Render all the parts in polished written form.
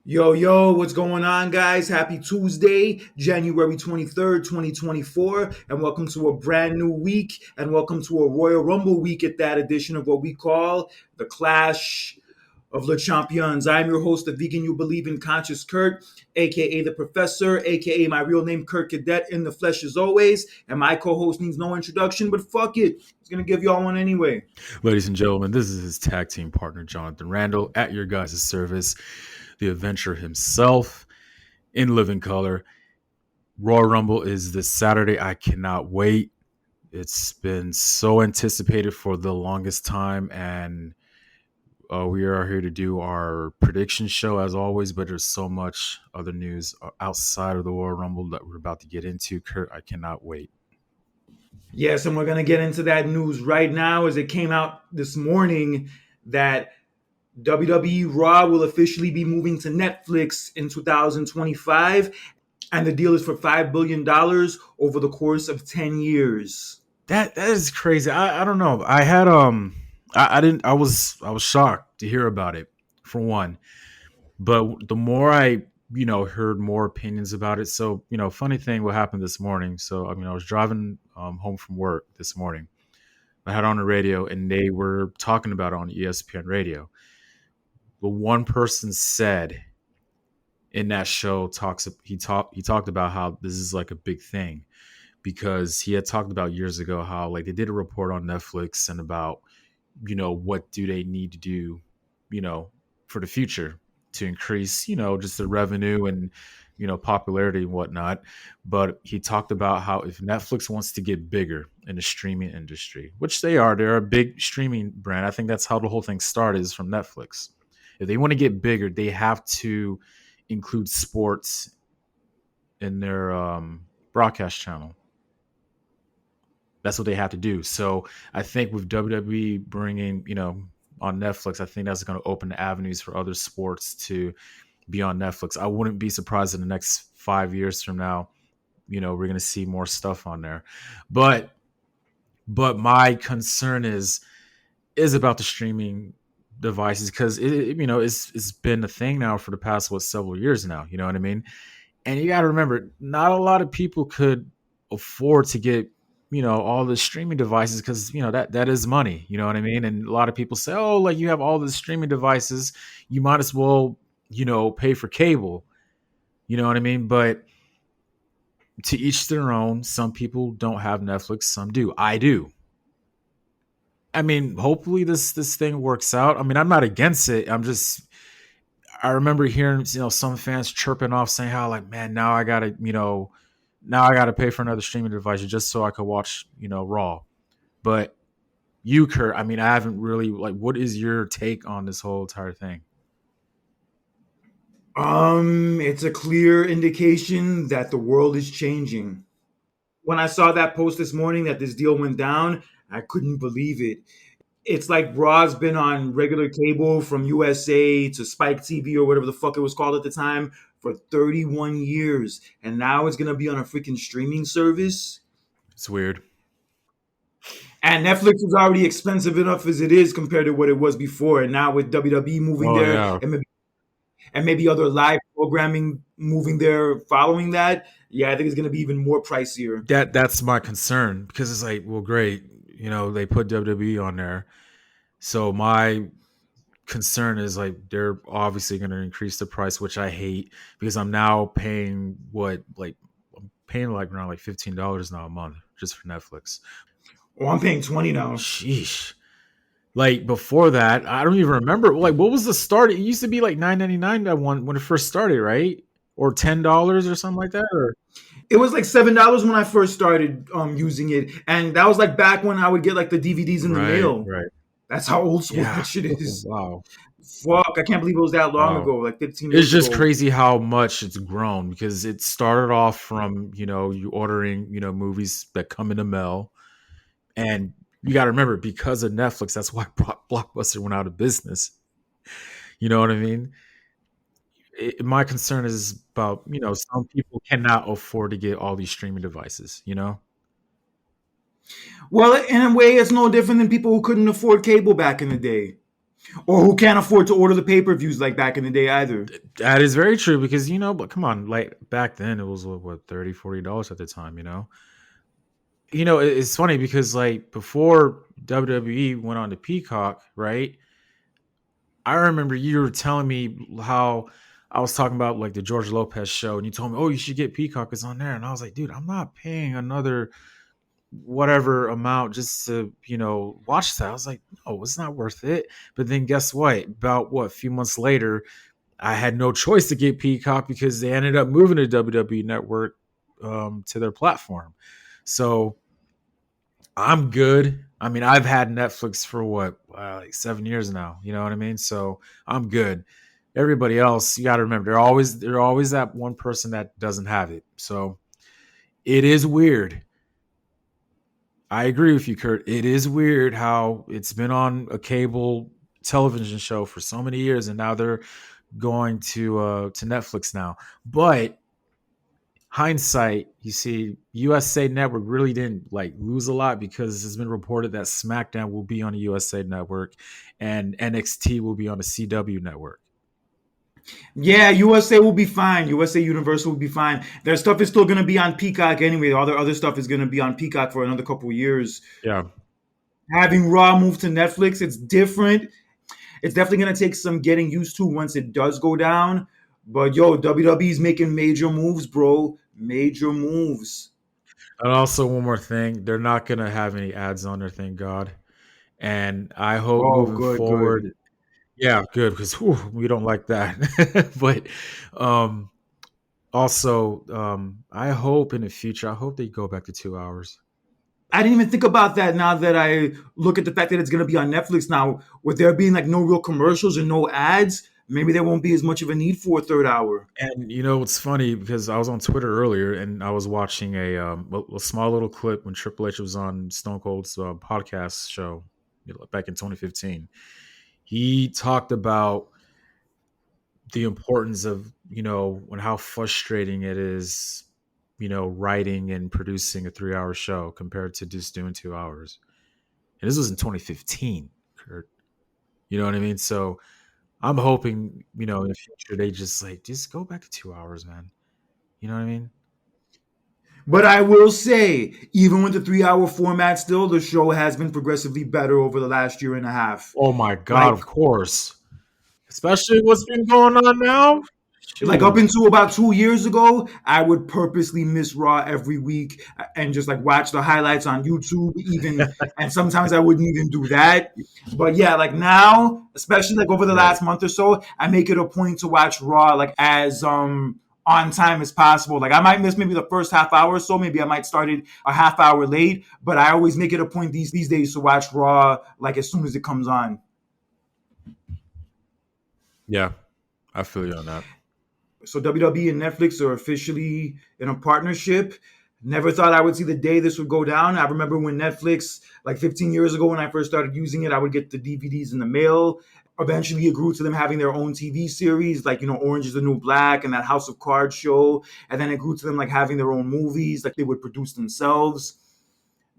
Yo, what's going on, guys? Happy Tuesday, January 23rd, 2024, and welcome to a brand new week, and welcome to a Royal Rumble week at that edition of what we call the Clash of Le Champions. I'm your host, the vegan you believe in, Conscious Kurt, aka the Professor, aka my real name, Kurt Cadet, in the flesh as always, and my co-host needs no introduction, but fuck it, he's gonna give y'all one anyway. Ladies and gentlemen, this is his tag team partner, Jonathan Randall, at your guys' service, the adventurer himself in living color. Royal Rumble is this Saturday. I cannot wait. It's been so anticipated for the longest time, and we are here to do our prediction show as always, but there's so much other news outside of the Royal Rumble that we're about to get into. Kurt, I cannot wait. Yes, and we're going to get into that news right now as it came out this morning that WWE Raw will officially be moving to Netflix in 2025, and the deal is for $5 billion over the course of 10 years. That is crazy. I don't know. I was shocked to hear about it for one. But the more I heard more opinions about it. So, funny thing what happened this morning. So, I was driving home from work this morning. I had on the radio and they were talking about it on ESPN radio. But one person said in that show he talked about how this is like a big thing, because he had talked about years ago how like they did a report on Netflix and about what do they need to do for the future to increase just the revenue and popularity and whatnot. But he talked about how if Netflix wants to get bigger in the streaming industry, which they're a big streaming brand. I think that's how the whole thing started, is from Netflix. If they want to get bigger, they have to include sports in their broadcast channel. That's what they have to do. So I think with WWE bringing, on Netflix, I think that's going to open the avenues for other sports to be on Netflix. I wouldn't be surprised in the next 5 years from now, we're going to see more stuff on there. But my concern is about the streaming devices, because it's been a thing now for the past several years now. You know what I mean? And you got to remember, not a lot of people could afford to get all the streaming devices, because that is money. You know what I mean? And a lot of people say, oh, like, you have all the streaming devices, you might as well pay for cable. You know what I mean? But to each their own. Some people don't have Netflix, some do. I do. I mean, hopefully this thing works out. I mean, I'm not against it. I remember hearing some fans chirping off saying how, like, man, now I gotta pay for another streaming device just so I could watch Raw. But you, Kurt, I mean, I haven't really, like, what is your take on this whole entire thing? It's a clear indication that the world is changing. When I saw that post this morning that this deal went down, I couldn't believe it. It's like Raw's been on regular cable from USA to Spike TV or whatever the fuck it was called at the time for 31 years. And now it's going to be on a freaking streaming service. It's weird. And Netflix is already expensive enough as it is compared to what it was before. And now with WWE moving there, Yeah. and maybe other live programming moving there following that, yeah, I think it's going to be even more pricier. That's my concern, because it's like, well, great, they put WWE on there. So my concern is, like, they're obviously going to increase the price, which I hate, because I'm now paying I'm paying like around like $15 now a month just for Netflix. Oh, I'm paying 20 now. Sheesh. Like, before that, I don't even remember. Like, what was the start? It used to be like $9.99 that one when it first started, right? Or $10 or something like that. Or it was like $7 when I first started using it, and that was like back when I would get like the DVDs in the mail. Right. That's how old school that shit is. Wow. Fuck, I can't believe it was that long ago, like 15 years It's just ago. crazy how much it's grown, because it started off from, you ordering, movies that come in the mail. And you got to remember, because of Netflix, that's why Blockbuster went out of business. You know what I mean? My concern is about, some people cannot afford to get all these streaming devices, Well, in a way, it's no different than people who couldn't afford cable back in the day. Or who can't afford to order the pay-per-views like back in the day either. That is very true because, but come on, like back then it was what, $30-$40 at the time, it's funny because like before WWE went on to Peacock, right? I remember you were telling me how I was talking about like the George Lopez show, and you told me, "Oh, you should get Peacock. It's on there." And I was like, "Dude, I'm not paying another whatever amount just to watch that." I was like, "No, it's not worth it." But then guess what? About a few months later, I had no choice to get Peacock because they ended up moving the WWE Network to their platform. So I'm good. I mean, I've had Netflix for like 7 years now. You know what I mean? So I'm good. Everybody else, you got to remember, they're always that one person that doesn't have it. So it is weird. I agree with you, Kurt. It is weird how it's been on a cable television show for so many years, and now they're going to Netflix now. But hindsight, you see, USA Network really didn't like lose a lot because it's been reported that SmackDown will be on a USA Network and NXT will be on a CW network. Yeah, USA will be fine. USA Universal will be fine. Their stuff is still going to be on Peacock anyway. All their other stuff is going to be on Peacock for another couple of years. Yeah. Having Raw move to Netflix, it's different. It's definitely going to take some getting used to once it does go down. But yo, WWE's making major moves, bro. Major moves. And also one more thing, they're not going to have any ads on there, thank God. And I hope Oh, moving good, good. forward, yeah, good, because we don't like that. But also, I hope in the future, I hope they go back to 2 hours. I didn't even think about that now that I look at the fact that it's going to be on Netflix now. With there being like no real commercials and no ads, maybe there won't be as much of a need for a third hour. And it's funny because I was on Twitter earlier and I was watching a small little clip when Triple H was on Stone Cold's podcast show back in 2015. He talked about the importance of and how frustrating it is, writing and producing a 3-hour show compared to just doing 2 hours. And this was in 2015, Kurt. You know what I mean? So I'm hoping, in the future they just go back to 2 hours, man. You know what I mean? But I will say, even with the 3 hour format, still the show has been progressively better over the last year and a half. Oh my God, Like of course. Especially what's been going on now. Like up Shoot. until about 2 years ago, I would purposely miss Raw every week and just like watch the highlights on YouTube, even, and sometimes I wouldn't even do that. But yeah, like now, especially like over the Right. last month or so, I make it a point to watch Raw like as on time as possible. Like I might miss maybe the first half hour or so, maybe I might start it a half hour late, but I always make it a point these days to watch Raw like as soon as it comes on. Yeah. I feel you on that. So WWE and Netflix are officially in a partnership. Never thought I would see the day this would go down. I remember when Netflix, like 15 years ago, when I first started using it, I would get the DVDs in the mail. Eventually, it grew to them having their own TV series, like, Orange is the New Black and that House of Cards show. And then it grew to them like having their own movies, like they would produce themselves.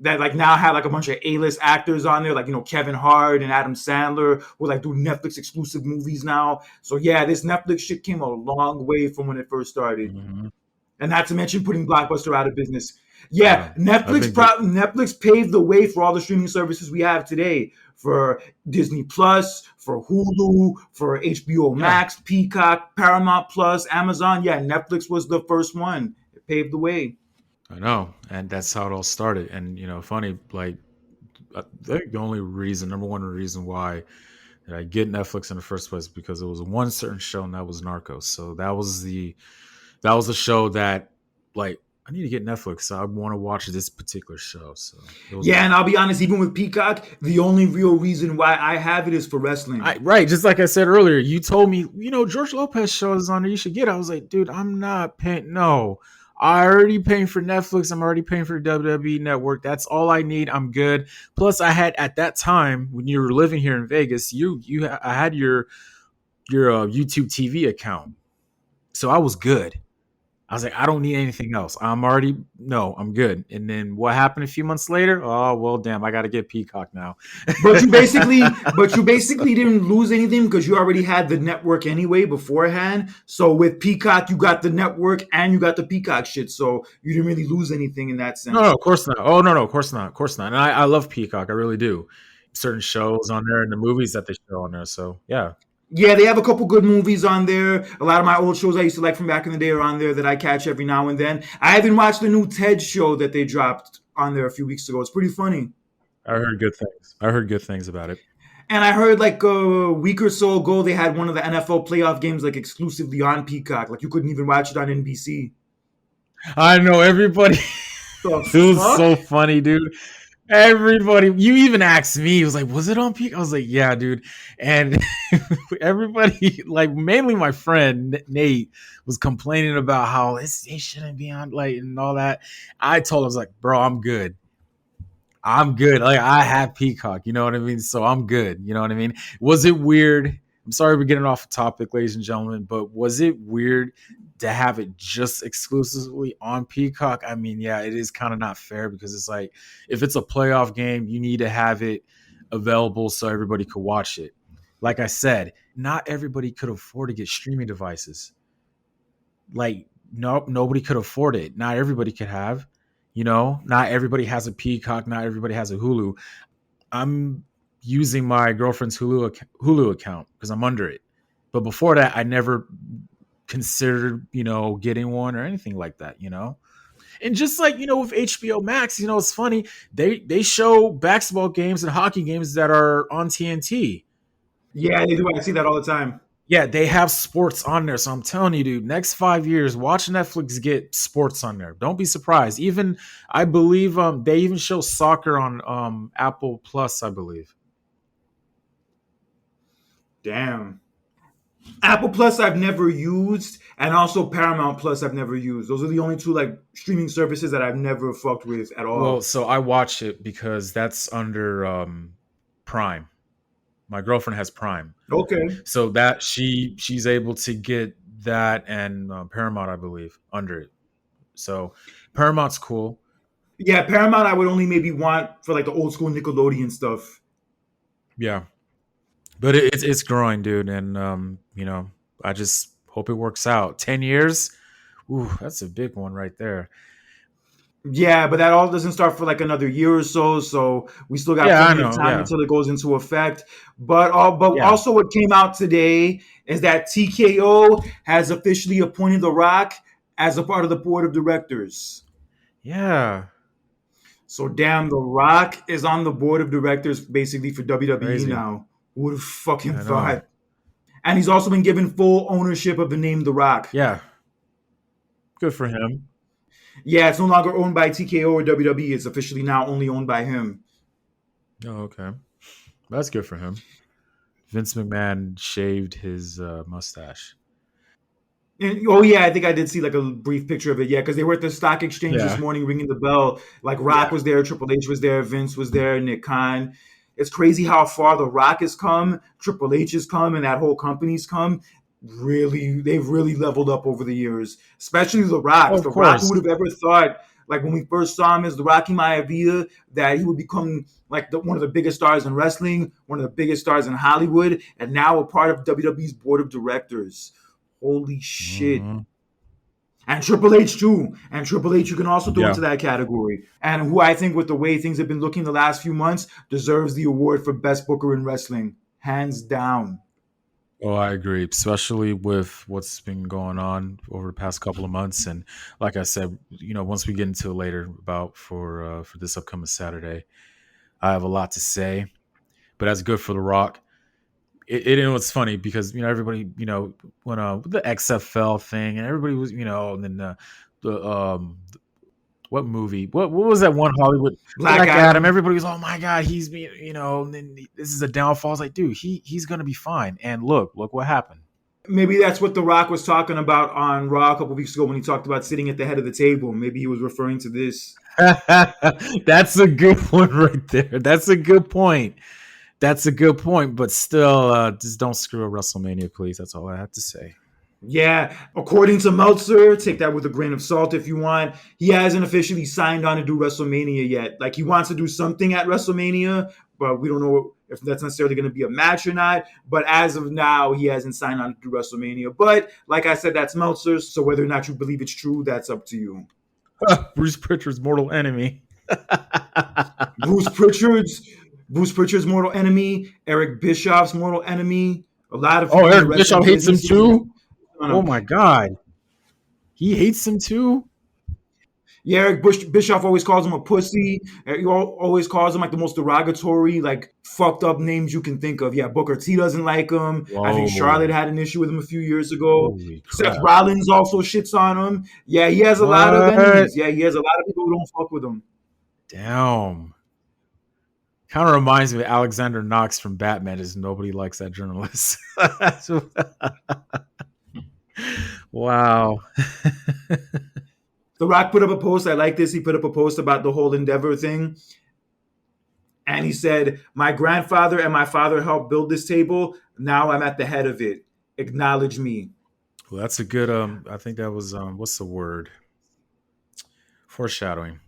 That like now have like a bunch of A-list actors on there, like Kevin Hart and Adam Sandler, who like do Netflix exclusive movies now. So yeah, this Netflix shit came a long way from when it first started, Mhm. and not to mention putting Blockbuster out of business. Yeah. Yeah, I think that, Netflix paved the way for all the streaming services we have today, for Disney Plus, for Hulu, for HBO yeah, Max, Peacock, Paramount Plus, Amazon. Yeah, Netflix was the first one. It paved the way. I know. And that's how it all started. And, funny, like, I think the only reason, number one reason why I get Netflix in the first place because it was one certain show and that was Narcos. So that was the show that like I need to get Netflix. So I want to watch this particular show. So it was Yeah, that. and I'll be honest, even with Peacock, the only real reason why I have it is for wrestling. Right, just like I said earlier, you told me, George Lopez show is on there. You should get it. I was like, dude, I'm not paying. No, I already paying for Netflix. I'm already paying for the WWE Network. That's all I need. I'm good. Plus, I had at that time when you were living here in Vegas, I had your YouTube TV account, so I was good. I was like, I don't need anything else. I'm good. And then what happened a few months later? Oh, well, damn, I got to get Peacock now. But you basically didn't lose anything because you already had the network anyway beforehand. So with Peacock, you got the network and you got the Peacock shit. So you didn't really lose anything in that No, sense. of course not. Oh, no, of course not. Of course not. And I love Peacock. I really do. Certain shows on there and the movies that they show on there. So, yeah. Yeah, they have a couple good movies on there. A lot of my old shows I used to like from back in the day are on there that I catch every now and then. I even watched the new Ted show that they dropped on there a few weeks ago. It's pretty funny. I heard good things. I heard good things about it. And I heard like a week or so ago they had one of the NFL playoff games like exclusively on Peacock. Like you couldn't even watch it on NBC. I know everybody. The It was fuck? so funny, dude. Everybody, you even asked me, it was like, was it on peak? I was like, yeah, dude. And everybody, like mainly my friend Nate, was complaining about how it shouldn't be on, like, and all that. I told him, I was like, bro, I'm good. I'm good. Like, I have Peacock, you know what I mean? So I'm good. You know what I mean? Was it weird? I'm sorry we're getting off topic, ladies and gentlemen, but was it weird to have it just exclusively on Peacock? I mean, yeah, it is kind of not fair because it's like if it's a playoff game, you need to have it available so everybody could watch it. Like I said, not everybody could afford to get streaming devices. Like, nope, nobody could afford it. Not everybody could have, not everybody has a Peacock, not everybody has a Hulu. I'm using my girlfriend's Hulu account because I'm under it. But before that, I never considered, getting one or anything like that. And just like, with HBO Max, it's funny. They show basketball games and hockey games that are on TNT. Yeah, they do. I see that all the time. Yeah, they have sports on there. So I'm telling you, dude, next 5 years, watch Netflix get sports on there. Don't be surprised. Even I believe they even show soccer on Apple Plus, I believe. Damn. Apple Plus I've never used, and also Paramount Plus I've never used. Those are the only two like streaming services that I've never fucked with at Well, all. so I watch it because that's under Prime. My girlfriend has Prime. Okay. So that she's able to get that and Paramount, I believe, under it. So Paramount's cool. Yeah, Paramount I would only maybe want for like the old school Nickelodeon stuff. Yeah, but it's growing, dude, and I just hope it works out. 10 years, ooh, that's a big one right there. Yeah, but that all doesn't start for like another year or so. So we still got Yeah, I plenty of know. time Yeah, until it goes into effect. But yeah, also what came out today is that TKO has officially appointed The Rock as a part of the board of directors. yeah. So damn, The Rock is on the board of directors basically for WWE Crazy. now. Who would have fucking I know. thought? And he's also been given full ownership of the name The Rock. Yeah, good for him. Yeah, it's no longer owned by TKO or WWE. It's officially now only owned by him. Oh, okay, that's good for him. Vince McMahon shaved his mustache. And, oh yeah, I think I did see like a brief picture of it. Yeah, because they were at the stock exchange this Yeah, morning, ringing the bell. Like Rock yeah. was there, Triple H was there, Vince was there, Nick Khan. It's crazy how far the Rock has come, Triple H has come, and that whole company's come. Really, they've really leveled up over the years. Especially the Oh, Rock. of The Rock, who course. would have ever thought? Like when we first saw him as the Rocky Maivia, that he would become like one of the biggest stars in wrestling, one of the biggest stars in Hollywood, and now a part of WWE's board of directors. Holy shit. Hmm. And Triple H too. And Triple H you can also throw Yeah. into that category. And who I think with the way things have been looking the last few months deserves the award for best booker in wrestling. Hands down. Oh, I agree, especially with what's been going on over the past couple of months. And like I said, once we get into it later about for this upcoming Saturday, I have a lot to say. But that's good for The Rock. It's funny because everybody when the XFL thing and everybody was and then the what movie what was that one Hollywood Black Black Adam, Adam. everybody was, oh my god, he's being and then this is a downfall. I was like, dude, he's gonna be fine. And look what happened. Maybe that's what The Rock was talking about on Raw a couple weeks ago when he talked about sitting at the head of the table. Maybe he was referring to this. That's a good one right there. That's a good point. That's a good point. But still, just don't screw a WrestleMania, please. That's all I have to say. Yeah, according to Meltzer, take that with a grain of salt if you want. He hasn't officially signed on to do WrestleMania yet. Like he wants to do something at WrestleMania, but we don't know if that's necessarily going to be a match or not. But as of now, he hasn't signed on to do WrestleMania. But like I said, that's Meltzer. So whether or not you believe it's true, that's up to you. Bruce Pritchard's mortal enemy. Bruce Pritchard's Bruce Pritchard's mortal enemy, Eric Bischoff's mortal enemy. A lot of Oh, people in the Eric wrestling Bischoff hates him business too. on Oh him. my god, he hates him too. Yeah, Eric Bischoff always calls him a pussy. He always calls him like the most derogatory, like fucked up names you can think of. Yeah, Booker T doesn't like him. I think Charlotte Whoa, had an issue with him a few years ago. holy Seth crap! Rollins also shits on him. Yeah, he has a lot of What? enemies. Yeah, he has a lot of people who don't fuck with him. Damn. Kind of reminds me of Alexander Knox from Batman. Is nobody likes that journalist? Wow. The Rock put up a post. I like this. He put up a post about the whole Endeavor thing. And he said, "My grandfather and my father helped build this table. Now I'm at the head of it. Acknowledge me." Well, that's a good. I think that was what's the word? Foreshadowing.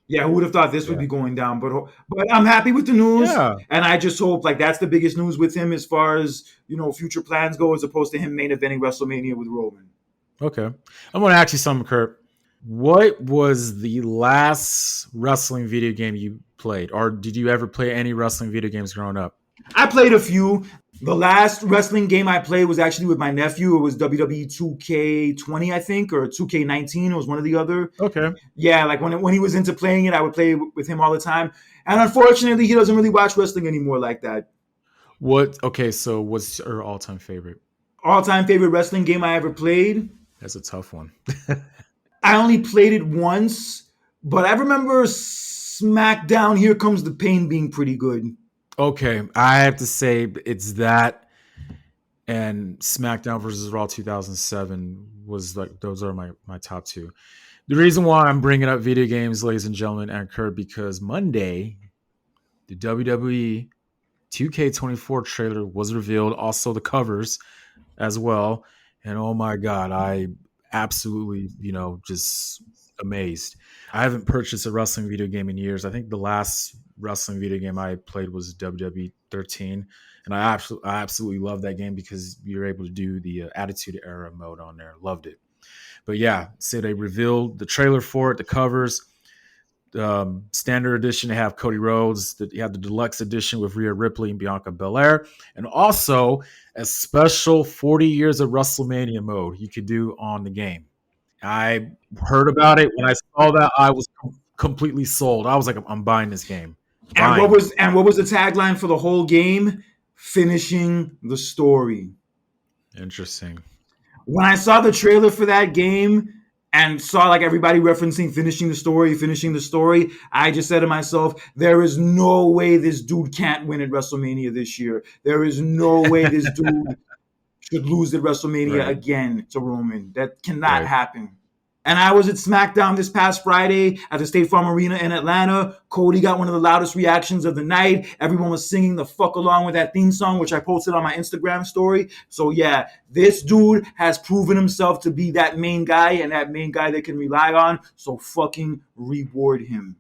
Yeah, who would have thought this would Yeah. be going down? But I'm happy with the news, Yeah. and I just hope like that's the biggest news with him as far as future plans go, as opposed to him main eventing WrestleMania with Roman. Okay. I'm going to ask you something, Kurt. What was the last wrestling video game you played, or did you ever play any wrestling video games growing up? I played a few. The last wrestling game I played was actually with my nephew. It was WWE 2K20, I think, or 2K19. It was one or the other. Okay. Yeah, like when he was into playing it, I would play with him all the time. And unfortunately, he doesn't really watch wrestling anymore like that. What? Okay. So, what's your all-time favorite? All-time favorite wrestling game I ever played. That's a tough one. I only played it once, but I remember SmackDown Here Comes the Pain being pretty good. Okay, I have to say it's that and SmackDown versus Raw 2007 was like those are my top two. The reason why I'm bringing up video games, ladies and gentlemen, and Kurt, because Monday the WWE 2K24 trailer was revealed, also the covers as well, and oh my god, I absolutely just amazed. I haven't purchased a wrestling video game in years. I think the last wrestling video game I played was WWE 13, and I absolutely love that game because you're able to do the Attitude Era mode on there. Loved it. But yeah, so they revealed the trailer for it, the covers. Standard edition, they have Cody Rhodes. You have the deluxe edition with Rhea Ripley and Bianca Belair, and also a special 40 years of WrestleMania mode you could do on the game. I heard about it. When I saw that, I was completely sold. I was like, I'm buying this game. And what Buying. was the tagline for the whole game? Finishing the story. Interesting. When I saw the trailer for that game and saw like everybody referencing finishing the story, I just said to myself, there is no way this dude can't win at WrestleMania this year. There is no way this dude should lose at WrestleMania Right. again to Roman. That cannot Right. happen. And I was at SmackDown this past Friday at the State Farm Arena in Atlanta. Cody got one of the loudest reactions of the night. Everyone was singing the fuck along with that theme song, which I posted on my Instagram story. So yeah, this dude has proven himself to be that main guy and that main guy they can rely on. So fucking reward him.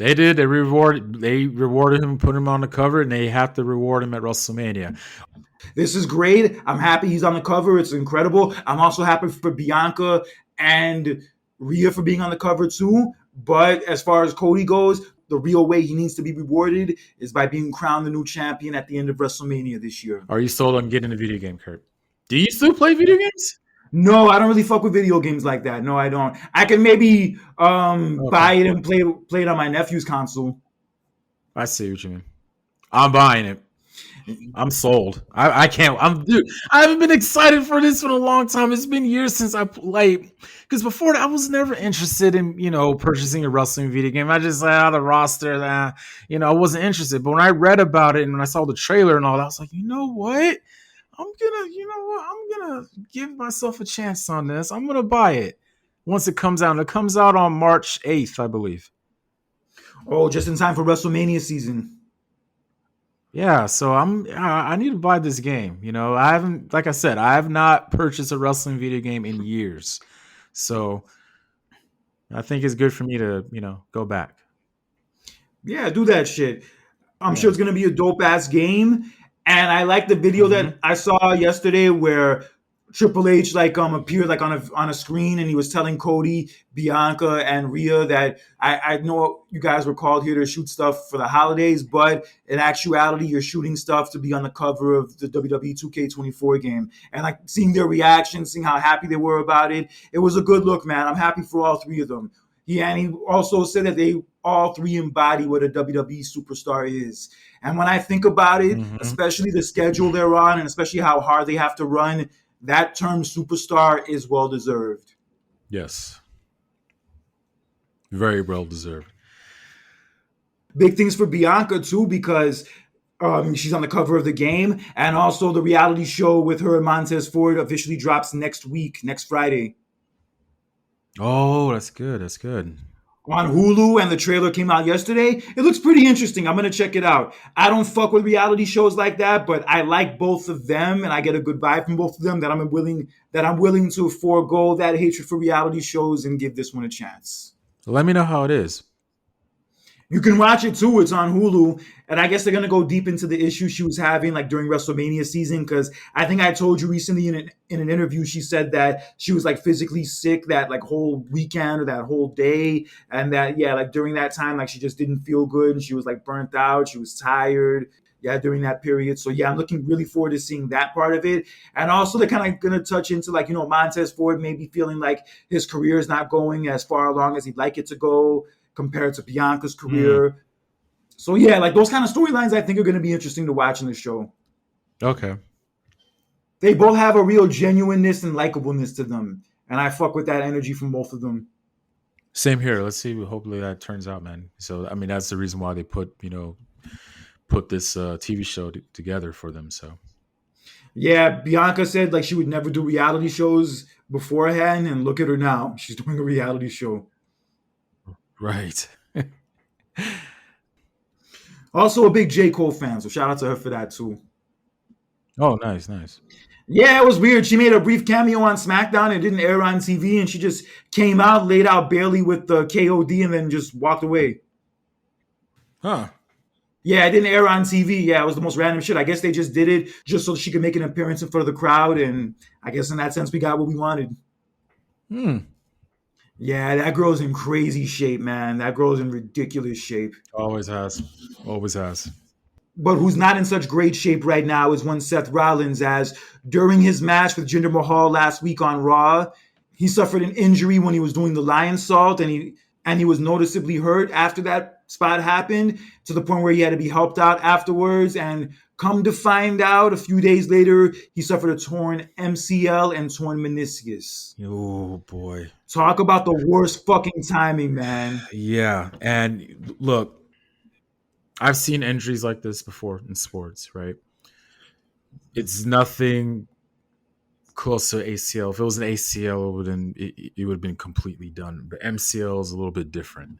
They did. They rewarded him, put him on the cover, and they have to reward him at WrestleMania. This is great. I'm happy he's on the cover. It's incredible. I'm also happy for Bianca and Rhea for being on the cover too. But as far as Cody goes, the real way he needs to be rewarded is by being crowned the new champion at the end of WrestleMania this year. Are you sold on getting a video game, Kurt? Do you still play video games? No, I don't really fuck with video games like that. No, I don't. I can maybe buy it and play it on my nephew's console. I see what you mean. I'm buying it. I'm sold. I can't. Dude. I haven't been excited for this for a long time. It's been years since I played. Because before that, I was never interested in purchasing a wrestling video game. I just the roster that I wasn't interested. But when I read about it and when I saw the trailer and all that, I was like, you know what? I'm gonna give myself a chance on this. I'm gonna buy it once it comes out. It comes out on March 8th, I believe. Oh, just in time for WrestleMania season. Yeah, so I need to buy this game. You know, I haven't, like I said, I have not purchased a wrestling video game in years. So I think it's good for me to, go back. Yeah, do that shit. I'm sure Yeah. it's gonna be a dope ass game. And I like the video Hmm. that I saw yesterday where Triple H appeared like on a screen and he was telling Cody, Bianca, and Rhea that I know you guys were called here to shoot stuff for the holidays, but in actuality you're shooting stuff to be on the cover of the WWE 2K24 game. And like seeing their reactions, seeing how happy they were about it, it was a good look, man. I'm happy for all three of them. Yeah, and he also said that they all three embody what a WWE superstar is. And when I think about it, Hmm. especially the schedule they're on, and especially how hard they have to run, that term superstar is well deserved. Yes. Very well deserved. Big things for Bianca too, because she's on the cover of the game, and also the reality show with her and Montez Ford officially drops next week, next Friday. Oh, that's good. That's good. On Hulu, and the trailer came out yesterday. It looks pretty interesting. I'm gonna check it out. I don't fuck with reality shows like that, but I like both of them, and I get a good vibe from both of them. That I'm willing to forego that hatred for reality shows and give this one a chance. So let me know how it is. You can watch it too. It's on Hulu, and I guess they're gonna go deep into the issues she was having, like during WrestleMania season. Because I think I told you recently in an interview, she said that she was like physically sick that like whole weekend or that whole day, and that yeah, like during that time, like she just didn't feel good, and she was like burnt out. She was tired. Yeah, during that period. So yeah, I'm looking really forward to seeing that part of it, and also they're kind of gonna touch into like Montez Ford maybe feeling like his career is not going as far along as he'd like it to go compared to Bianca's Mm, career. So yeah, like those kind of storylines I think are going to be interesting to watch in the show. okay. They both have a real genuineness and likableness to them, and I fuck with that energy from both of them. Same here. Let's see. Hopefully that turns out, man. So I mean, that's the reason why they put this TV show together for them. So Yeah, Bianca said like she would never do reality shows beforehand, and look at her now. She's doing a reality show. right. Also a big J. Cole fan, so shout out to her for that too. Oh, nice, nice. Yeah, it was weird. She made a brief cameo on SmackDown. It didn't air on TV, and she just came out, laid out Bailey with the KOD, and then just walked away. Huh. Yeah, it didn't air on TV. Yeah, it was the most random shit. I guess they just did it just so she could make an appearance in front of the crowd, and I guess in that sense we got what we wanted. Hmm. Yeah, that girl's in crazy shape, man. That girl's in ridiculous shape. Always has. Always has. But who's not in such great shape right now is one Seth Rollins, as during his match with Jinder Mahal last week on Raw, he suffered an injury when he was doing the lion salt, and he was noticeably hurt after that spot happened, to the point where he had to be helped out afterwards. And come to find out, a few days later, he suffered a torn MCL and torn meniscus. Oh boy. Talk about the worst fucking timing, man. Yeah. And look, I've seen injuries like this before in sports, right? It's nothing close to ACL. If it was an ACL, it would have been completely done. But MCL is a little bit different.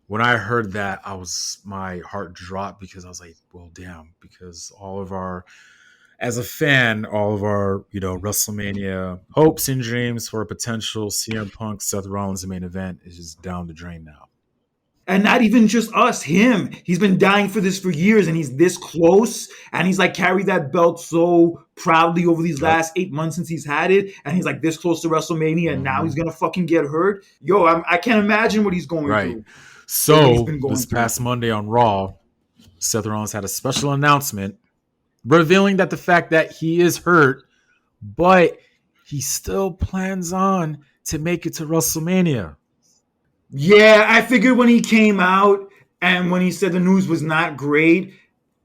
When I heard that, my heart dropped because I was like, well, damn, because as a fan, all of our, WrestleMania hopes and dreams for a potential CM Punk Seth Rollins main event is just down the drain now. And not even just us, him. He's been dying for this for years, and he's this close. And he's like carried that belt so proudly over these Yep. last 8 months since he's had it. And he's like this close to WrestleMania, and now Hmm. he's gonna fucking get hurt. Yo, I can't imagine what he's going Right. through, or what he's So been going this through. past Monday on Raw, Seth Rollins had a special announcement revealing that the fact that he is hurt, but he still plans on to make it to WrestleMania. Yeah, I figured when he came out and when he said the news was not great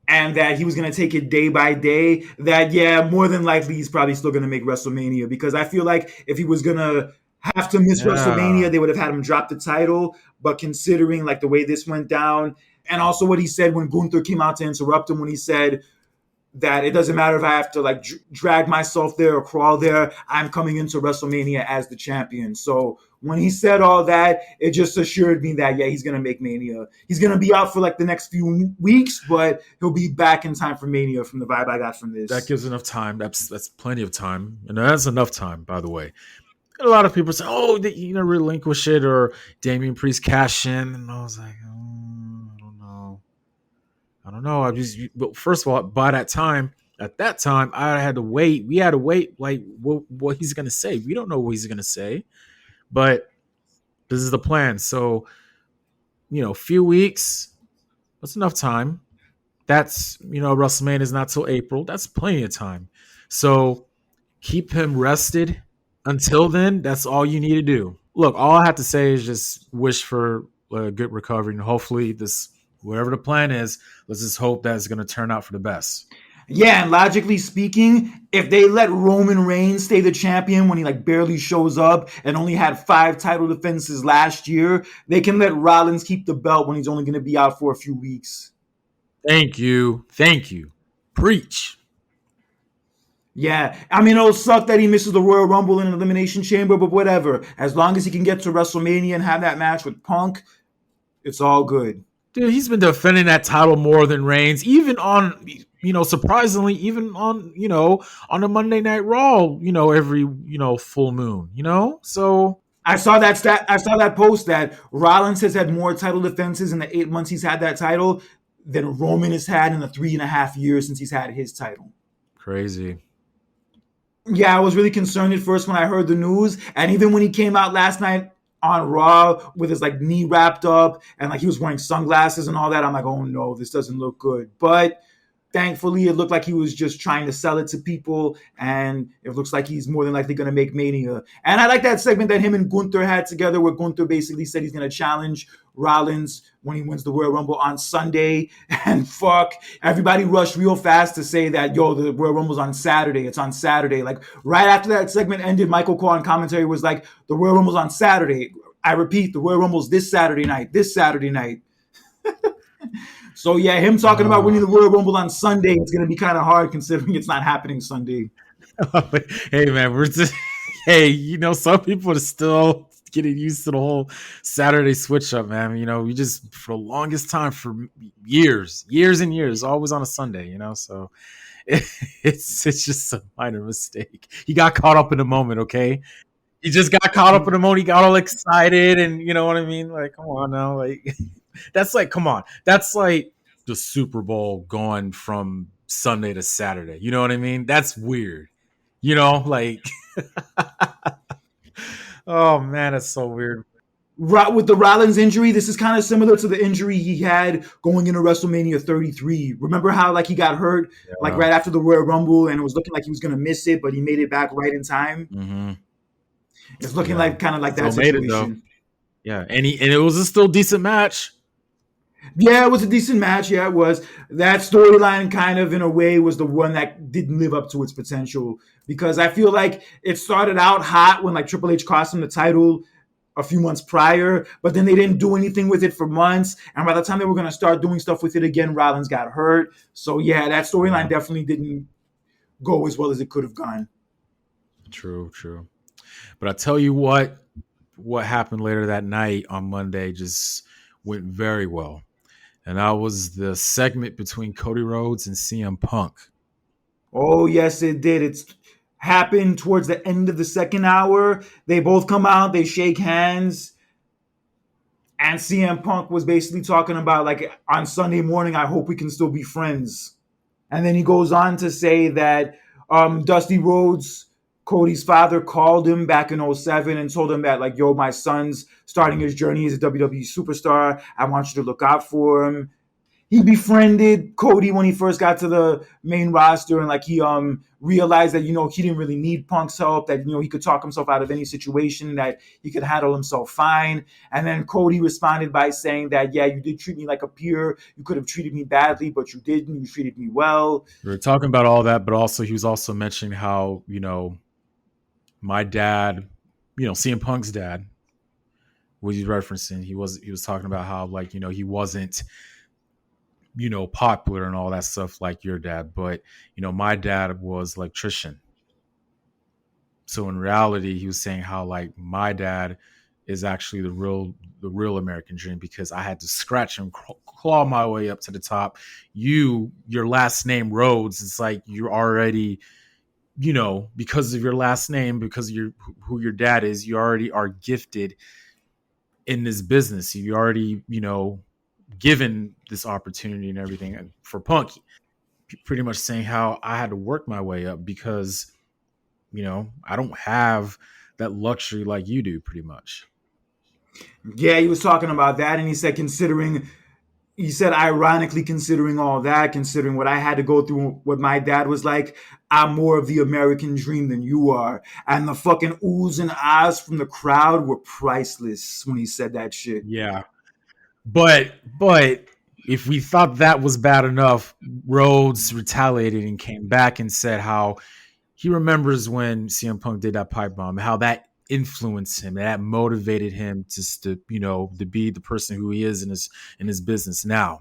and that he was going to take it day by day, that, yeah, more than likely he's probably still going to make WrestleMania, because I feel like if he was going to have to miss Yeah. WrestleMania, they would have had him drop the title. But considering like the way this went down, and also what he said when Gunther came out to interrupt him, when he said, that it doesn't matter if I have to like drag myself there or crawl there. I'm coming into WrestleMania as the champion. So when he said all that, it just assured me that, yeah, he's going to make Mania. He's going to be out for like the next few weeks, but he'll be back in time for Mania from the vibe I got from That this. gives enough time. That's plenty of time, and that's enough time, by the way. A lot of people say, "Oh, relinquish it," or Damian Priest cash in, and I was like, I don't know. I don't know. But first of all, at that time, I had to wait. We had to wait, like what he's gonna say. We don't know what he's gonna say, but this is the plan. So, few weeks. That's enough time. That's WrestleMania is not till April. That's plenty of time. So keep him rested until then. That's all you need to do. Look, all I have to say is just wish for a good recovery, and hopefully this, whatever the plan is, let's just hope that it's going to turn out for the best. Yeah, and logically speaking, if they let Roman Reigns stay the champion when he like barely shows up and only had 5 title defenses last year, they can let Rollins keep the belt when he's only going to be out for a few weeks. Thank you. Preach. Yeah, I mean, it'll suck that he misses the Royal Rumble in an Elimination Chamber, but whatever. As long as he can get to WrestleMania and have that match with Punk, it's all good. Dude, he's been defending that title more than Reigns, even on, surprisingly, even on, on a Monday Night Raw, every, full moon, So I saw that post that Rollins has had more title defenses in the 8 months he's had that title than Roman has had in the 3.5 years since he's had his title. Crazy. Yeah, I was really concerned at first when I heard the news, and even when he came out last night on Raw with his like knee wrapped up and like he was wearing sunglasses and all that, I'm like, oh no, this doesn't look good. But thankfully, it looked like he was just trying to sell it to people, and it looks like he's more than likely going to make Mania. And I like that segment that him and Gunther had together, where Gunther basically said he's going to challenge Rollins when he wins the Royal Rumble on Sunday. And fuck, everybody rushed real fast to say that, yo, the Royal Rumble's on Saturday. It's on Saturday. Like right after that segment ended, Michael Cole on commentary was like, the Royal Rumble's on Saturday. I repeat, the Royal Rumble's this Saturday night. So yeah, him talking about winning the Royal Rumble on Sunday is going to be kind of hard considering it's not happening Sunday. Hey man, some people are still getting used to the whole Saturday switch up, man. We just for the longest time, for years and years, always on a Sunday. So it's just a minor mistake. He got caught up in the moment. Okay. He just got caught up in the moment. He got all excited, and you know what I mean? Like, come on now. Like, come on. That's like the Super Bowl going from Sunday to Saturday. You know what I mean? That's weird. Like, oh man, that's so weird. With the Rollins injury, this is kind of similar to the injury he had going into WrestleMania 33. Remember how like he got hurt like right after the Royal Rumble, and it was looking like he was going to miss it, but he made it back right in time. Mm-hmm. It's looking like kind of like that situation. Yeah, and it was a still decent match. Yeah, it was a decent match. Yeah, it was. That storyline kind of in a way was the one that didn't live up to its potential, because I feel like it started out hot when like Triple H cost him the title a few months prior, but then they didn't do anything with it for months. And by the time they were going to start doing stuff with it again, Rollins got hurt. So yeah, that storyline definitely didn't go as well as it could have gone. True. But I tell you what happened later that night on Monday just went very well. And that was the segment between Cody Rhodes and CM Punk. Oh, yes, it did. It's happened towards the end of the second hour. They both come out, they shake hands. And CM Punk was basically talking about, like, on Sunday morning, I hope we can still be friends. And then he goes on to say that Dusty Rhodes, Cody's father, called him back in 2007 and told him that, like, yo, my son's starting his journey as a WWE superstar. I want you to look out for him. He befriended Cody when he first got to the main roster, and like he realized that, he didn't really need Punk's help, that, he could talk himself out of any situation, that he could handle himself fine. And then Cody responded by saying that, yeah, you did treat me like a peer. You could have treated me badly, but you didn't. You treated me well. We were talking about all that, but also he was also mentioning how, my dad, CM Punk's dad, what he's referencing, he was talking about how, like, he wasn't popular and all that stuff like your dad. But, my dad was an electrician. So in reality, he was saying how like my dad is actually the real American dream because I had to scratch and claw my way up to the top. Your last name Rhodes, it's like you're already, because of your last name, because of who your dad is, you already are gifted in this business. You already, given this opportunity and everything. And for Punk, pretty much saying how I had to work my way up because, I don't have that luxury like you do, pretty much. Yeah, he was talking about that, and he said, ironically, considering all that, considering what I had to go through, what my dad was like, I'm more of the American dream than you are. And the fucking oohs and ahs from the crowd were priceless when he said that shit. Yeah. But if we thought that was bad enough, Rhodes retaliated and came back and said how he remembers when CM Punk did that pipe bomb, how that influenced him, that motivated him to be the person who he is in his business now.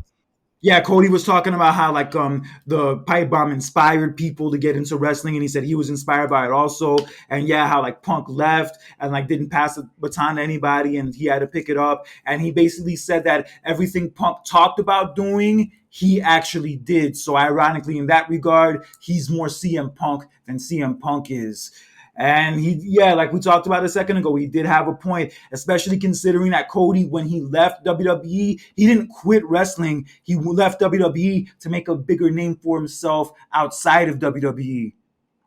Yeah, Cody was talking about how like the pipe bomb inspired people to get into wrestling, and he said he was inspired by it also. And yeah, how like Punk left and like didn't pass the baton to anybody, and he had to pick it up. And he basically said that everything Punk talked about doing, he actually did. So ironically, in that regard, he's more CM Punk than CM Punk is. And like we talked about a second ago, he did have a point, especially considering that Cody, when he left WWE, he didn't quit wrestling. He left WWE to make a bigger name for himself outside of WWE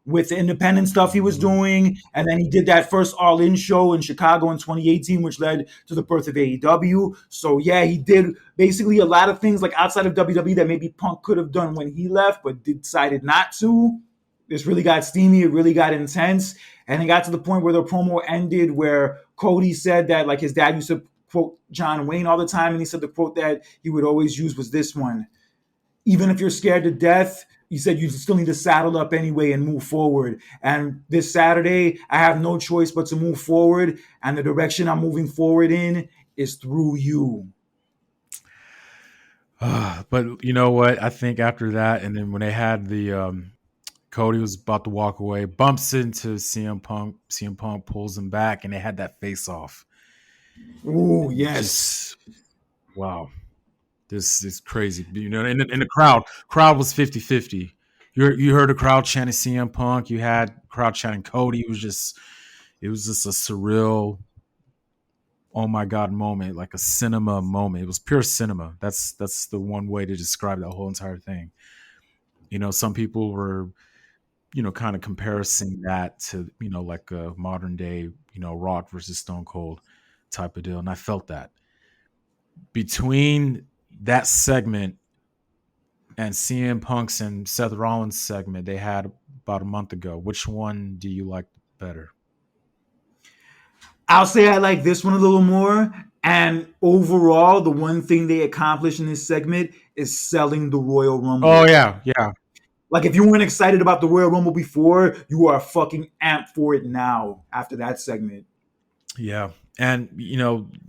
with the independent stuff he was doing. And then he did that first All In show in Chicago in 2018, which led to the birth of AEW. So yeah, he did basically a lot of things like outside of WWE that maybe Punk could have done when he left, but decided not to. This really got steamy. It really got intense. And it got to the point where the promo ended where Cody said that like his dad used to quote John Wayne all the time. And he said the quote that he would always use was this one: even if you're scared to death, he said you still need to saddle up anyway and move forward. And this Saturday, I have no choice but to move forward. And the direction I'm moving forward in is through you. But you know what? I think after that, and then when they had the Cody was about to walk away, bumps into CM Punk. CM Punk pulls him back, and they had that face off. Oh, yes. Wow. This is crazy. In the crowd was 50-50. You heard the crowd chanting CM Punk. You had crowd chanting Cody. It was just a surreal, oh my God moment, like a cinema moment. It was pure cinema. That's the one way to describe that whole entire thing. Some people were kind of comparing that to, like a modern day, Rock versus Stone Cold type of deal. And I felt that between that segment and CM Punk's and Seth Rollins segment they had about a month ago, which one do you like better? I'll say I like this one a little more. And overall, the one thing they accomplished in this segment is selling the Royal Rumble. Oh, yeah. Yeah. Like, if you weren't excited about the Royal Rumble before, you are fucking amped for it now after that segment. Yeah. And,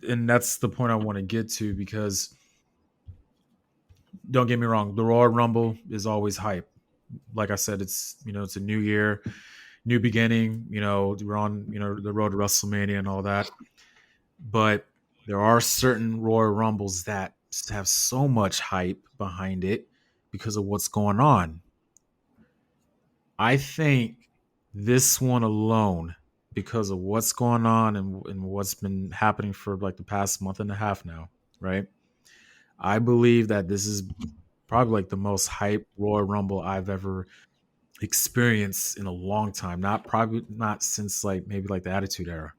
and that's the point I want to get to because don't get me wrong, the Royal Rumble is always hype. Like I said, it's, it's a new year, new beginning, we're on, the road to WrestleMania and all that. But there are certain Royal Rumbles that have so much hype behind it because of what's going on. I think this one alone, because of what's going on and what's been happening for like the past month and a half now, right? I believe that this is probably like the most hype Royal Rumble I've ever experienced in a long time. Probably not since like maybe like the Attitude Era.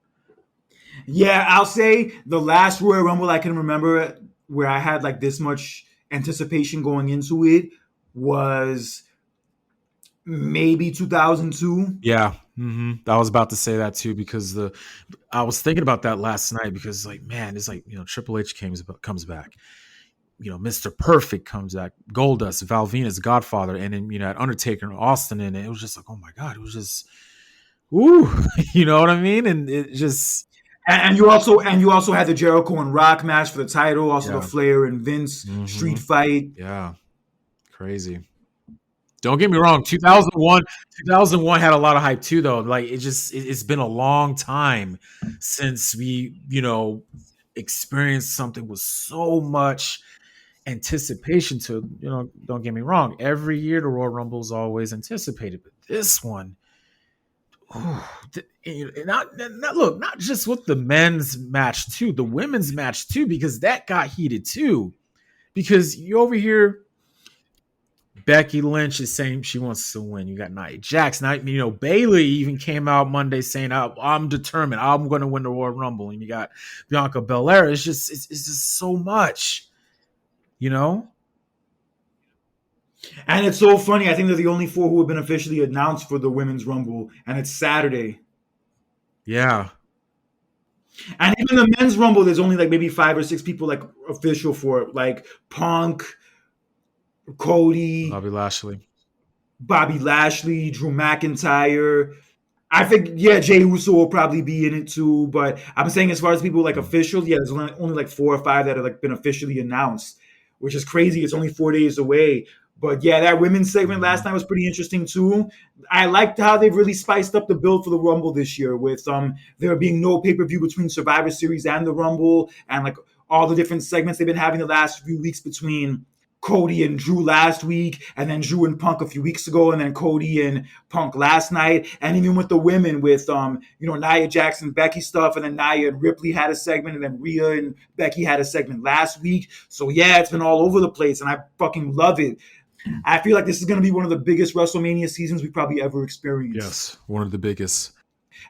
Yeah, I'll say the last Royal Rumble I can remember where I had like this much anticipation going into it was maybe 2002. Yeah, I was about to say that too because I was thinking about that last night because like, man, it's like, Triple H comes back, Mr. Perfect comes back, Goldust, Val Venus, Godfather, and then at Undertaker and Austin in it. It was just like, oh my God, it was just, ooh, you know what I mean? And it just, And you also had the Jericho and Rock match for the title, also the Flair and Vince street fight. Yeah, crazy. Don't get me wrong, 2001 had a lot of hype too, though. Like it's been a long time since we, experienced something with so much anticipation to, don't get me wrong. Every year the Royal Rumble is always anticipated, but this one, not just with the men's match too, the women's match too, because that got heated too. Because you over here, Becky Lynch is saying she wants to win. You got Nia Jax. Now, Bayley even came out Monday saying, I'm determined. I'm going to win the Royal Rumble. And you got Bianca Belair. It's just so much, And it's so funny. I think they're the only 4 who have been officially announced for the Women's Rumble, and it's Saturday. Yeah. And even the Men's Rumble, there's only like maybe 5 or 6 people like official for it, like Punk, Cody, Bobby Lashley, Drew McIntyre. I think, Jey Uso will probably be in it too. But I'm saying as far as people like official, there's only like 4 or 5 that have like been officially announced, which is crazy. It's only 4 days away. But that women's segment last night was pretty interesting too. I liked how they've really spiced up the build for the Rumble this year with there being no pay-per-view between Survivor Series and the Rumble, and like all the different segments they've been having the last few weeks between Cody and Drew last week, and then Drew and Punk a few weeks ago, and then Cody and Punk last night. And even with the women with Nia Jax and Becky stuff, and then Nia and Ripley had a segment, and then Rhea and Becky had a segment last week. So it's been all over the place, and I fucking love it. I feel like this is going to be one of the biggest WrestleMania seasons we probably ever experienced. Yes, one of the biggest.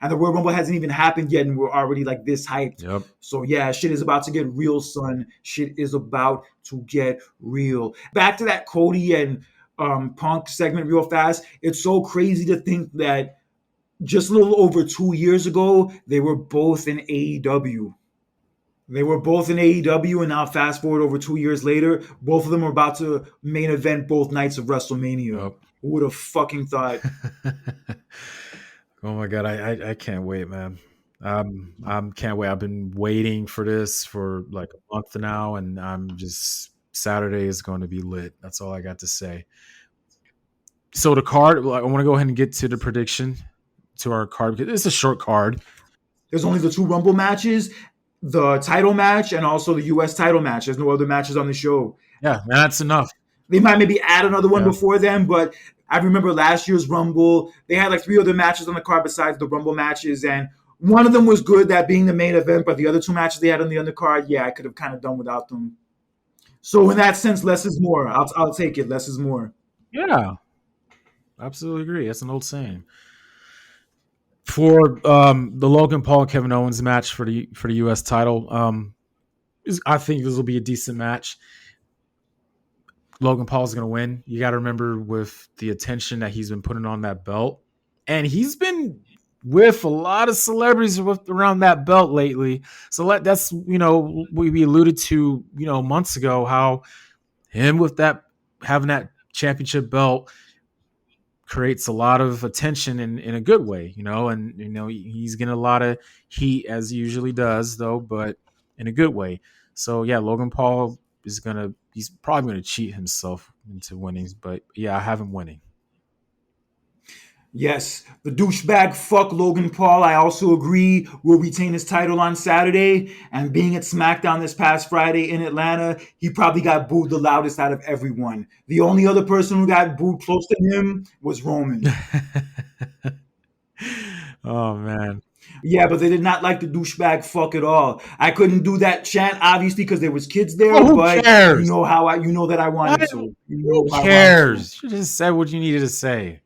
And the Royal Rumble hasn't even happened yet, and we're already like this hyped. Yep. So shit is about to get real, son. Shit is about to get real. Back to that Cody and Punk segment real fast. It's so crazy to think that just a little over 2 years ago, they were both in AEW. And now fast forward over 2 years later, both of them are about to main event both nights of WrestleMania. Yep. Who would have fucking thought? Oh my God, I can't wait, man. Can't wait. I've been waiting for this for like a month now, and Saturday is going to be lit. That's all I got to say. So the card, I want to go ahead and get to the prediction to our card, because it's a short card. There's only the 2 Rumble matches, the title match, and also the U.S. title match. There's no other matches on the show. Yeah, that's enough. They might maybe add another one before then, but I remember last year's Rumble, they had like 3 other matches on the card besides the Rumble matches, and one of them was good, that being the main event, but the other 2 matches they had on the undercard, I could have kind of done without them. So in that sense, less is more. I'll take it. Less is more. Yeah, absolutely agree. That's an old saying. For the Logan Paul and Kevin Owens match for the U.S. title, I think this will be a decent match. Logan Paul is going to win. You got to remember with the attention that he's been putting on that belt, and he's been with a lot of celebrities around that belt lately. So that's, we alluded to, months ago, how him with that, having that championship belt creates a lot of attention in a good way, and, he's getting a lot of heat as he usually does though, but in a good way. So Logan Paul he's probably going to cheat himself into winning, but I have him winning. Yes, the douchebag fuck Logan Paul, I also agree, will retain his title on Saturday. And being at SmackDown this past Friday in Atlanta, he probably got booed the loudest out of everyone. The only other person who got booed close to him was Roman. Oh, man. Yeah, but they did not like the douchebag fuck at all. I couldn't do that chant, obviously, because there was kids there. Who but cares? You know that I wanted to. Who cares? You just said what you needed to say.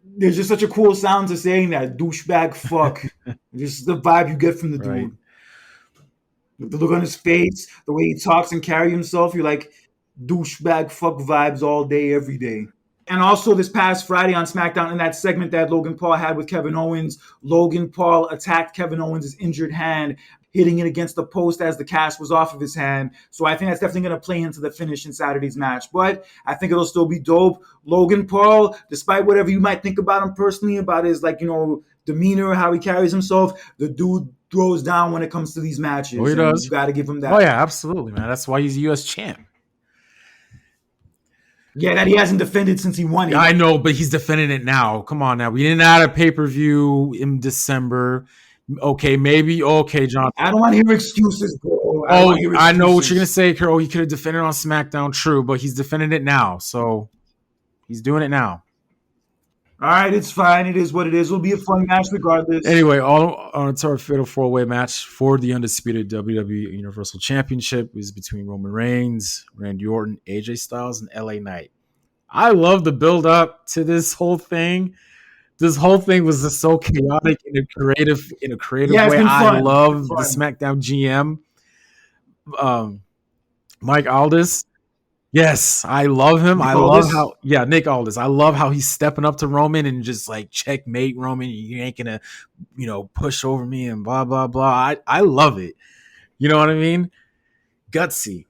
There's just such a cool sound to saying that, douchebag fuck. Just the vibe you get from the dude. Right. The look on his face, the way he talks and carry himself, you're like, douchebag fuck vibes all day, every day. And also this past Friday on SmackDown, in that segment that Logan Paul had with Kevin Owens, Logan Paul attacked Kevin Owens' injured hand, hitting it against the post as the cast was off of his hand. So I think that's definitely going to play into the finish in Saturday's match. But I think it'll still be dope. Logan Paul, despite whatever you might think about him personally, about his demeanor, how he carries himself, the dude throws down when it comes to these matches. Oh, he and does. You got to give him that. Oh yeah, absolutely, man. That's why he's a U.S. champ. Yeah, that he hasn't defended since he won it. I know, but he's defending it now. Come on now. We didn't add a pay-per-view in December. Okay, maybe. Okay, John. I don't want to hear excuses, bro. I know what you're going to say, Carol. He could have defended on SmackDown. True, but he's defending it now. So he's doing it now. All right, it's fine. It is what it is. It'll be a fun match regardless. Anyway, all on to our fatal four-way match for the undisputed WWE Universal Championship is between Roman Reigns, Randy Orton, AJ Styles, and LA Knight. I love the build-up to this whole thing. This whole thing was just so chaotic in a creative way. I love the SmackDown GM, Mike Aldis. Yes, I love him. Nick Aldis. I love how he's stepping up to Roman and just like checkmate Roman. You ain't gonna, push over me and blah blah blah. I love it. You know what I mean? Gutsy.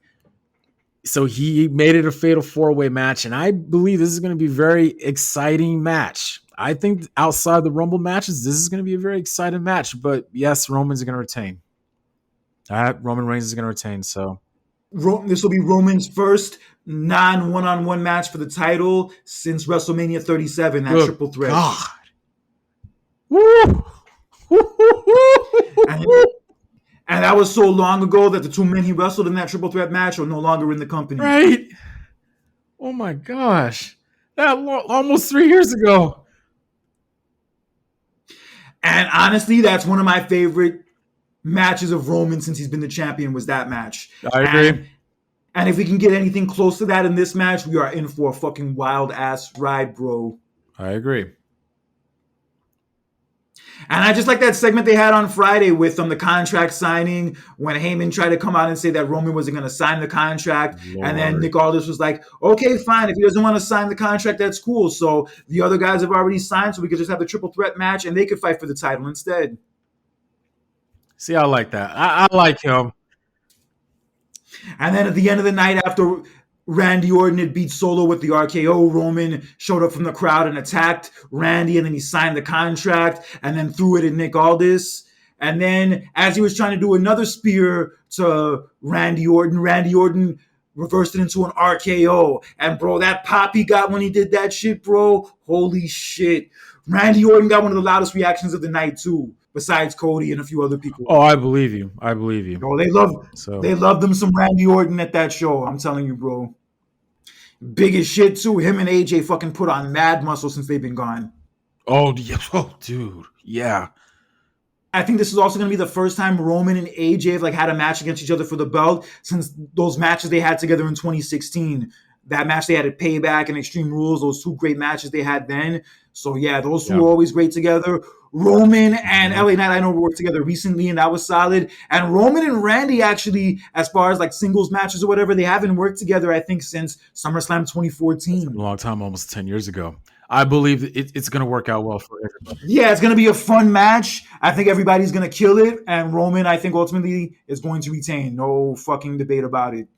So he made it a fatal four-way match, and I believe this is going to be a very exciting match. I think outside the Rumble matches, this is going to be a very exciting match. But yes, Roman's going to retain. Roman Reigns is going to retain. So this will be Roman's first non-one-on-one match for the title since WrestleMania 37. That triple threat. God. Woo! And that was so long ago that the two men he wrestled in that triple threat match are no longer in the company. Right? Oh my gosh. That almost 3 years ago. And honestly, that's one of my favorite matches of Roman since he's been the champion was that match. I agree. And if we can get anything close to that in this match, we are in for a fucking wild-ass ride, bro. I agree. And I just like that segment they had on Friday with the contract signing when Heyman tried to come out and say that Roman wasn't going to sign the contract. Lord. And then Nick Aldis was like, okay, fine. If he doesn't want to sign the contract, that's cool. So the other guys have already signed, so we could just have the triple threat match and they could fight for the title instead. See, I like that. I like him. And then at the end of the night, after Randy Orton had beat Solo with the RKO, Roman showed up from the crowd and attacked Randy, and then he signed the contract and then threw it at Nick Aldis. And then as he was trying to do another spear to Randy Orton reversed it into an RKO. And bro, that pop he got when he did that shit, bro, holy shit. Randy Orton got one of the loudest reactions of the night too, besides Cody and a few other people. Oh, I believe you. Bro, they love them some Randy Orton at that show. I'm telling you, bro. Big as shit too. Him and AJ fucking put on mad muscle since they've been gone. Oh, yeah. Oh, dude. Yeah. I think this is also going to be the first time Roman and AJ have had a match against each other for the belt since those matches they had together in 2016. That match they had at Payback and Extreme Rules, those two great matches they had then. So yeah, those two were always great together. Roman and LA Knight, I know, worked together recently, and that was solid. And Roman and Randy, actually, as far as singles matches or whatever, they haven't worked together, I think, since SummerSlam 2014. That's a long time, almost 10 years ago. I believe it's going to work out well for everybody. Yeah, it's going to be a fun match. I think everybody's going to kill it. And Roman, I think, ultimately is going to retain. No fucking debate about it.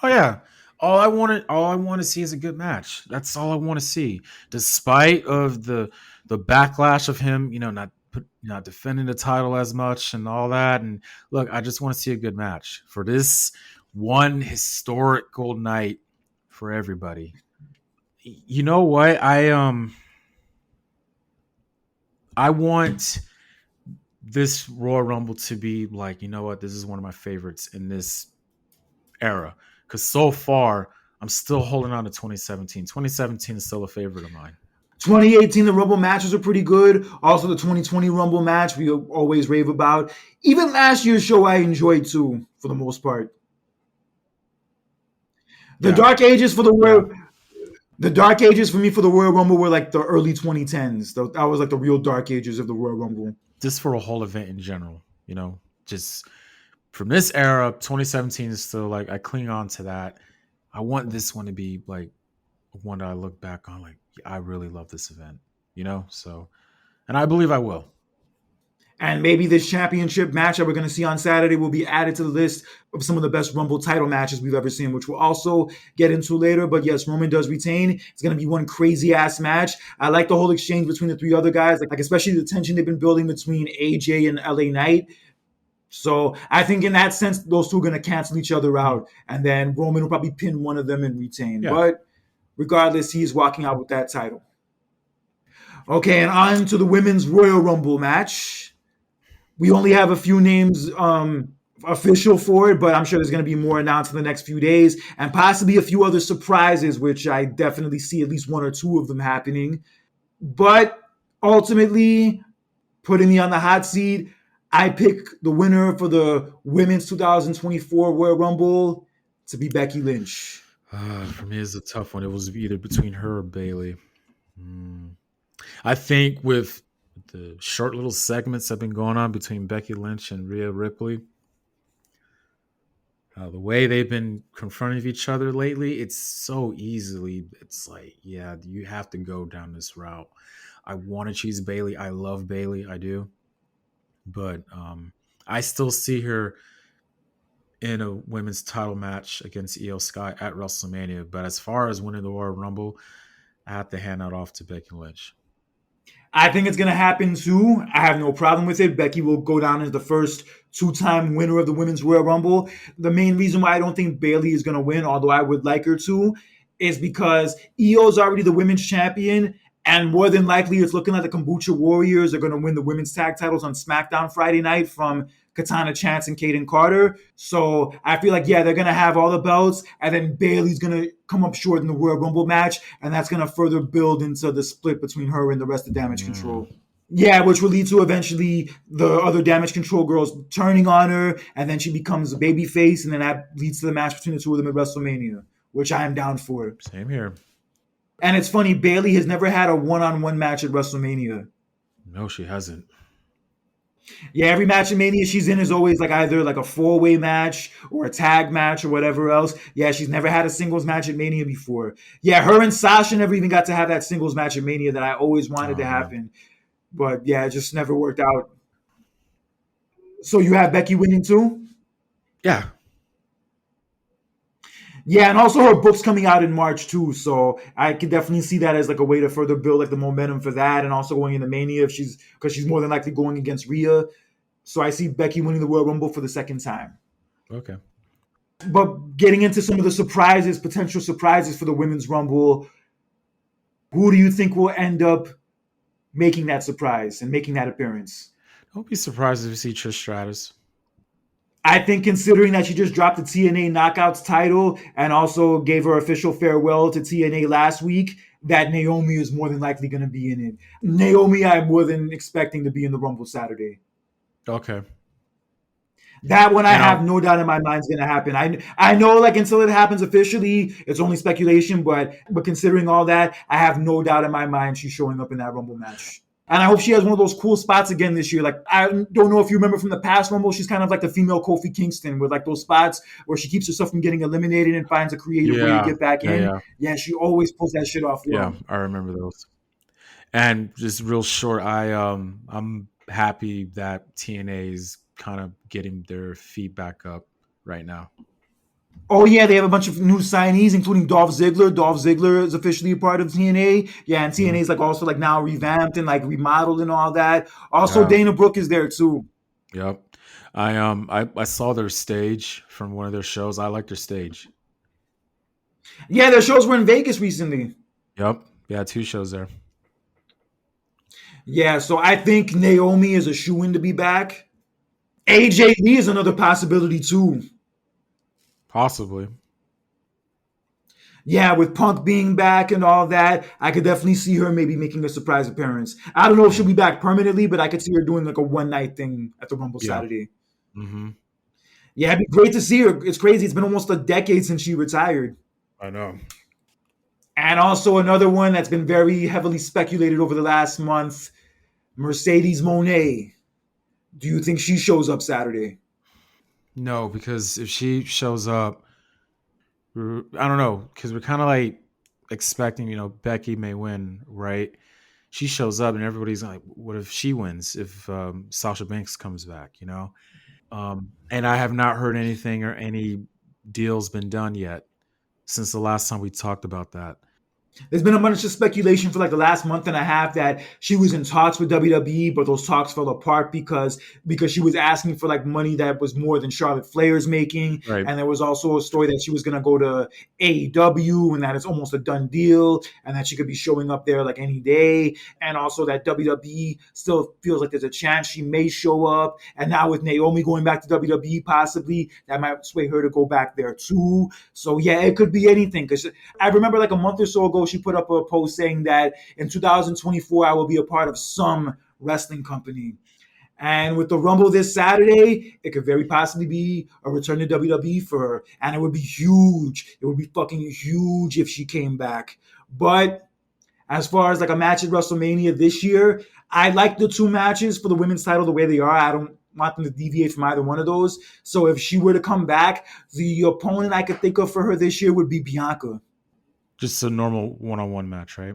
Oh, yeah. All I want to see is a good match. That's all I want to see. Despite of the backlash of him, not defending the title as much and all that. And look, I just want to see a good match for this one historical night for everybody. You know what? I want this Royal Rumble to be this is one of my favorites in this era. Because so far, I'm still holding on to 2017. 2017 is still a favorite of mine. 2018, the Rumble matches are pretty good. Also, the 2020 Rumble match we always rave about. Even last year's show I enjoyed too, for the most part. The Dark Ages for the Royal... The Dark Ages for me for the Royal Rumble were the early 2010s. That was the real Dark Ages of the Royal Rumble. Just for a whole event in general, just... From this era, 2017 is still I cling on to that. I want this one to be one that I look back on I really love this event, So, and I believe I will. And maybe this championship match that we're going to see on Saturday will be added to the list of some of the best Rumble title matches we've ever seen, which we'll also get into later. But yes, Roman does retain. It's going to be one crazy ass match. I like the whole exchange between the three other guys, especially the tension they've been building between AJ and LA Knight. So I think in that sense, those two are going to cancel each other Mm. out. And then Roman will probably pin one of them and retain. Yeah. But regardless, he is walking out with that title. Okay, and on to the women's Royal Rumble match. We only have a few names official for it, but I'm sure there's going to be more announced in the next few days and possibly a few other surprises, which I definitely see at least one or two of them happening. But ultimately, putting me on the hot seat, I pick the winner for the women's 2024 Royal Rumble to be Becky Lynch. For me, it's a tough one. It was either between her or Bailey. I think with the short little segments that have been going on between Becky Lynch and Rhea Ripley, the way they've been confronting each other lately, it's like, yeah, you have to go down this route. I want to choose Bailey. I love Bailey. I do. But I still see her in a women's title match against Io Sky at WrestleMania. But as far as winning the Royal Rumble, I have to hand that off to Becky Lynch. I think it's going to happen too. I have no problem with it. Becky will go down as the first two-time winner of the Women's Royal Rumble. The main reason why I don't think Bailey is going to win, although I would like her to, is because Io's already the women's champion, and more than likely it's looking like the Kombucha Warriors are going to win the women's tag titles on SmackDown Friday night from Katana Chance and Kaden Carter. So I feel like, yeah, they're going to have all the belts, and then Bailey's going to come up short in the Royal Rumble match, and that's going to further build into the split between her and the rest of Damage Control. Yeah, which will lead to eventually the other Damage Control girls turning on her, and then she becomes a baby face, and then that leads to the match between the two of them at WrestleMania, which I am down for. Same here. And it's funny, Bailey has never had a one-on-one match at WrestleMania. No, she hasn't. Yeah, every match in Mania she's in is always like either like a four-way match or a tag match or whatever else. Yeah, she's never had a singles match at Mania before. Yeah, her and Sasha never even got to have that singles match at Mania that I always wanted to happen. But yeah, it just never worked out. So you have Becky winning too? Yeah. Yeah, and also her book's coming out in March too, so I could definitely see that as like a way to further build like the momentum for that, and also going into Mania if because she's more than likely going against Rhea. So I see Becky winning the Royal Rumble for the second time. Okay. But getting into some of the surprises, potential surprises for the Women's Rumble, who do you think will end up making that surprise and making that appearance? Don't be surprised if you see Trish Stratus. I think considering that she just dropped the TNA Knockouts title and also gave her official farewell to TNA last week, that Naomi is more than likely going to be in it. Naomi, I'm more than expecting to be in the Rumble Saturday. Okay. That one I have no doubt in my mind is going to happen. I know like until it happens officially, it's only speculation, but considering all that, I have no doubt in my mind she's showing up in that Rumble match. And I hope she has one of those cool spots again this year. Like, I don't know if you remember from the past Rumble, she's kind of like the female Kofi Kingston with like those spots where she keeps herself from getting eliminated and finds a creative way to get back in. Yeah, she always pulls that shit off well. Yeah, I remember those. And just real short, I'm happy that TNA is kind of getting their feet back up right now. Oh, yeah, they have a bunch of new signees, including Dolph Ziggler. Dolph Ziggler is officially a part of TNA. Yeah, and TNA is like also like now revamped and like remodeled and all that. Also, Dana Brooke is there too. Yep. I saw their stage from one of their shows. I like their stage. Yeah, their shows were in Vegas recently. Yep. Yeah, 2 shows there. Yeah, so I think Naomi is a shoo-in to be back. AJ Lee is another possibility too. Possibly. Yeah, with Punk being back and all that, I could definitely see her maybe making a surprise appearance. I don't know if she'll be back permanently, but I could see her doing like a one-night thing at the Rumble Saturday. Mm-hmm. Yeah, it'd be great to see her. It's crazy. It's been almost a decade since she retired. I know. And also another one that's been very heavily speculated over the last month, Mercedes Moné. Do you think she shows up Saturday? No, because if she shows up, I don't know, because we're kind of like expecting, Becky may win, right? She shows up and everybody's like, what if she wins? If Sasha Banks comes back, And I have not heard anything or any deals been done yet since the last time we talked about that. There's been a bunch of speculation for like the last month and a half that she was in talks with WWE, but those talks fell apart because she was asking for like money that was more than Charlotte Flair's making, Right. and there was also a story that she was going to go to AEW and that it's almost a done deal, and that she could be showing up there like any day, and also that WWE still feels like there's a chance she may show up, and now with Naomi going back to WWE, possibly that might sway her to go back there too. So yeah, it could be anything because I remember like a month or so ago, she put up a post saying that in 2024, I will be a part of some wrestling company. And with the Rumble this Saturday, it could very possibly be a return to WWE for her. And it would be huge. It would be fucking huge if she came back. But as far as like a match at WrestleMania this year, I like the two matches for the women's title the way they are. I don't want them to deviate from either one of those. So if she were to come back, the opponent I could think of for her this year would be Bianca. Just a normal one-on-one match, right?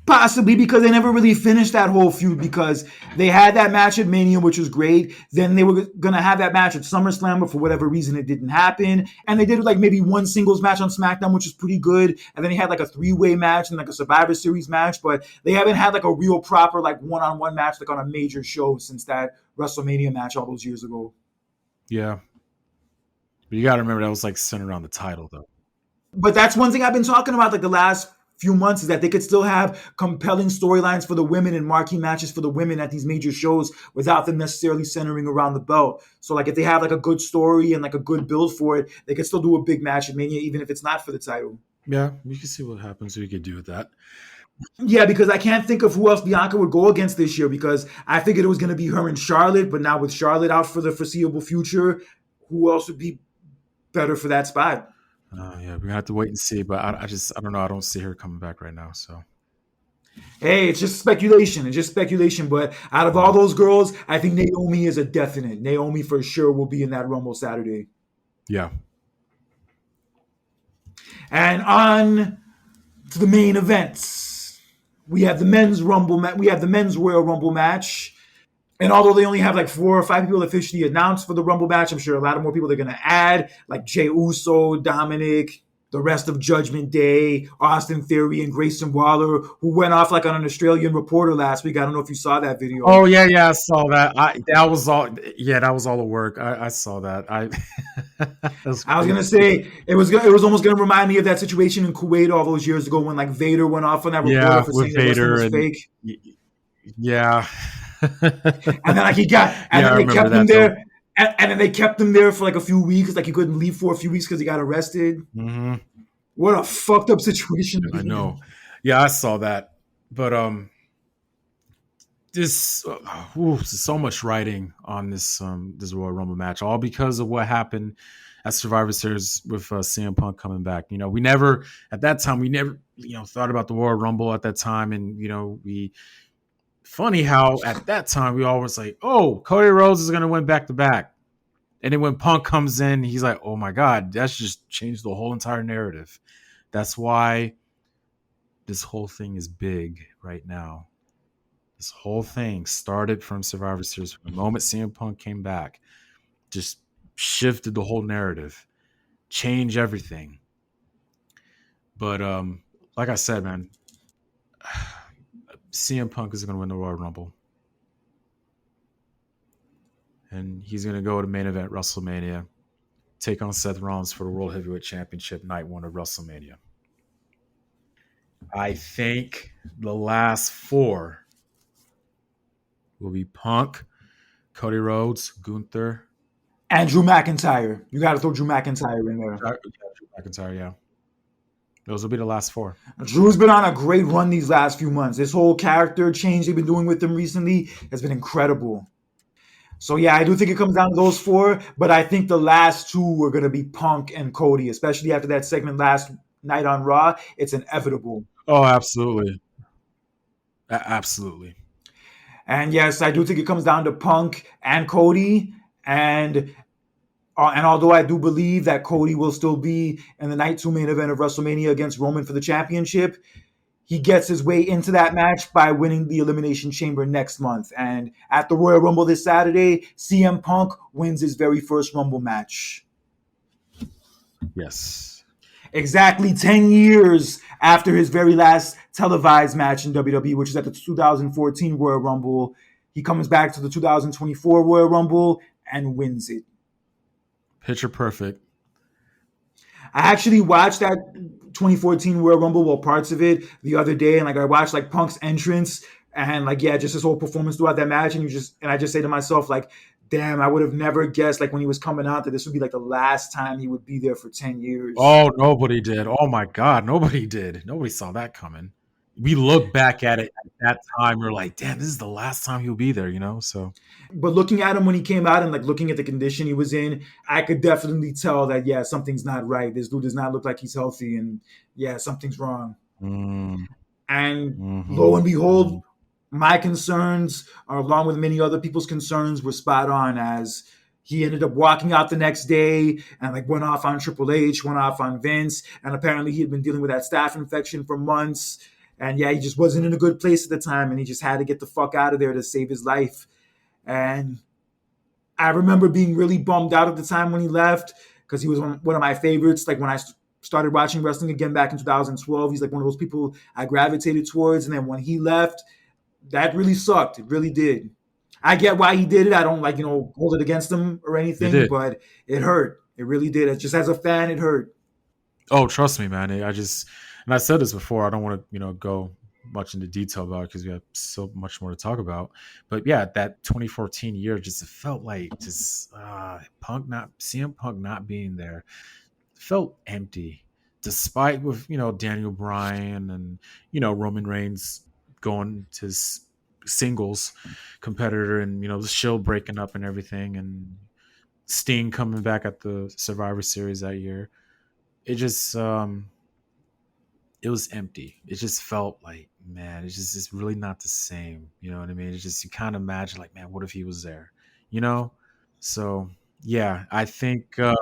Possibly because they never really finished that whole feud because they had that match at Mania, which was great. Then they were going to have that match at SummerSlam, but for whatever reason, it didn't happen. And they did like maybe one singles match on SmackDown, which was pretty good. And then they had like a three-way match and like a Survivor Series match, but they haven't had like a real proper like one-on-one match like on a major show since that WrestleMania match all those years ago. Yeah. But you got to remember that was like centered around the title, though. But that's one thing I've been talking about like the last few months is that they could still have compelling storylines for the women and marquee matches for the women at these major shows without them necessarily centering around the belt. So like if they have like a good story and like a good build for it, they could still do a big match at Mania even if it's not for the title. Yeah, we can see what happens. We could do with that. Yeah, because I can't think of who else Bianca would go against this year because I figured it was going to be her and Charlotte, but now with Charlotte out for the foreseeable future, who else would be better for that spot? Yeah, we're gonna have to wait and see. But I don't know. I don't see her coming back right now. So Hey, it's just speculation. It's just speculation. But out of all those girls, I think Naomi is a definite. Naomi for sure will be in that Rumble Saturday. yeah, And on to the main events. We have the men's Rumble. We have the men's Royal Rumble match. And although they only have like 4 or 5 people officially announced for the Rumble match, I'm sure a lot of more people they're going to add, like Jey Uso, Dominic, the rest of Judgment Day, Austin Theory, and Grayson Waller, who went off like on an Australian reporter last week. I don't know if you saw that video. Oh yeah, I saw that. That was all. Yeah, that was all the work. I saw that. I was gonna say it was almost gonna remind me of that situation in Kuwait all those years ago when like Vader went off on that reporter for saying Vader was fake. Yeah. And then like he got, and then they kept him there, and then they kept him there for like a few weeks. Like he couldn't leave for a few weeks because he got arrested. Mm-hmm. What a fucked up situation. I know. Yeah, I saw that. But this so much writing on this Royal Rumble match, all because of what happened at Survivor Series with CM Punk coming back. You know, we never thought about the Royal Rumble at that time, and funny how at that time we always like, oh, Cody Rhodes is going to win back to back. And then when Punk comes in, he's like, oh my God, that's just changed the whole entire narrative. That's why this whole thing is big right now. This whole thing started from Survivor Series. From the moment CM Punk came back, just shifted the whole narrative, changed everything. But like I said, man, CM Punk is going to win the Royal Rumble. And he's going to go to main event WrestleMania, take on Seth Rollins for the World Heavyweight Championship night 1 of WrestleMania. I think the last 4 will be Punk, Cody Rhodes, Gunther. And Drew McIntyre. You got to throw Drew McIntyre in there. Drew McIntyre, yeah. Those will be the last 4. Drew's been on a great run these last few months. This whole character change they've been doing with him recently has been incredible. So, yeah, I do think it comes down to those 4, but I think the last 2 are going to be Punk and Cody, especially after that segment last night on Raw. It's inevitable. Oh, absolutely. Absolutely. And, yes, I do think it comes down to Punk and Cody, and although I do believe that Cody will still be in the night 2 main event of WrestleMania against Roman for the championship, he gets his way into that match by winning the Elimination Chamber next month. And at the Royal Rumble this Saturday, CM Punk wins his very first Rumble match. Yes. exactly 10 years after his very last televised match in WWE, which is at the 2014 Royal Rumble. He comes back to the 2024 Royal Rumble and wins it. Picture perfect. I actually watched that 2014 Royal Rumble, well, parts of it the other day, and like I watched like Punk's entrance and like yeah, just his whole performance throughout that match, and I just say to myself like, damn, I would have never guessed like when he was coming out that this would be like the last time he would be there for 10 years. Oh, nobody did. Oh my God, nobody did. Nobody saw that coming. We look back at it at that time. We're like, damn, this is the last time he'll be there. So But looking at him when he came out and like looking at the condition he was in, I could definitely tell that yeah, something's not right. This dude does not look like he's healthy, and yeah, something's wrong. mm, And lo and mm-hmm. behold, my concerns, along with many other people's concerns, were spot on as he ended up walking out the next day and like went off on Triple H, went off on Vince, and apparently he had been dealing with that staph infection for months. And yeah, he just wasn't in a good place at the time, and he just had to get the fuck out of there to save his life. And I remember being really bummed out at the time when he left because he was one of my favorites. Like when I started watching wrestling again back in 2012, he's like one of those people I gravitated towards. And then when he left, that really sucked. It really did. I get why he did it. I don't like, hold it against him or It anything, did. but it hurt. It really did. It just as a fan, it hurt. Oh, trust me, man. And I said this before. I don't want to, go much into detail about it because we have so much more to talk about. But yeah, that 2014 year just felt like just CM Punk not being there felt empty, despite with Daniel Bryan and Roman Reigns going to singles competitor and the Shield breaking up and everything and Sting coming back at the Survivor Series that year. It just it was empty. It just felt like, man, it's really not the same. You know what I mean? It's just you kind of imagine like, man, what if he was there? You know? So yeah, I think when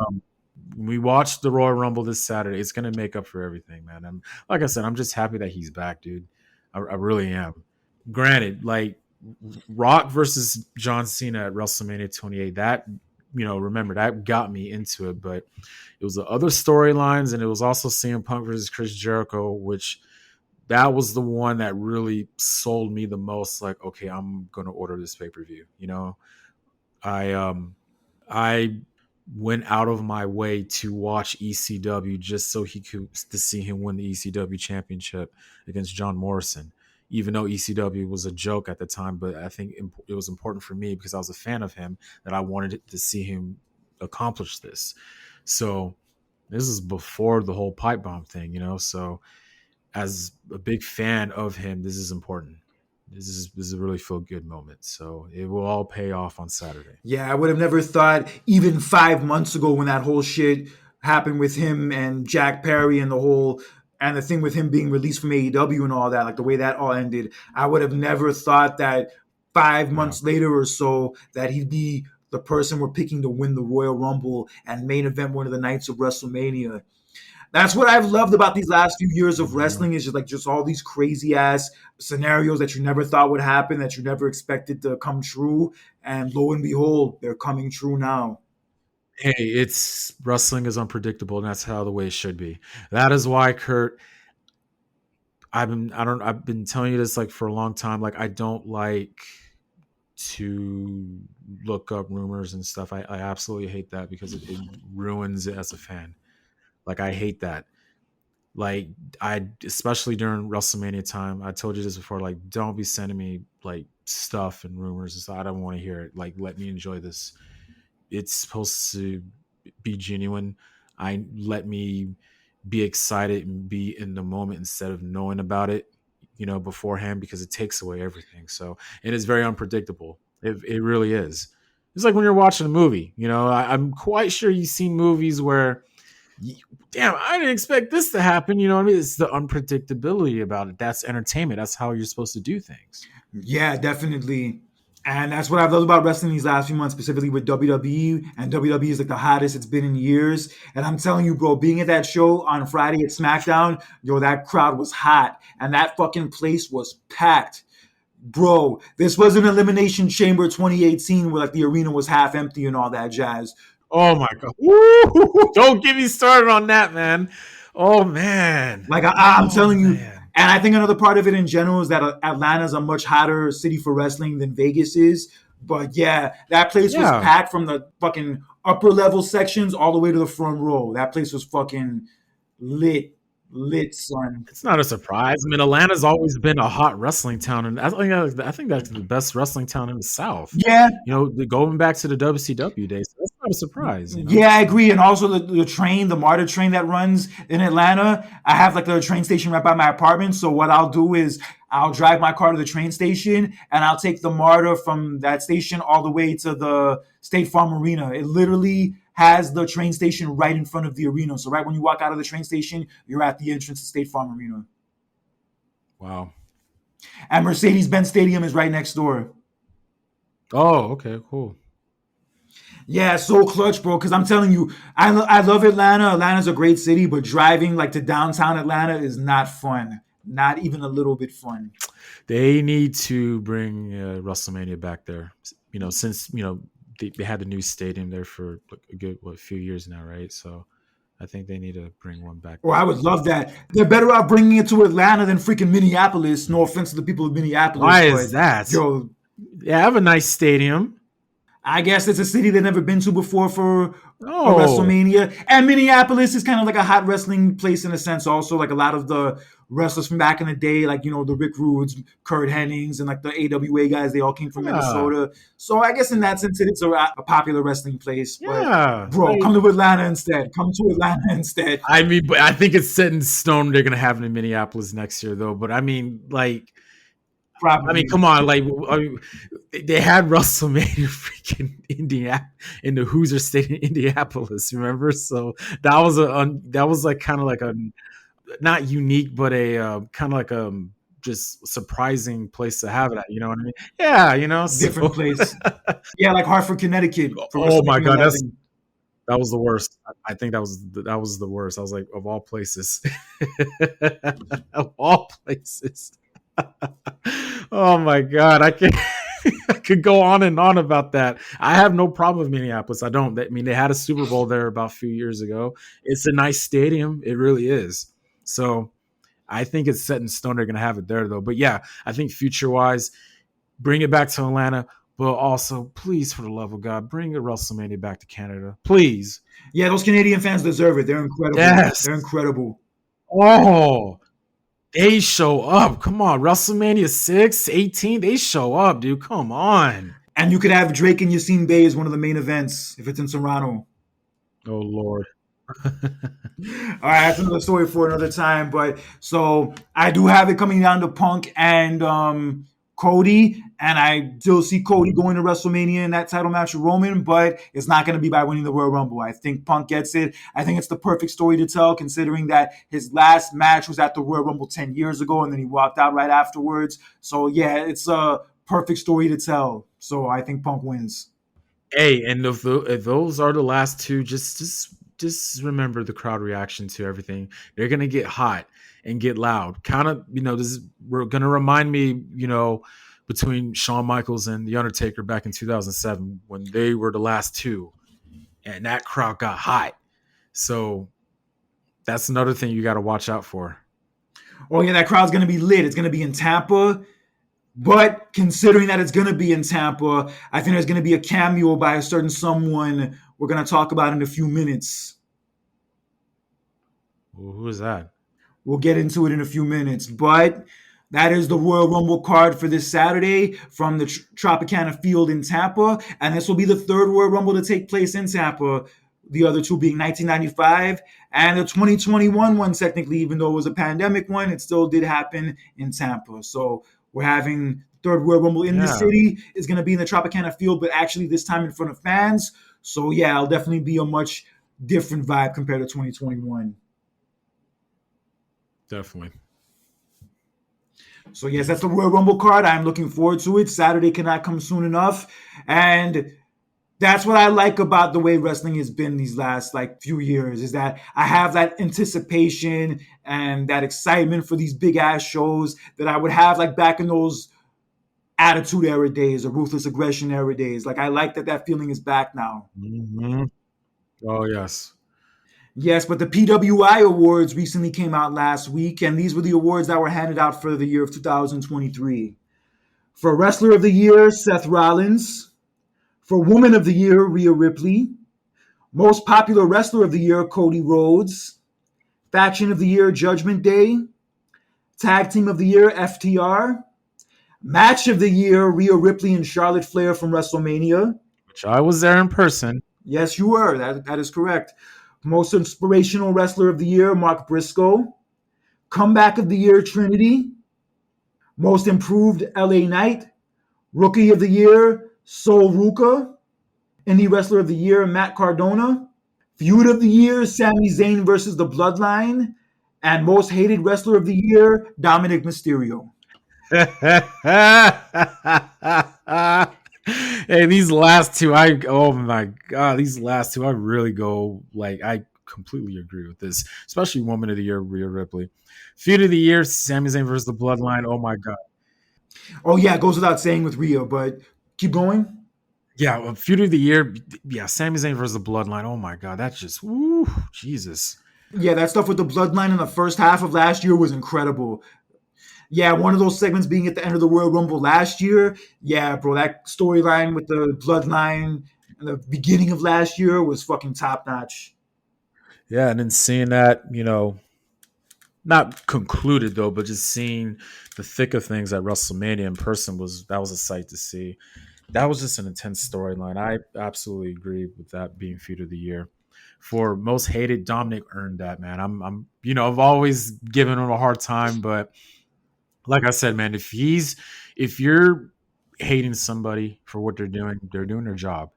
we watch the Royal Rumble this Saturday, it's gonna make up for everything, man. Like I said, I'm just happy that he's back, dude. I really am. Granted, like Rock versus John Cena at WrestleMania 28, that remember that got me into it, but it was the other storylines, and it was also CM Punk versus Chris Jericho, which that was the one that really sold me the most. Like, okay, I'm gonna order this pay per view. I went out of my way to watch ECW just so to see him win the ECW championship against John Morrison. Even though ECW was a joke at the time, but I think it was important for me because I was a fan of him that I wanted to see him accomplish this. So this is before the whole pipe bomb thing, So as a big fan of him, this is important. This is a really feel good moment. So it will all pay off on Saturday. Yeah, I would have never thought even 5 months ago when that whole shit happened with him and Jack Perry and the thing with him being released from AEW and all that, like the way that all ended, I would have never thought that 5 months later or so that he'd be the person we're picking to win the Royal Rumble and main event one of the nights of WrestleMania. That's what I've loved about these last few years of Mhm. wrestling is just all these crazy ass scenarios that you never thought would happen, that you never expected to come true, and lo and behold, they're coming true now. Hey, it's wrestling is unpredictable, and that's how the way it should be. That is why, Kurt, I've been telling you this like for a long time. Like I don't like to look up rumors and stuff. I absolutely hate that because it ruins it as a fan. Like I hate that. Like I especially during WrestleMania time, I told you this before. Like, don't be sending me like stuff and rumors and stuff. I don't want to hear it. Like, let me enjoy this. It's supposed to be genuine. Let me be excited and be in the moment instead of knowing about it, beforehand because it takes away everything. So it is very unpredictable. It really is. It's like when you're watching a movie. I'm quite sure you've seen movies where damn, I didn't expect this to happen. You know what I mean? It's the unpredictability about it. That's entertainment. That's how you're supposed to do things. Yeah, definitely. And that's what I've loved about wrestling these last few months, specifically with WWE. And WWE is like the hottest it's been in years. And I'm telling you, bro, being at that show on Friday at SmackDown, yo, that crowd was hot. And that fucking place was packed. Bro, this was an Elimination Chamber 2018 where like the arena was half empty and all that jazz. Oh my god! Woo! Don't get me started on that, man. Oh man. Like I'm Oh telling you, man. and I think another part of it in general is that Atlanta's a much hotter city for wrestling than Vegas is. But yeah, that place was Yeah. packed from the fucking upper level sections all the way to the front row. That place was fucking lit, lit, son. It's not a surprise. I mean, Atlanta's always been a hot wrestling town, and I think that's the best wrestling town in the South. Yeah, You know, going back to the WCW days, so that's not a surprise. You know. yeah, I agree. And also the MARTA train that runs in Atlanta, I have like the train station right by my apartment. So what I'll do is I'll drive my car to the train station and I'll take the MARTA from that station all the way to the State Farm Arena. It literally has the train station right in front of the arena. So right when you walk out of the train station, you're at the entrance to State Farm Arena. Wow. And Mercedes-Benz Stadium is right next door. Oh, okay, cool. Yeah, so clutch, bro. Because I'm telling you, I love Atlanta. Atlanta's a great city, but driving like to downtown Atlanta is not fun. Not even a little bit fun. They need to bring WrestleMania back there. You know, since they had the new stadium there for like a good few years now, right? So I think they need to bring one back Or there. I would love that. They're better off bringing it to Atlanta than freaking Minneapolis. No offense to the people of Minneapolis, Why but is that? yo, They have a nice stadium. I guess it's a city they've never been to before for a Oh, WrestleMania. And Minneapolis is kind of like a hot wrestling place in a sense, also. Like a lot of the wrestlers from back in the day, like, the Rick Rudes, Kurt Hennings, and like the AWA guys, they all came from yeah, Minnesota. So I guess in that sense, it's a popular wrestling place. But, yeah. bro, come to Atlanta instead. Come to Atlanta instead. I mean, but I think it's set in stone. They're gonna have it in Minneapolis next year, though. But I mean, like, Probably. come on, like, I mean, they had WrestleMania freaking in the Hoosier State in Indianapolis. Remember? So that was like kind of like a not unique, but a kind of like a just surprising place to have it at. You know what I mean? Yeah, Different So, place. Yeah, like Hartford, Connecticut for oh my WrestleMania god, 11. that was the worst. I think that was the worst. I was like, of all places, of all places. Oh my god, I can I could go on and on about that. I have no problem with Minneapolis. I don't. I mean, they had a Super Bowl there about a few years ago. It's a nice stadium. It really is. So I think it's set in stone. They're going to have it there, though. But yeah, I think future wise, bring it back to Atlanta. But also, please, for the love of God, bring a WrestleMania back to Canada. Please. Yeah, those Canadian fans deserve it. They're incredible. Yes. They're incredible. Oh, they show up. Come on. WrestleMania 6, 18. They show up, dude. Come on. And you could have Drake and Yassine Bey as one of the main events if it's in Toronto. Oh, Lord. All right, that's another story for another time. But so I do have it coming down to Punk and Cody, and I still see Cody going to WrestleMania in that title match with Roman, but it's not going to be by winning the Royal Rumble. I think Punk gets it. I think it's the perfect story to tell, considering that his last match was at the Royal Rumble 10 years ago, and then he walked out right afterwards. So yeah, it's a perfect story to tell. So I think Punk wins. Hey, and if those are the last two, just remember the crowd reaction to everything. They're gonna get hot and get loud. Kind of, we're gonna remind me, between Shawn Michaels and The Undertaker back in 2007 when they were the last two, and that crowd got hot. So that's another thing you got to watch out for. Oh yeah, that crowd's going to be lit. It's going to be in Tampa. But considering that it's going to be in Tampa, I think there's going to be a cameo by a certain someone we're going to talk about in a few minutes. Well, who is that? We'll get into it in a few minutes. But that is the Royal Rumble card for this Saturday from the Tropicana Field in Tampa. And this will be the third Royal Rumble to take place in Tampa. The other two being 1995 and the 2021 one, technically, even though it was a pandemic one, it still did happen in Tampa. So we're having third Royal Rumble in the city. It's going to be in the Tropicana Field, but actually this time in front of fans. So yeah, it'll definitely be a much different vibe compared to 2021. Definitely. So yes, that's the Royal Rumble card. I'm looking forward to it. Saturday cannot come soon enough. And that's what I like about the way wrestling has been these last few years, is that I have that anticipation and that excitement for these big ass shows that I would have back in those Attitude Era days or Ruthless Aggression Era days. I like that feeling is back now. Mm-hmm. Oh yes. Yes, but the PWI Awards recently came out last week, and these were the awards that were handed out for the year of 2023. For Wrestler of the Year, Seth Rollins. For Woman of the Year, Rhea Ripley. Most Popular Wrestler of the Year, Cody Rhodes. Faction of the Year, Judgment Day. Tag Team of the Year, FTR. Match of the Year, Rhea Ripley and Charlotte Flair from WrestleMania. Which I was there in person. Yes, you were. That is correct. Most Inspirational Wrestler of the Year, Mark Briscoe. Comeback of the Year, Trinity. Most Improved, LA Knight. Rookie of the Year, Sol Ruka. Indie Wrestler of the Year, Matt Cardona. Feud of the Year, Sami Zayn versus The Bloodline. And Most Hated Wrestler of the Year, Dominic Mysterio. Hey, these last two, oh my god, these last two, I really go like I completely agree with this, especially Woman of the Year, Rhea Ripley. Feud of the Year, Sami Zayn versus the Bloodline. Oh my god, Oh, yeah, it goes without saying with Rhea, but keep going. yeah, Feud of the Year, yeah, Sami Zayn versus the Bloodline. Oh my god, that's just woo, Jesus. Yeah, that stuff with the Bloodline in the first half of last year was incredible. Yeah, one of those segments being at the end of the Royal Rumble last year. Yeah, bro, that storyline with the Bloodline in the beginning of last year was fucking top notch. Yeah, and then seeing that, not concluded though, but just seeing the thick of things at WrestleMania in person was a sight to see. That was just an intense storyline. I absolutely agree with that being feud of the year. For most hated, Dominic earned that, man. I've always given him a hard time, but like I said, man, if you're hating somebody for what they're doing their job.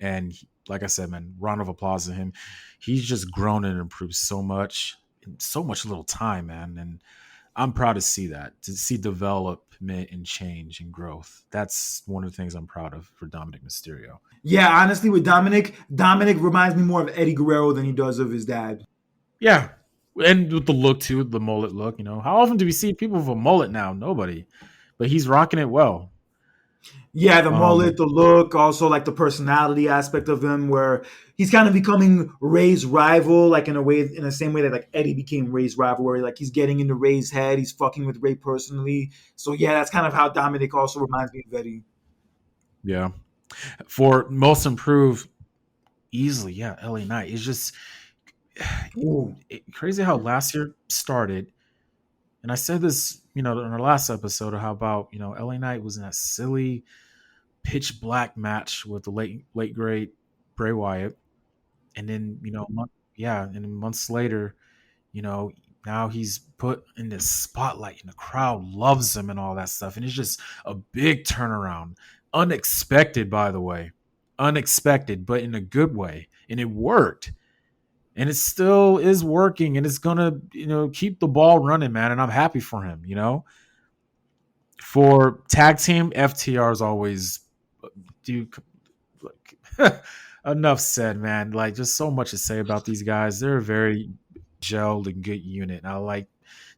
And like I said, man, round of applause to him. He's just grown and improved so much in so much little time, man. And I'm proud to see that, to see development and change and growth. That's one of the things I'm proud of for Dominic Mysterio. Yeah, honestly, with Dominic reminds me more of Eddie Guerrero than he does of his dad. Yeah. And with the look too, the mullet look, how often do we see people with a mullet now? Nobody. But he's rocking it well. Yeah, the mullet, Um, the look, also like the personality aspect of him, where he's kind of becoming Ray's rival, like in a way, in the same way that like Eddie became Ray's rival, where like he's getting into Ray's head, he's fucking with Ray personally. So yeah, that's kind of how Dominic also reminds me of Eddie. yeah. For most improved, easily, yeah, LA Knight. It's just Ooh. crazy how last year started. And I said this, in our last episode, of how about, LA Knight was in that silly pitch black match with the late great Bray Wyatt. And then, and then months later, you know, now he's put in this spotlight and the crowd loves him and all that stuff. And it's just a big turnaround. Unexpected, by the way. Unexpected, but in a good way. And it worked. And it still is working and it's gonna, keep the ball running, man. And I'm happy for him. For tag team, FTR is always dude. Like, enough said, man. Like, just so much to say about these guys. They're a very gelled and good unit. And I like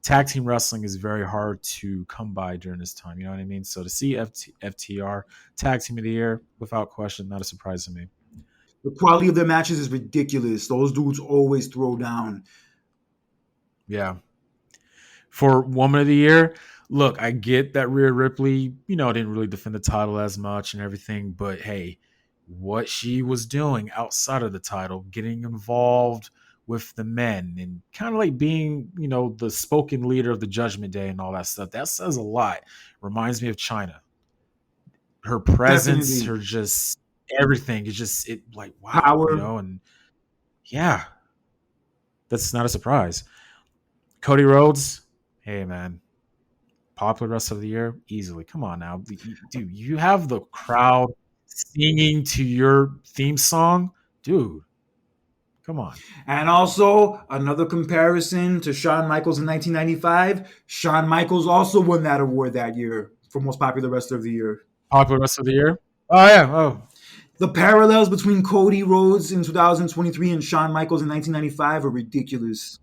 tag team wrestling is very hard to come by during this time. You know what I mean? So to see FTR tag team of the year, without question, not a surprise to me. The quality of their matches is ridiculous. Those dudes always throw down. Yeah. For woman of the year, look, I get that Rhea Ripley, didn't really defend the title as much and everything, but hey, what she was doing outside of the title, getting involved with the men and kind of like being, the spoken leader of the Judgment Day and all that stuff, that says a lot. Reminds me of China. Her presence, Definitely. her just everything is just it like wow, Power. and yeah, that's not a surprise. Cody Rhodes, hey man, popular rest of the year easily. Come on now, dude, you have the crowd singing to your theme song, dude. Come on, And also, another comparison to Shawn Michaels in 1995. Shawn Michaels also won that award that year for Most Popular Wrestler of the Year. popular rest of the year. Oh yeah, oh The parallels between Cody Rhodes in 2023 and Shawn Michaels in 1995 are ridiculous.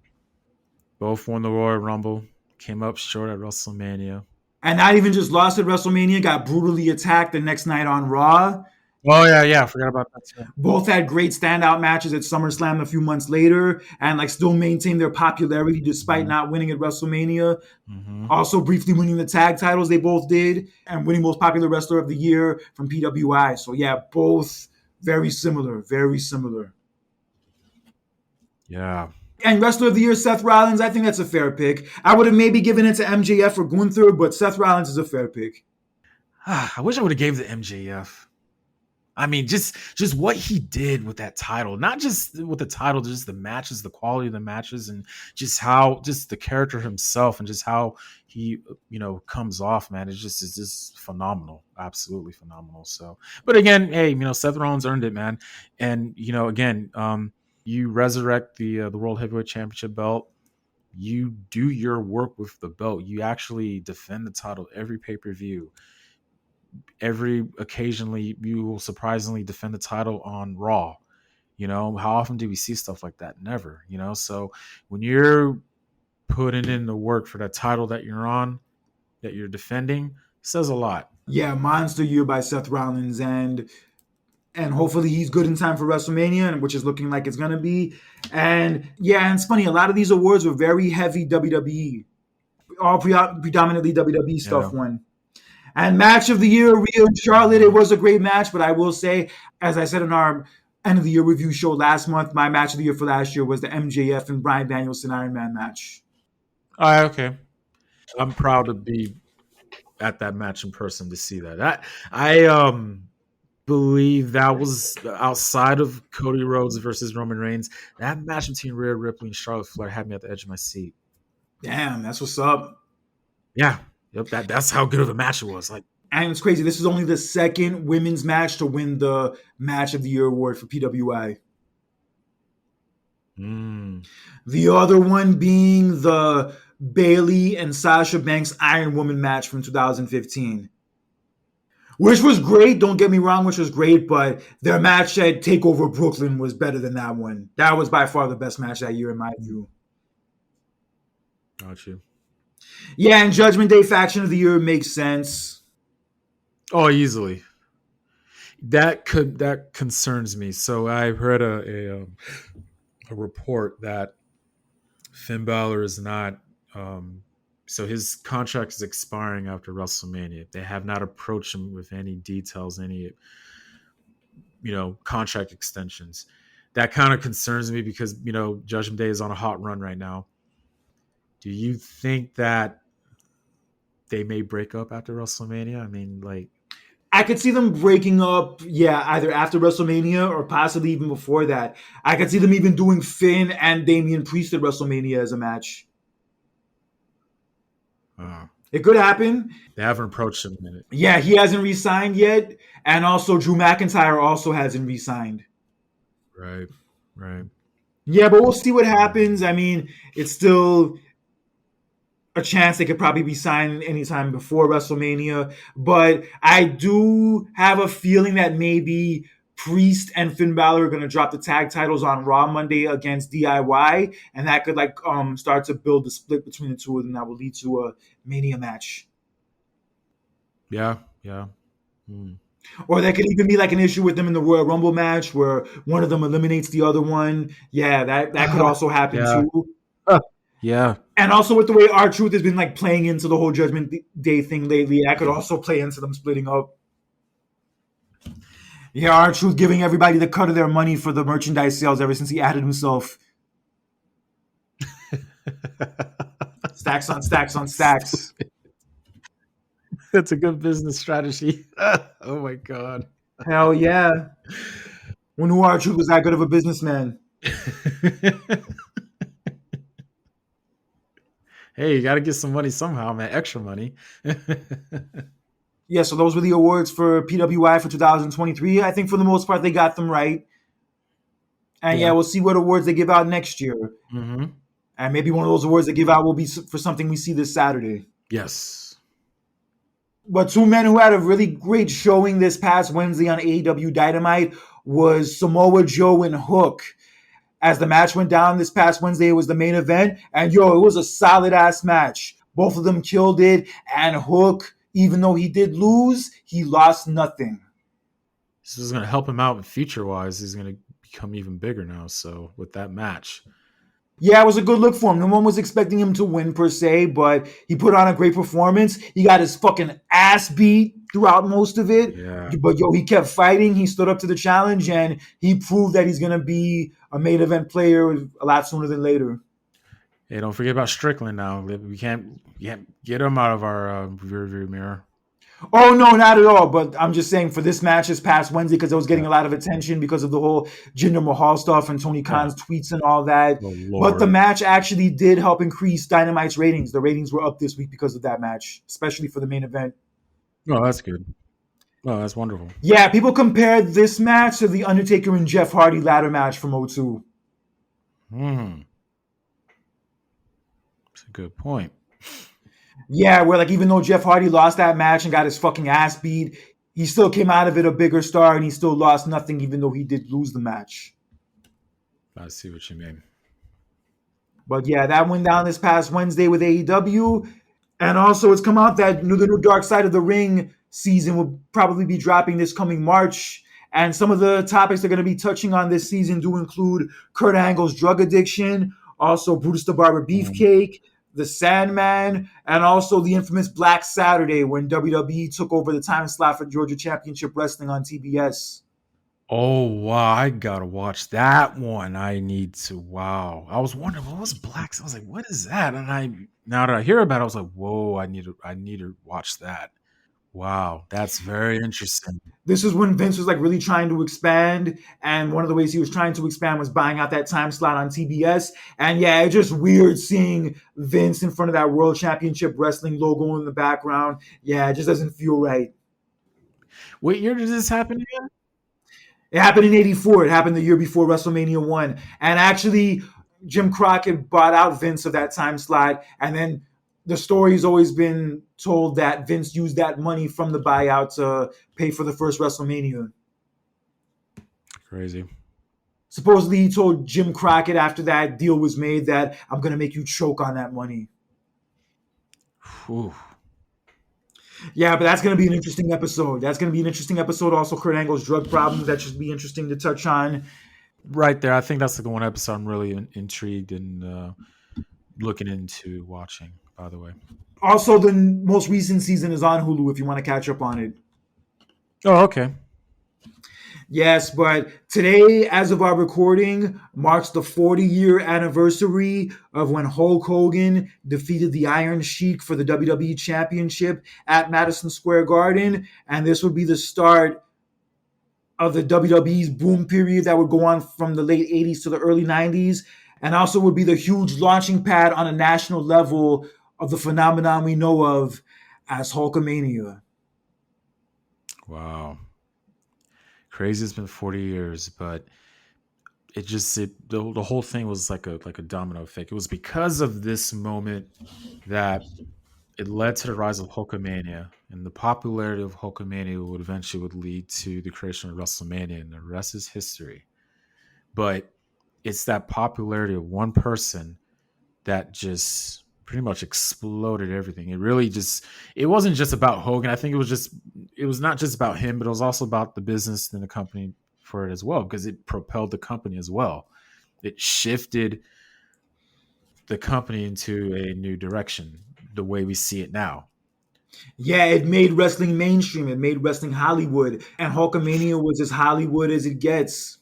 both won the Royal Rumble, came up short at WrestleMania. And not even just lost at WrestleMania, got brutally attacked the next night on Raw. Oh yeah, I forgot about that too. Both had great standout matches at SummerSlam a few months later, and like still maintained their popularity despite not winning at WrestleMania. Mm-hmm. Also briefly winning the tag titles, they both did, and winning Most Popular Wrestler of the Year from PWI. So yeah, both very similar, very similar. Yeah. And Wrestler of the Year, Seth Rollins, I think that's a fair pick. I would have maybe given it to MJF or Gunther, but Seth Rollins is a fair pick. I wish I would have gave it to MJF. I mean, just what he did with that title, not just with the title, just the matches, the quality of the matches, and just the character himself, and just how he comes off. Man, it's just phenomenal, absolutely phenomenal. So, but again, hey, Seth Rollins earned it, man, and again, you resurrect the World Heavyweight Championship belt. You do your work with the belt. You actually defend the title every pay-per-view. Occasionally you will surprisingly defend the title on Raw. How often do we see stuff like that? Never. So when you're putting in the work for that title that you're on, that you're defending, it says a lot. Yeah, monster year by Seth Rollins, and hopefully he's good in time for WrestleMania, which is looking like it's gonna be. And yeah, and it's funny, a lot of these awards were very heavy WWE, all predominantly WWE stuff won. And match of the year, Rhea and Charlotte, it was a great match, but I will say, as I said in our end of the year review show last month, my match of the year for last year was the MJF and Bryan Danielson Iron Man match. Okay. I'm proud to be at that match in person to see that. I believe that was outside of Cody Rhodes versus Roman Reigns. That match between Rhea Ripley and Charlotte Flair had me at the edge of my seat. Damn, that's what's up. Yeah. Yep, that's how good of a match it was. Like, and it's crazy. This is only the second women's match to win the Match of the Year award for PWI. The other one being the Bayley and Sasha Banks Iron Woman match from 2015. Which was great, don't get me wrong, which was great, but their match at TakeOver Brooklyn was better than that one. That was by far the best match that year in my view. Got you. Yeah, and Judgment Day Faction of the Year makes sense. Oh, easily. That concerns me. So I read a report that Finn Balor is not. So his contract is expiring after WrestleMania. They have not approached him with any details, any contract extensions. That kind of concerns me because Judgment Day is on a hot run right now. Do you think that they may break up after WrestleMania? I mean, like, I could see them breaking up, either after WrestleMania or possibly even before that. I could see them even doing Finn and Damian Priest at WrestleMania as a match. It could happen. They haven't approached him in it. Yeah, he hasn't re-signed yet, and also Drew McIntyre also hasn't re-signed. Right. Yeah, but we'll see what happens. I mean, it's still a chance they could probably be signed anytime before WrestleMania. But I do have a feeling that maybe Priest and Finn Balor are going to drop the tag titles on Raw Monday against DIY, and that could start to build the split between the two of them that will lead to a Mania match. Yeah. Or there could even be like an issue with them in the Royal Rumble match where one of them eliminates the other one. Yeah, that could also happen too. Yeah. And also with the way R-Truth has been like playing into the whole Judgment Day thing lately, that could also play into them splitting up. Yeah, R-Truth giving everybody the cut of their money for the merchandise sales ever since he added himself. Stacks on stacks on stacks. That's a good business strategy. Oh my God. Hell yeah. When R-Truth was that good of a businessman. Hey, you got to get some money somehow, man. Extra money. Yeah, so those were the awards for PWI for 2023. I think for the most part, they got them right. And we'll see what awards they give out next year. Mm-hmm. And maybe one of those awards they give out will be for something we see this Saturday. Yes. But two men who had a really great showing this past Wednesday on AEW Dynamite was Samoa Joe and Hook. As the match went down this past Wednesday, it was the main event. And it was a solid-ass match. Both of them killed it. And Hook, even though he did lose, he lost nothing. this is going to help him out future wise. He's going to become even bigger now. So with that match, Yeah, it was a good look for him. No one was expecting him to win per se, but he put on a great performance. He got his fucking ass beat throughout most of it. yeah. But yo, he kept fighting. He stood up to the challenge and he proved that he's gonna be a main event player a lot sooner than later. Hey, don't forget about Strickland now. We can't get him out of our rear view mirror. Oh no, not at all. But I'm just saying for this match this past Wednesday, because I was Yeah. getting a lot of attention because of the whole Jinder Mahal stuff and Tony Yeah. Khan's tweets and all that. Oh But the Lord. match actually did help increase Dynamite's ratings. The ratings were up this week because of that match, especially for the main event. Oh, that's good. Oh, that's wonderful. Yeah, people compared this match to the Undertaker and Jeff Hardy ladder match from '02. Hmm. That's a good point. Yeah, where like even though Jeff Hardy lost that match and got his fucking ass beat, he still came out of it a bigger star and he still lost nothing even though he did lose the match. I see what you mean. But yeah, that went down this past Wednesday with AEW. And also, it's come out that the new Dark Side of the Ring season will probably be dropping this coming March. And some of the topics they're going to be touching on this season do include Kurt Angle's drug addiction, also Brutus the Barber Beefcake, the Sandman, and also the infamous Black Saturday when WWE took over the time slot for Georgia Championship Wrestling on TBS. Oh wow, I gotta watch that one. I need to. Wow, I was wondering what was Black. I was like, what is that? And I now that I hear about it, I was like, whoa, I need to watch that. Wow, that's very interesting. This is when Vince was like really trying to expand, and one of the ways he was trying to expand was buying out that time slot on TBS. And yeah, it's just weird seeing Vince in front of that World Championship Wrestling logo in the background. Yeah, it just doesn't feel right. What year did this happen again? It happened in '84. It happened the year before WrestleMania 1. And actually, Jim Crockett bought out Vince of that time slot. And then the story's always been told that Vince used that money from the buyout to pay for the first WrestleMania. Crazy. Supposedly, he told Jim Crockett after that deal was made that I'm going to make you choke on that money. Whew. Yeah, but that's going to be an interesting episode. That's going to be an interesting episode. Also, Kurt Angle's drug problems. That should be interesting to touch on. Right there, I think that's the one episode I'm really intrigued and looking into watching. By the way. Also, the most recent season is on Hulu if you want to catch up on it. Oh, okay. Yes, but today, as of our recording, marks the 40-year anniversary of when Hulk Hogan defeated the Iron Sheik for the WWE Championship at Madison Square Garden. And this would be the start of the WWE's boom period that would go on from the late 80s to the early 90s. And also would be the huge launching pad on a national level of the phenomenon we know of as Hulkamania. Wow. Crazy. It's been 40 years, but the whole thing was like a domino effect. It was because of this moment that it led to the rise of Hulkamania, and the popularity of Hulkamania would eventually would lead to the creation of WrestleMania, and the rest is history. But it's that popularity of one person that just pretty much exploded everything. It wasn't just about Hogan. I think it was not just about him, but it was also about the business and the company for it as well, because it propelled the company as well. It shifted the company into a new direction, the way we see it now. Yeah, it made wrestling mainstream. It made wrestling Hollywood. And Hulkamania was as Hollywood as it gets.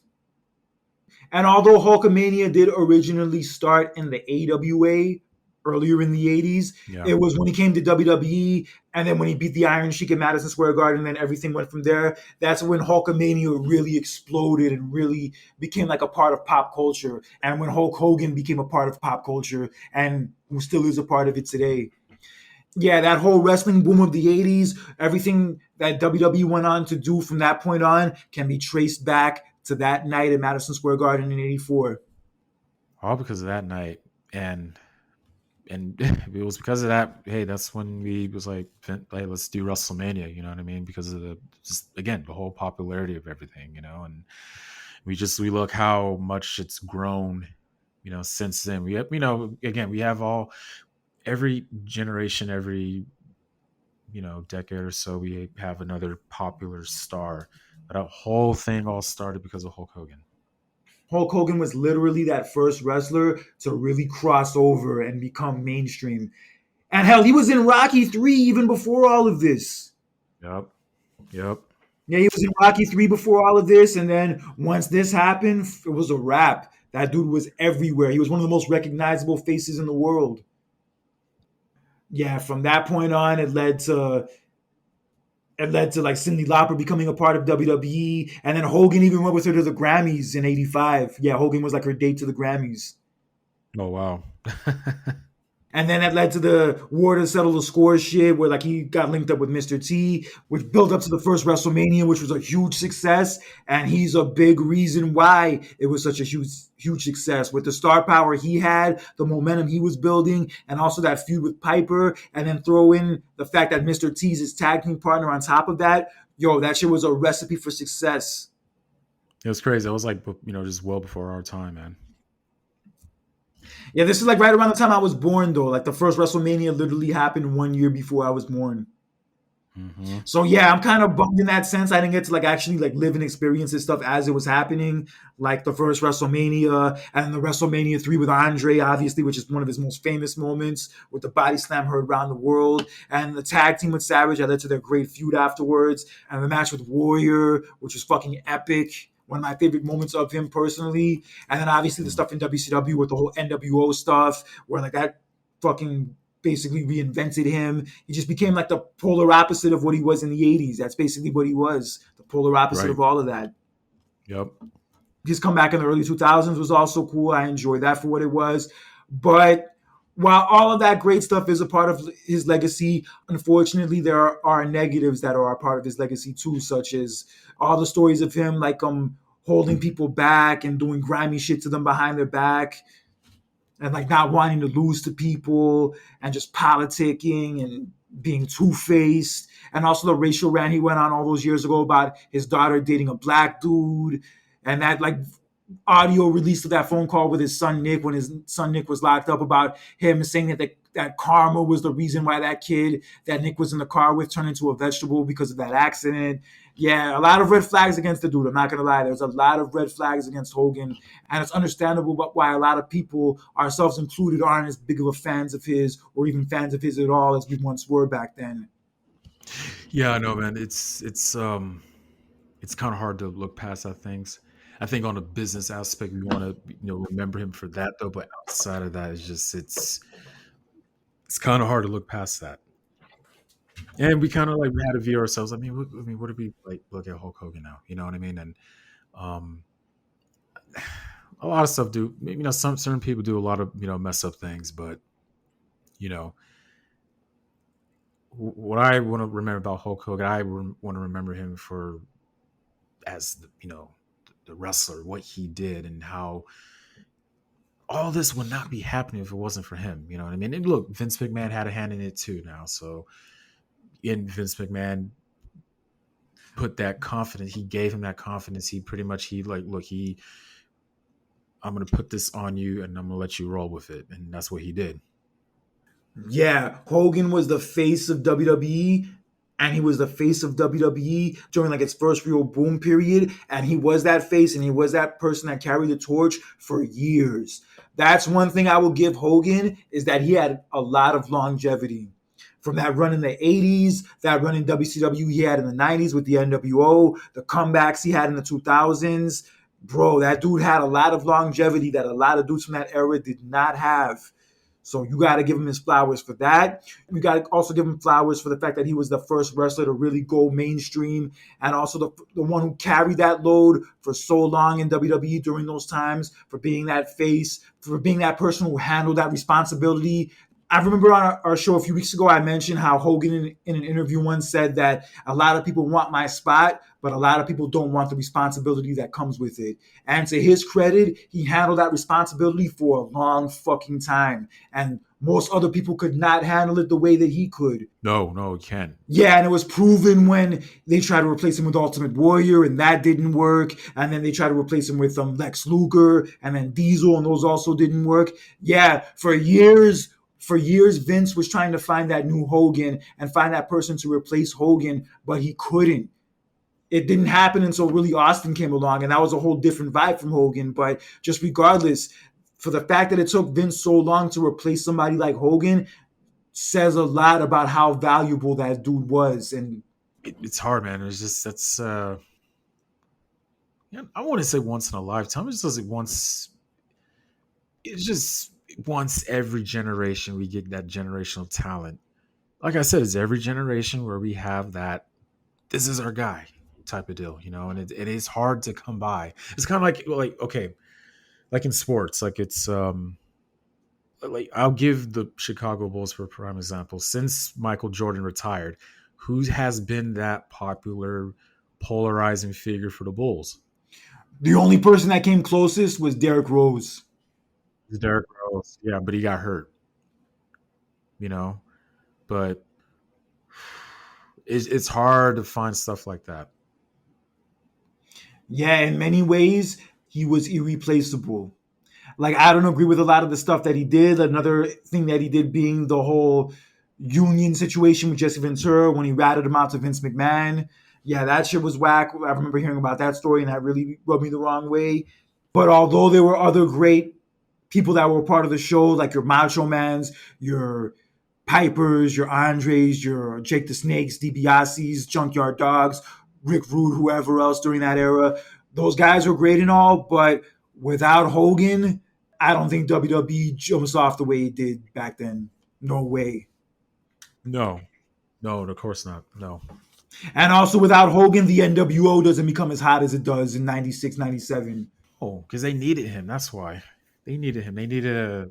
And although Hulkamania did originally start in the AWA earlier in the 80s, Yeah. it was when he came to WWE and then when he beat the Iron Sheik at Madison Square Garden, and then everything went from there. That's when Hulkamania really exploded and really became like a part of pop culture. And when Hulk Hogan became a part of pop culture and who still is a part of it today. Yeah, that whole wrestling boom of the 80s, everything that WWE went on to do from that point on can be traced back to that night at Madison Square Garden in '84. All because of that night. And it was because of that. Hey, that's when we was like, hey, let's do WrestleMania. You know what I mean? Because of the just again the whole popularity of everything. And we look how much it's grown. Since then we have again we have all every generation, every decade or so we have another popular star That whole thing all started because of Hulk Hogan. Hulk Hogan was literally that first wrestler to really cross over and become mainstream. And hell, he was in Rocky 3 even before all of this. Yep. Yep. Yeah, he was in Rocky 3 before all of this. And then once this happened, it was a wrap. That dude was everywhere. He was one of the most recognizable faces in the world. Yeah, from that point on, it led to like Cyndi Lauper becoming a part of WWE, and then Hogan even went with her to the Grammys in '85. Yeah, Hogan was like her date to the Grammys. Oh wow. And then that led to the war to settle the score shit, where like he got linked up with Mr. T, which built up to the first WrestleMania, which was a huge success. And he's a big reason why it was such a huge success. With the star power he had, the momentum he was building, and also that feud with Piper, and then throw in the fact that Mr. T's his tag team partner on top of that. Yo, that shit was a recipe for success. It was crazy. It was like, just well before our time, man. Yeah, this is like right around the time I was born, though. Like the first WrestleMania literally happened 1 year before I was born. Mm-hmm. So yeah, I'm kind of bummed in that sense. I didn't get to like actually like live and experience this stuff as it was happening, like the first WrestleMania and the WrestleMania 3 with Andre, obviously, which is one of his most famous moments with the body slam heard around the world, and the tag team with Savage that led to their great feud afterwards, and the match with Warrior, which was fucking epic. One of my favorite moments of him personally, and then obviously the stuff in WCW with the whole NWO stuff, where like that fucking basically reinvented him. He just became like the polar opposite of what he was in the 80s. That's basically what he was, the polar opposite of all of that. Yep. His comeback in the early 2000s was also cool. I enjoyed that for what it was. But while all of that great stuff is a part of his legacy, unfortunately, there are negatives that are a part of his legacy too, such as all the stories of him like holding people back and doing grimy shit to them behind their back, and like not wanting to lose to people, and just politicking and being two-faced, and also the racial rant he went on all those years ago about his daughter dating a black dude, and that like audio release of that phone call with his son Nick when his son Nick was locked up, about him saying that karma was the reason why that kid that Nick was in the car with turned into a vegetable because of that accident. Yeah, a lot of red flags against the dude. I'm not going to lie. There's a lot of red flags against Hogan, and it's understandable why a lot of people, ourselves included, aren't as big of a fans of his, or even fans of his at all as we once were back then. Yeah, I know, man. It's kind of hard to look past that things. I think on a business aspect, we want to remember him for that though. But outside of that, it's kind of hard to look past that. And we kind of like we had to view ourselves. What do we like look at Hulk Hogan now? You know what I mean? And um, a lot of stuff do. Some certain people do a lot of mess up things, but you know what I want to remember about Hulk Hogan, want to remember him for as the wrestler, what he did, and how all this would not be happening if it wasn't for him. You know what I mean? And look, Vince McMahon had a hand in it too now. So in Vince McMahon put that confidence, he gave him that confidence. He pretty much, I'm going to put this on you and I'm going to let you roll with it. And that's what he did. Yeah, Hogan was the face of WWE, and he was the face of WWE during like its first real boom period, and he was that face, and he was that person that carried the torch for years. That's one thing I will give Hogan, is that he had a lot of longevity. From that run in the 80s, that run in WCW he had in the 90s with the NWO, the comebacks he had in the 2000s. Bro, that dude had a lot of longevity that a lot of dudes from that era did not have. So you got to give him his flowers for that. You got to also give him flowers for the fact that he was the first wrestler to really go mainstream, and also the one who carried that load for so long in WWE during those times, for being that face, for being that person who handled that responsibility. I remember on our show a few weeks ago, I mentioned how Hogan in an interview once said that a lot of people want my spot, but a lot of people don't want the responsibility that comes with it. And to his credit, he handled that responsibility for a long fucking time. And most other people could not handle it the way that he could. No, he can't. Yeah, and it was proven when they tried to replace him with Ultimate Warrior, and that didn't work. And then they tried to replace him with Lex Luger, and then Diesel, and those also didn't work. Yeah, for years, Vince was trying to find that new Hogan and find that person to replace Hogan, but he couldn't. it didn't happen until really Austin came along, and that was a whole different vibe from Hogan. But just regardless, for the fact that it took Vince so long to replace somebody like Hogan says a lot about how valuable that dude was. And It's hard, man. It's just that's yeah, I want to say once in a lifetime. It's just like once. It's just once every generation we get that generational talent. Like I said, it's every generation where we have that. This is our guy type of deal, and it is hard to come by. It's kind of like okay, like in sports, like it's like I'll give the Chicago Bulls for a prime example. Since Michael Jordan retired, who has been that popular, polarizing figure for the Bulls? the only person that came closest was Derrick Rose. Derrick Rose. Yeah, but he got hurt. But it's hard to find stuff like that. Yeah, in many ways, he was irreplaceable. Like, I don't agree with a lot of the stuff that he did. Another thing that he did being the whole union situation with Jesse Ventura when he ratted him out to Vince McMahon. Yeah, that shit was whack. I remember hearing about that story, and that really rubbed me the wrong way. But although there were other great people that were part of the show, like your Macho Mans, your Pipers, your Andres, your Jake the Snakes, DiBiase's, Junkyard Dogs, Rick Rude, whoever else during that era, those guys were great and all, but without Hogan, I don't think WWE jumps off the way it did back then. No way. No, of course not. No. And also without Hogan, the NWO doesn't become as hot as it does in 96, 97. Oh, because they needed him. That's why. They needed him. They needed a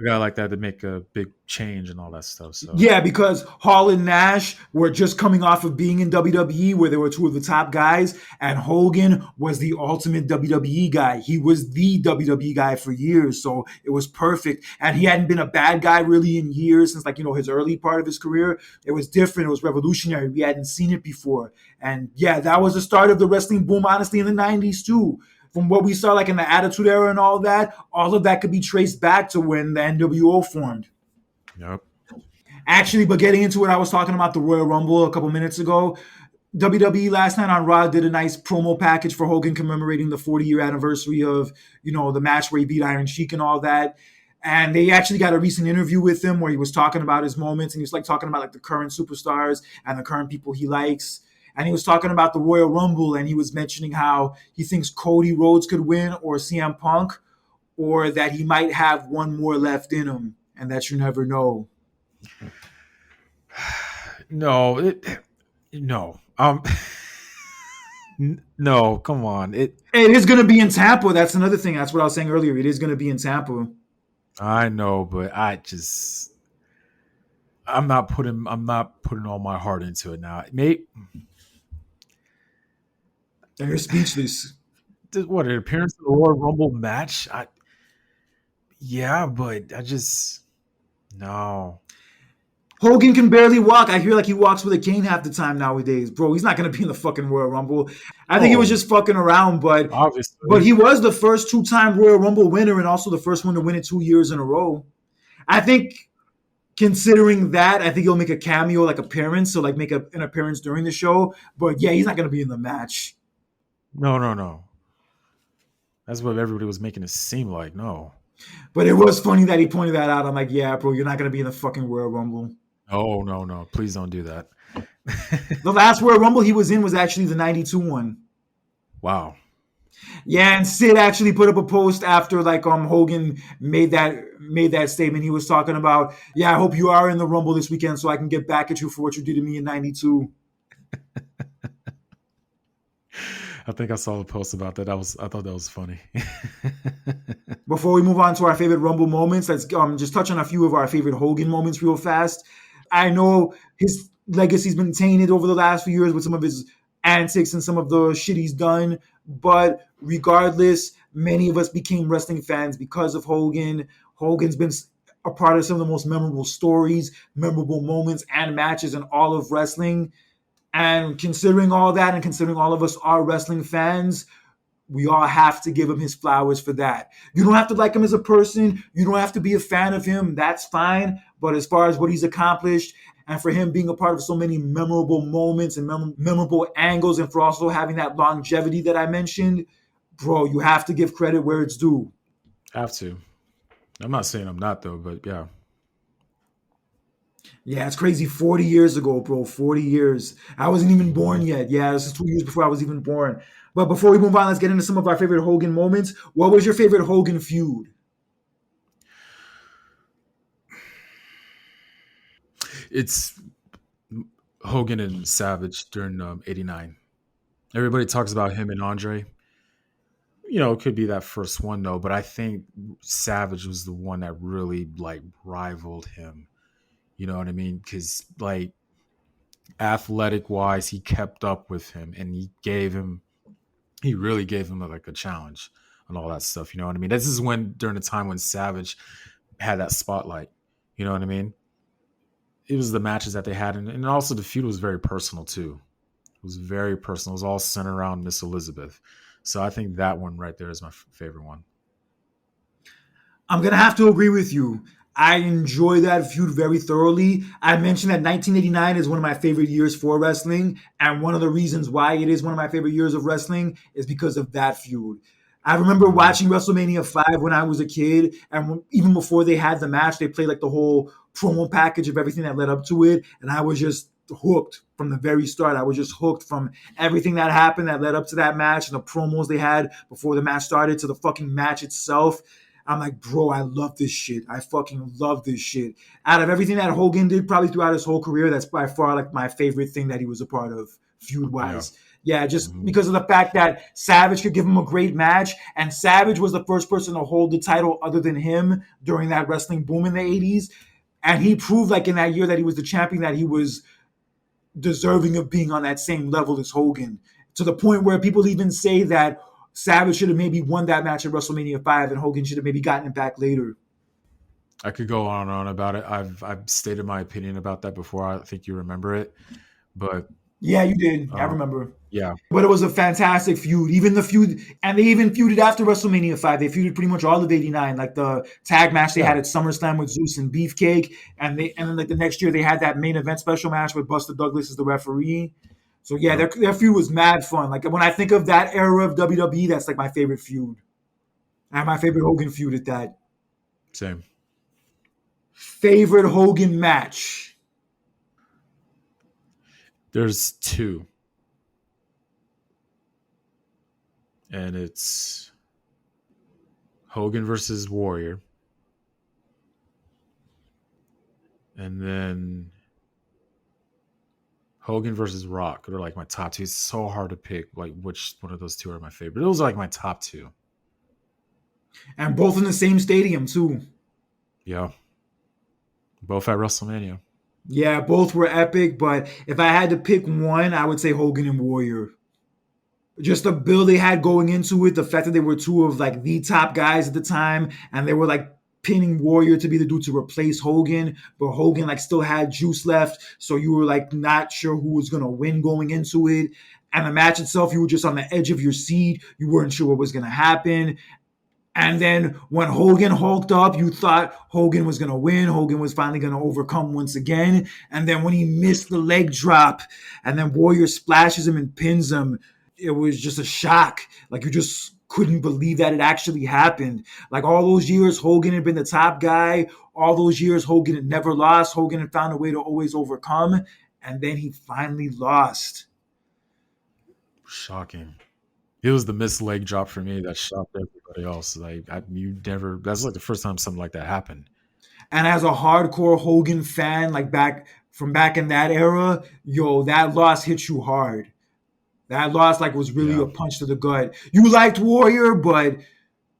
guy like that to make a big change and all that stuff. So Yeah, because Hall and Nash were just coming off of being in WWE where they were two of the top guys, and Hogan was the ultimate WWE guy. He was the WWE guy for years, so it was perfect. And he hadn't been a bad guy really in years since his early part of his career. It was different. It was revolutionary. We hadn't seen it before. And yeah, that was the start of the wrestling boom, honestly, in the 90s too. From what we saw in the Attitude Era and all of that could be traced back to when the NWO formed. Yep. Actually, but getting into it, I was talking about the Royal Rumble a couple minutes ago. WWE last night on Raw did a nice promo package for Hogan commemorating the 40-year anniversary of, the match where he beat Iron Sheik and all that. And they actually got a recent interview with him where he was talking about his moments, and he was talking about the current superstars and the current people he likes. And he was talking about the Royal Rumble, and he was mentioning how he thinks Cody Rhodes could win or CM Punk, or that he might have one more left in him, and that you never know. No, no. No, come on. It is going to be in Tampa. That's another thing. That's what I was saying earlier. It is going to be in Tampa. I know, but I'm not putting all my heart into it now. Mate, and you're speechless. What, an appearance in the Royal Rumble match? Yeah, but no. Hogan can barely walk. I hear he walks with a cane half the time nowadays. Bro, he's not going to be in the fucking Royal Rumble. I think he was just fucking around, but obviously. But he was the first two-time Royal Rumble winner and also the first one to win it 2 years in a row. I think considering that, I think he'll make a cameo appearance, so make an appearance during the show. But yeah, he's not going to be in the match. No. That's what everybody was making it seem like. No. But it was funny that he pointed that out. I'm like, yeah, bro, you're not going to be in the fucking Royal Rumble. Oh, no. Please don't do that. The last Royal Rumble he was in was actually the 92 one. Wow. Yeah, and Sid actually put up a post after Hogan made that statement. He was talking about, yeah, I hope you are in the Rumble this weekend so I can get back at you for what you did to me in 92. I think I saw a post about that. I thought that was funny. Before we move on to our favorite Rumble moments, let's just touch on a few of our favorite Hogan moments real fast. I know his legacy's been tainted over the last few years with some of his antics and some of the shit he's done, but regardless, many of us became wrestling fans because of Hogan. Hogan's been a part of some of the most memorable stories, memorable moments, and matches in all of wrestling. And considering all that, and considering all of us are wrestling fans, we all have to give him his flowers for that. You don't have to like him as a person. You don't have to be a fan of him. That's fine. But as far as what he's accomplished and for him being a part of so many memorable moments and memorable angles, and for also having that longevity that I mentioned, bro, you have to give credit where it's due. Have to. I'm not saying I'm not though, but yeah. Yeah, it's crazy. 40 years ago, bro. 40 years. I wasn't even born yet. Yeah, this is 2 years before I was even born. But before we move on, let's get into some of our favorite Hogan moments. What was your favorite Hogan feud? It's Hogan and Savage during '89. Everybody talks about him and Andre. It could be that first one though, but I think Savage was the one that really like rivaled him. You know what I mean? Because like athletic wise, he kept up with him, and he really gave him like a challenge and all that stuff. You know what I mean? This is when during the time when Savage had that spotlight. You know what I mean? It was the matches that they had, and also the feud was very personal too. It was very personal. It was all centered around Miss Elizabeth. So I think that one right there is my favorite one. I'm going to have to agree with you. I enjoy that feud very thoroughly. I mentioned that 1989 is one of my favorite years for wrestling. And one of the reasons why it is one of my favorite years of wrestling is because of that feud. I remember watching WrestleMania 5 when I was a kid. And even before they had the match, they played like the whole promo package of everything that led up to it. And I was just hooked from the very start. I was just hooked from everything that happened that led up to that match and the promos they had before the match started to the fucking match itself. I'm like, bro, I love this shit. I fucking love this shit. Out of everything that Hogan did probably throughout his whole career, that's by far like my favorite thing that he was a part of feud-wise. Yeah, just because of the fact that Savage could give him a great match, and Savage was the first person to hold the title other than him during that wrestling boom in the 80s. And he proved like in that year that he was the champion, that he was deserving of being on that same level as Hogan, to the point where people even say that Savage should have maybe won that match at WrestleMania 5 and Hogan should have maybe gotten it back later. I could go on and on about it. I've stated my opinion about that before. I think you remember it. But yeah, you did. I remember. Yeah. But it was a fantastic feud. Even the feud, and they even feuded after WrestleMania 5. They feuded pretty much all of '89. Like the tag match they had at SummerSlam with Zeus and Beefcake. And then like the next year they had that main event special match with Buster Douglas as the referee. So yeah, their feud was mad fun. Like when I think of that era of WWE, that's like my favorite feud. And my favorite Hogan feud at that. Same. Favorite Hogan match? There's two. And it's Hogan versus Warrior. And then Hogan versus Rock. They're like my top two. It's so hard to pick like which one of those two are my favorite. It was like my top two. And both in the same stadium too. Yeah. Both at WrestleMania. Yeah, both were epic, but if I had to pick one, I would say Hogan and Warrior. Just the build they had going into it, the fact that they were two of like the top guys at the time, and they were like pinning Warrior to be the dude to replace Hogan, but Hogan like still had juice left, so you were like not sure who was gonna win going into it. And the match itself, you were just on the edge of your seat. You weren't sure what was gonna happen. And then when Hogan hulked up, you thought Hogan was going to win. Hogan was finally going to overcome once again. And then when he missed the leg drop and then Warrior splashes him and pins him, it was just a shock. Like you just couldn't believe that it actually happened. Like all those years, Hogan had been the top guy. All those years, Hogan had never lost. Hogan had found a way to always overcome. And then he finally lost. Shocking. It was the missed leg drop for me that shocked everybody else. Like that's like the first time something like that happened. And as a hardcore Hogan fan, like back in that era, yo, that loss hit you hard. That loss like was really a punch to the gut. You liked Warrior, but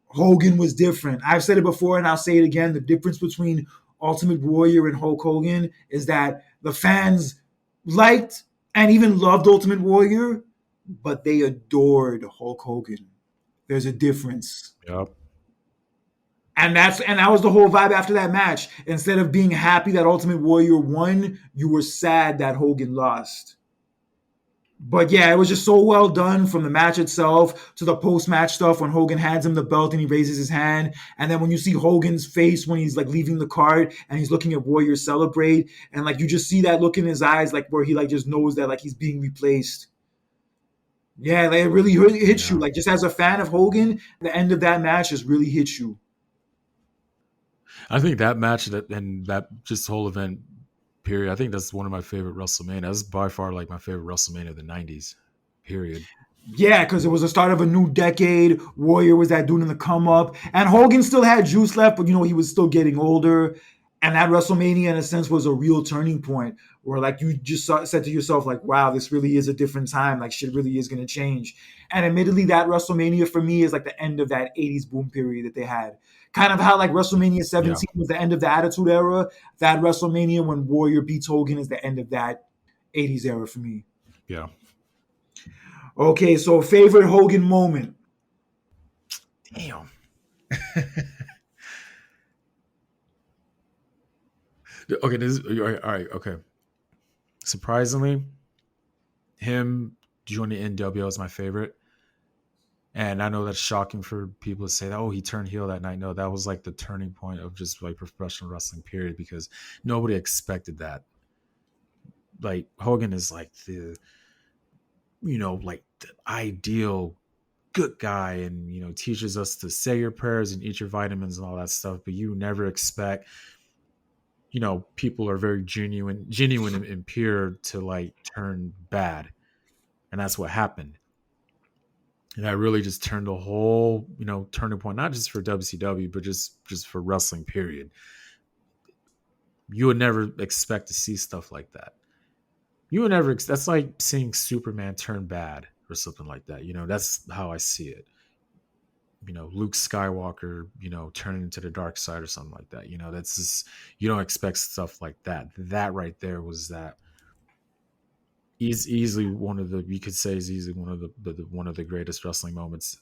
Hogan was different. I've said it before and I'll say it again. The difference between Ultimate Warrior and Hulk Hogan is that the fans liked and even loved Ultimate Warrior, but they adored Hulk Hogan. There's a difference. Yep. And that was the whole vibe after that match. Instead of being happy that Ultimate Warrior won, you were sad that Hogan lost. But yeah, it was just so well done from the match itself to the post-match stuff when Hogan hands him the belt and he raises his hand. And then when you see Hogan's face when he's like leaving the card and he's looking at Warrior celebrate, and like you just see that look in his eyes, like where he like just knows that like he's being replaced. Yeah, like, it really hits you. Yeah. Like just as a fan of Hogan, the end of that match just really hits you. I think that match and that just whole event period, I think that's one of my favorite WrestleMania. That's by far like my favorite WrestleMania of the 90s. Period. Yeah, because it was the start of a new decade. Warrior was that dude in the come up, and Hogan still had juice left, but he was still getting older. And that WrestleMania, in a sense, was a real turning point where, like, you just said to yourself, like, "Wow, this really is a different time. Like, shit really is going to change." And admittedly, that WrestleMania for me is like the end of that '80s boom period that they had. Kind of how like WrestleMania Yeah. 17 was the end of the Attitude Era. That WrestleMania when Warrior beats Hogan is the end of that '80s era for me. Yeah. Okay, so favorite Hogan moment. Damn. Okay, this is all right. Okay. Surprisingly, him joining NWO is my favorite. And I know that's shocking for people to say that, oh, he turned heel that night. No, that was like the turning point of just like professional wrestling, period, because nobody expected that. Like Hogan is like like the ideal good guy and, teaches us to say your prayers and eat your vitamins and all that stuff. But you never expect, people are very genuine and pure to like turn bad. And that's what happened. And that really just turned the whole, turning point, not just for WCW, but just for wrestling, period. You would never expect to see stuff like that. You would never, that's like seeing Superman turn bad or something like that. That's how I see it. Luke Skywalker, turning into the dark side or something like that. That's just, you don't expect stuff like that. That right there was that. He's easily you could say is easily one of the greatest wrestling moments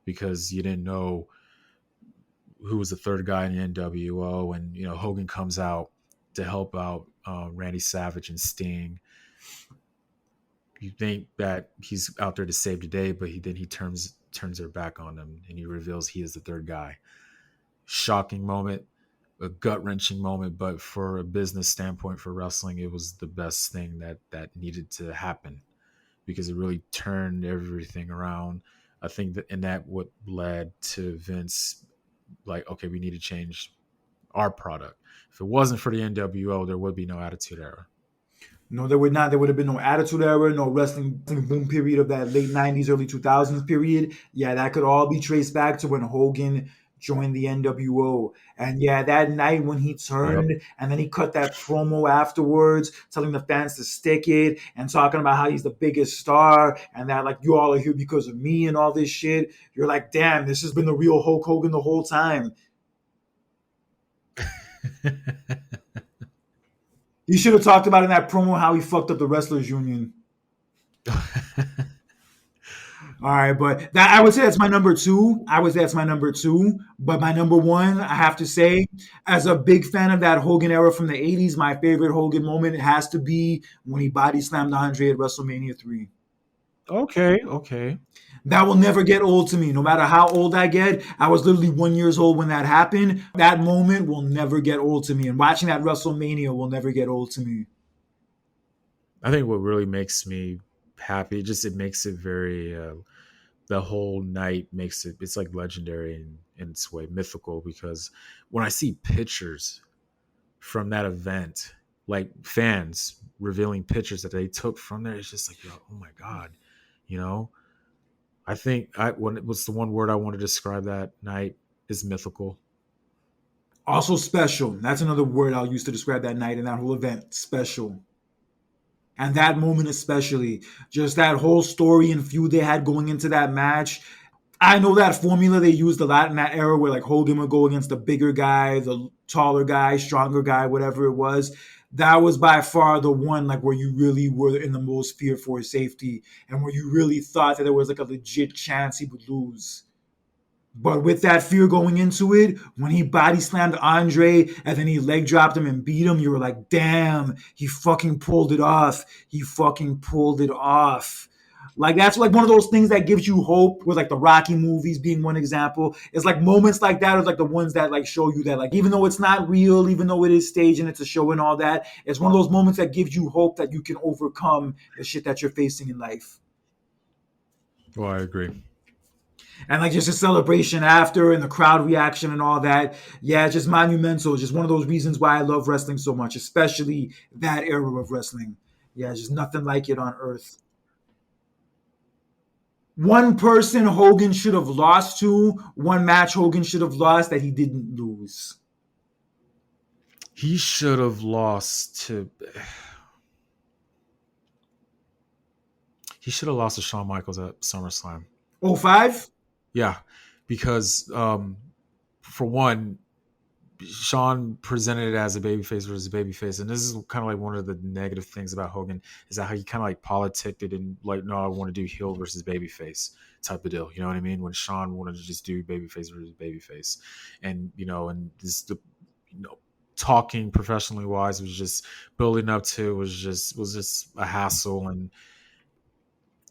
because you didn't know who was the third guy in the NWO, and Hogan comes out to help out Randy Savage and Sting. You think that he's out there to save the day, but then he turns their back on them and he reveals he is the third guy. Shocking moment, a gut-wrenching moment, but for a business standpoint for wrestling, it was the best thing that needed to happen because it really turned everything around. I think that what led to Vince like, okay, we need to change our product. If it wasn't for the NWO, there would be no Attitude Era. No, there would not. There would have been no Attitude Era, no wrestling boom period of that late '90s, early 2000s period. Yeah, that could all be traced back to when Hogan joined the NWO. And yeah, that night when he turned Yep. and then he cut that promo afterwards, telling the fans to stick it and talking about how he's the biggest star and that like you all are here because of me and all this shit. You're like, damn, this has been the real Hulk Hogan the whole time. He should have talked about in that promo how he fucked up the wrestlers union. All right, but that I would say that's my number two. I would say that's my number two. But my number one, I have to say, as a big fan of that Hogan era from the '80s, my favorite Hogan moment has to be when he body slammed Andre at WrestleMania 3. Okay. That will never get old to me. No matter how old I get, I was literally 1 year old when that happened. That moment will never get old to me. And watching that WrestleMania will never get old to me. I think what really makes me happy, it makes it very, the whole night it's like legendary in its way, mythical, because when I see pictures from that event, like fans revealing pictures that they took from there, it's just like, oh my God, I think what's the one word I want to describe that night is mythical. Also special. That's another word I'll use to describe that night and that whole event. Special. And that moment especially, just that whole story and feud they had going into that match. I know that formula they used a lot in that era where like Hogan would go against the bigger guy, the taller guy, stronger guy, whatever it was. That was by far the one like where you really were in the most fear for his safety and where you really thought that there was like a legit chance he would lose. But with that fear going into it, when he body slammed Andre and then he leg dropped him and beat him, you were like, damn, he fucking pulled it off. He fucking pulled it off. Like, that's like one of those things that gives you hope, with like the Rocky movies being one example. It's like moments like that are like the ones that like show you that, like, even though it's not real, even though it is staged and it's a show and all that, it's one of those moments that gives you hope that you can overcome the shit that you're facing in life. Well, I agree. And like just a celebration after and the crowd reaction and all that. Yeah, it's just monumental. It's just one of those reasons why I love wrestling so much, especially that era of wrestling. Yeah, just nothing like it on earth. One person Hogan should have lost to, one match Hogan should have lost that he didn't lose. He should have lost to. He should have lost to Shawn Michaels at SummerSlam. 05? Yeah, because for one, Shawn presented it as a babyface versus a babyface, and this is kind of like one of the negative things about Hogan is that how he kind of like politicked it and like, no, I want to do heel versus babyface type of deal. You know what I mean? When Shawn wanted to just do babyface versus babyface, and and this talking professionally wise was just building up to was just a hassle, and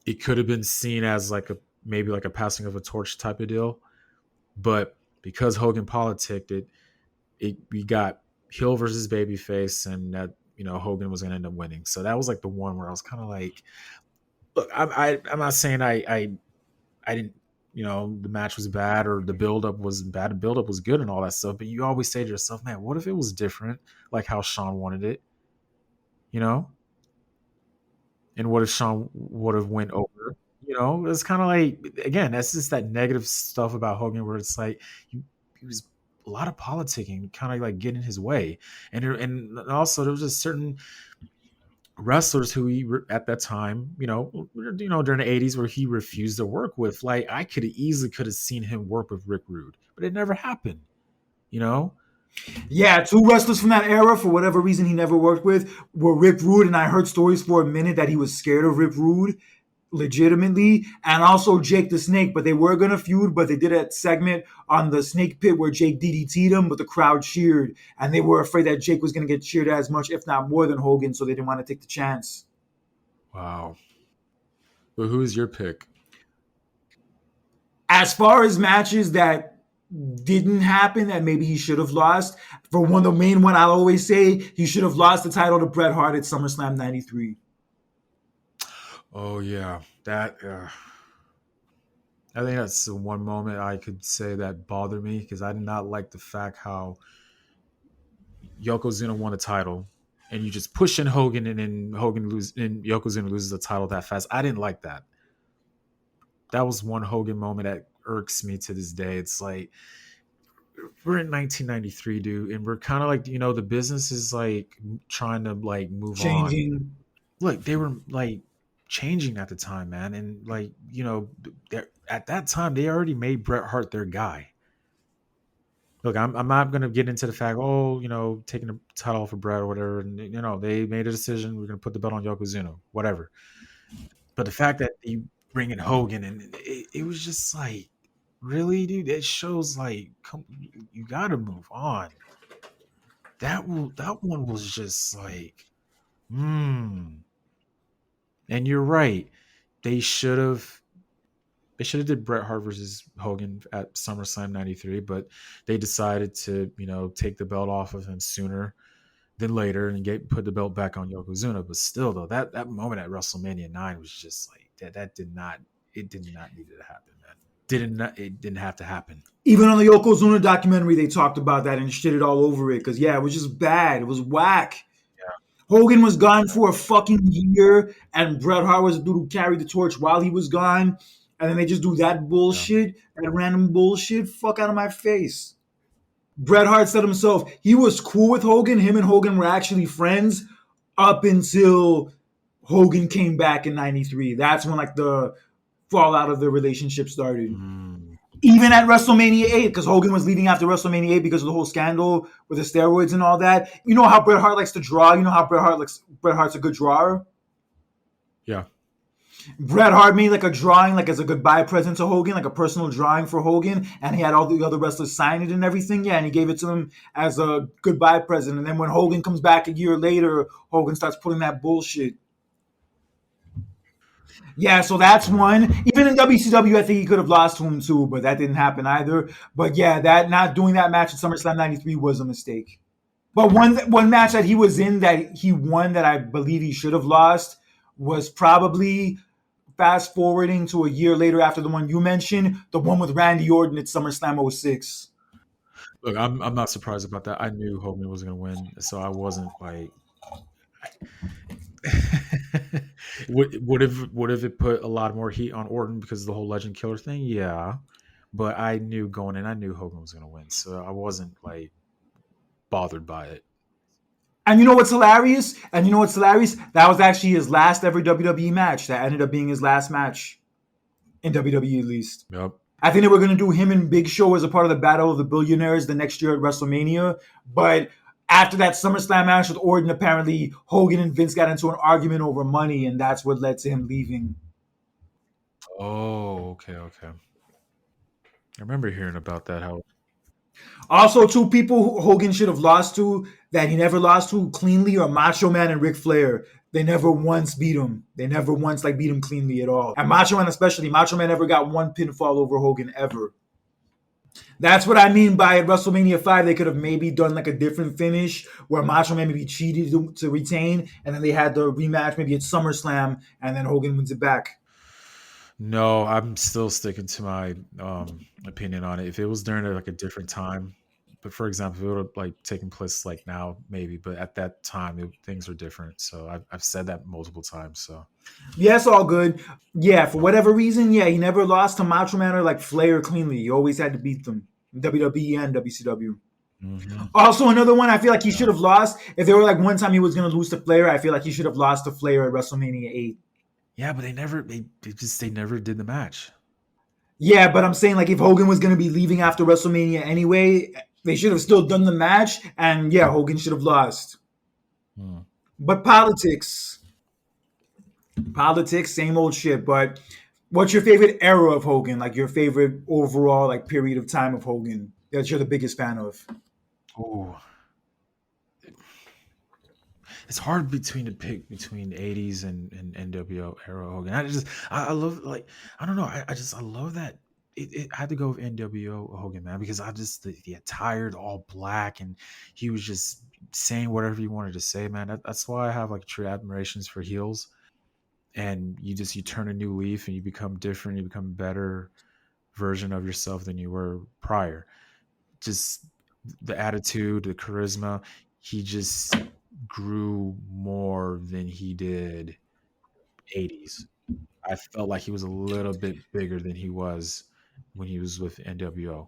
it could have been seen as like maybe like a passing of a torch type of deal, but because Hogan politicked it, we got heel versus babyface, and that Hogan was going to end up winning. So that was like the one where I was kind of like, look, I'm not saying I didn't the match was bad or the buildup was bad. The buildup was good and all that stuff, but you always say to yourself, man, what if it was different, like how Shawn wanted it, and what if Shawn would have went over? It's kind of like, again, that's just that negative stuff about Hogan where it's like he was a lot of politicking, kind of like getting his way, and also there was just certain wrestlers who he at that time, during the 80s where he refused to work with. Like I could have seen him work with Rick Rude, but it never happened. Yeah, two wrestlers from that era, for whatever reason he never worked with, were Rick Rude, and I heard stories for a minute that he was scared of Rick Rude, legitimately, and also Jake the Snake. But they were going to feud, but they did a segment on the Snake Pit where Jake DDT'd him, but the crowd cheered, and they were afraid that Jake was going to get cheered as much, if not more, than Hogan, so they didn't want to take the chance. Wow. But who's your pick? As far as matches that didn't happen that maybe he should have lost, for one, the main one I'll always say, he should have lost the title to Bret Hart at SummerSlam 93. Oh yeah, that I think that's the one moment I could say that bothered me, because I did not like the fact how Yokozuna won the title and you just push in Hogan, and then Yokozuna loses the title that fast. I didn't like that. That was one Hogan moment that irks me to this day. It's like, we're in 1993, dude, and we're kind of like, the business is like trying to like move Changing. on. Look, they were like changing at the time, man, and like at that time they already made Bret Hart their guy. Look, I'm not going to get into the fact, taking the title off of Bret or whatever, and they made a decision, we're going to put the belt on Yokozuna, whatever. But the fact that you bring in Hogan, and it was just like, really, dude, it shows like, you got to move on. That one was just like, And you're right. They should have did Bret Hart versus Hogan at SummerSlam 93, but they decided to, take the belt off of him sooner than later and put the belt back on Yokozuna. But still, though, that moment at WrestleMania 9 was just like, that did not need to happen, man. It didn't have to happen. Even on the Yokozuna documentary, they talked about that and shitted all over it, because, yeah, it was just bad. It was whack. Hogan was gone for a fucking year, and Bret Hart was the dude who carried the torch while he was gone, and then they just do that bullshit, that random bullshit. Fuck out of my face. Bret Hart said himself he was cool with Hogan. Him and Hogan were actually friends up until Hogan came back in 93. That's when like the fallout of the relationship started. Even at WrestleMania 8, because Hogan was leaving after WrestleMania 8 because of the whole scandal with the steroids and all that. You know how Bret Hart likes to draw? You know how Bret Hart's a good drawer? Yeah. Bret Hart made like a drawing, like as a goodbye present to Hogan, like a personal drawing for Hogan, and he had all the other wrestlers sign it and everything. Yeah, and he gave it to him as a goodbye present. And then when Hogan comes back a year later, Hogan starts putting that bullshit. Yeah, so that's one. Even in WCW, I think he could have lost to him too, but that didn't happen either. But yeah, that not doing that match at SummerSlam '93 was a mistake. But one match that he was in that he won that I believe he should have lost was probably fast forwarding to a year later after the one you mentioned, the one with Randy Orton at SummerSlam '06. Look, I'm not surprised about that. I knew Hogan was going to win, so I wasn't like. Would have it put a lot more heat on Orton because of the whole Legend Killer thing? Yeah, but I knew going in, I knew Hogan was going to win, so I wasn't like bothered by it. And you know what's hilarious? That was actually his last ever WWE match. That ended up being his last match in WWE, at least. Yep. I think they were going to do him and Big Show as a part of the Battle of the Billionaires the next year at WrestleMania. But after that SummerSlam match with Orton, apparently Hogan and Vince got into an argument over money, and that's what led to him leaving. Oh, okay, okay. I remember hearing about that. How Also, two people who Hogan should have lost to that he never lost to cleanly are Macho Man and Ric Flair. They never once beat him. They never once beat him cleanly at all. And Macho Man especially. Macho Man never got one pinfall over Hogan ever. That's what I mean by at WrestleMania 5, they could have maybe done like a different finish where Macho Man maybe cheated to retain, and then they had the rematch maybe at SummerSlam, and then Hogan wins it back. No, I'm still sticking to my opinion on it. If it was during like a different time, but for example, if it would have like taken place like now, maybe, but at that time things were different. So I've said that multiple times. So Yeah, it's all good. Yeah, for whatever reason, yeah, he never lost to Macho Man or Flair cleanly. He always had to beat them. WWE and WCW. mhm. Also, another one I feel like he Yeah. should have lost. If there were one time he was going to lose to Flair, I feel like he should have lost to Flair at WrestleMania 8. Yeah, but they never did the match. Yeah, but I'm saying if Hogan was going to be leaving after WrestleMania anyway, they should have still done the match, and yeah, Hogan should have lost. Hmm. But politics, same old shit. But what's your favorite era of Hogan? Your favorite overall period of time of Hogan that you're the biggest fan of? Oh, it's hard between to pick between '80s and NWO era Hogan. I love I don't know. I love that. I had to go with NWO Hogan, man, because the attire, all black, and he was just saying whatever he wanted to say, man. That's why I have true admirations for heels. And you turn a new leaf and you become different. You become a better version of yourself than you were prior. Just the attitude, the charisma. He just grew more than he did '80s. I felt like he was a little bit bigger than he was when he was with NWO.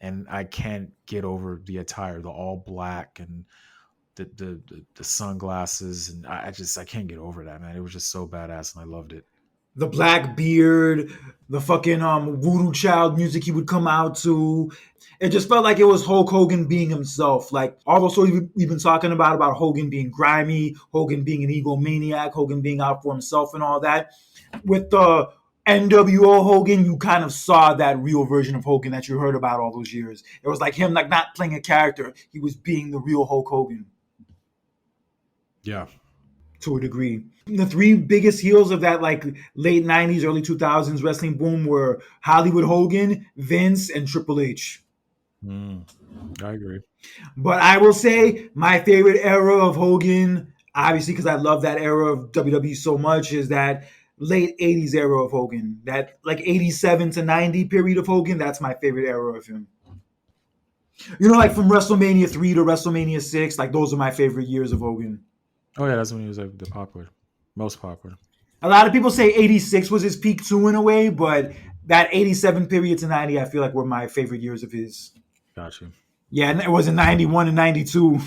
And I can't get over the attire, the all black and the sunglasses, and I can't get over that, man. It was just so badass, and I loved it. The black beard, the fucking voodoo child music he would come out to. It just felt like it was Hulk Hogan being himself. All those stories we've been talking about Hogan being grimy, Hogan being an egomaniac, Hogan being out for himself and all that. With the NWO Hogan, you kind of saw that real version of Hogan that you heard about all those years. It was him not playing a character. He was being the real Hulk Hogan Yeah. to a degree. The three biggest heels of that late 90s, early 2000s wrestling boom were Hollywood Hogan, Vince, and Triple H. I agree. But I will say my favorite era of Hogan, obviously because I love that era of WWE so much, is that late 80s era of Hogan. That 87 to 90 period of Hogan, that's my favorite era of him. From WrestleMania 3 to WrestleMania 6, those are my favorite years of Hogan. Oh yeah, that's when he was the most popular. A lot of people say 86 was his peak too in a way, but that 87 period to 90, I feel were my favorite years of his. Got you. Yeah, and it was in 91 and 92.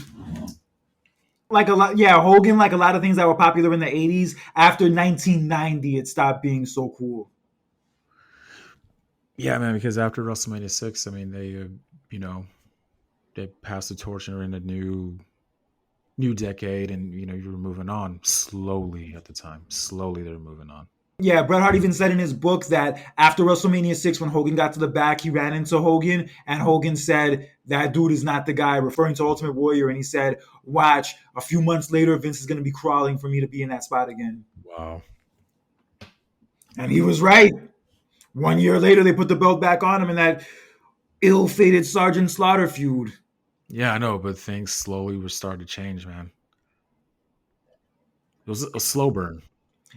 Hogan, a lot of things that were popular in the 80s, after 1990, it stopped being so cool. Yeah, man, because after WrestleMania 6, I mean, they passed the torch and are in a new decade, and you were moving on slowly at the time. Slowly, they were moving on. Yeah, Bret Hart even said in his book that after WrestleMania 6, when Hogan got to the back, he ran into Hogan, and Hogan said, that dude is not the guy, referring to Ultimate Warrior. And he said, watch, a few months later, Vince is going to be crawling for me to be in that spot again. Wow. And he was right. 1 year later, they put the belt back on him in that ill-fated Sergeant Slaughter feud. Yeah, I know, but things slowly were starting to change, man. It was a slow burn.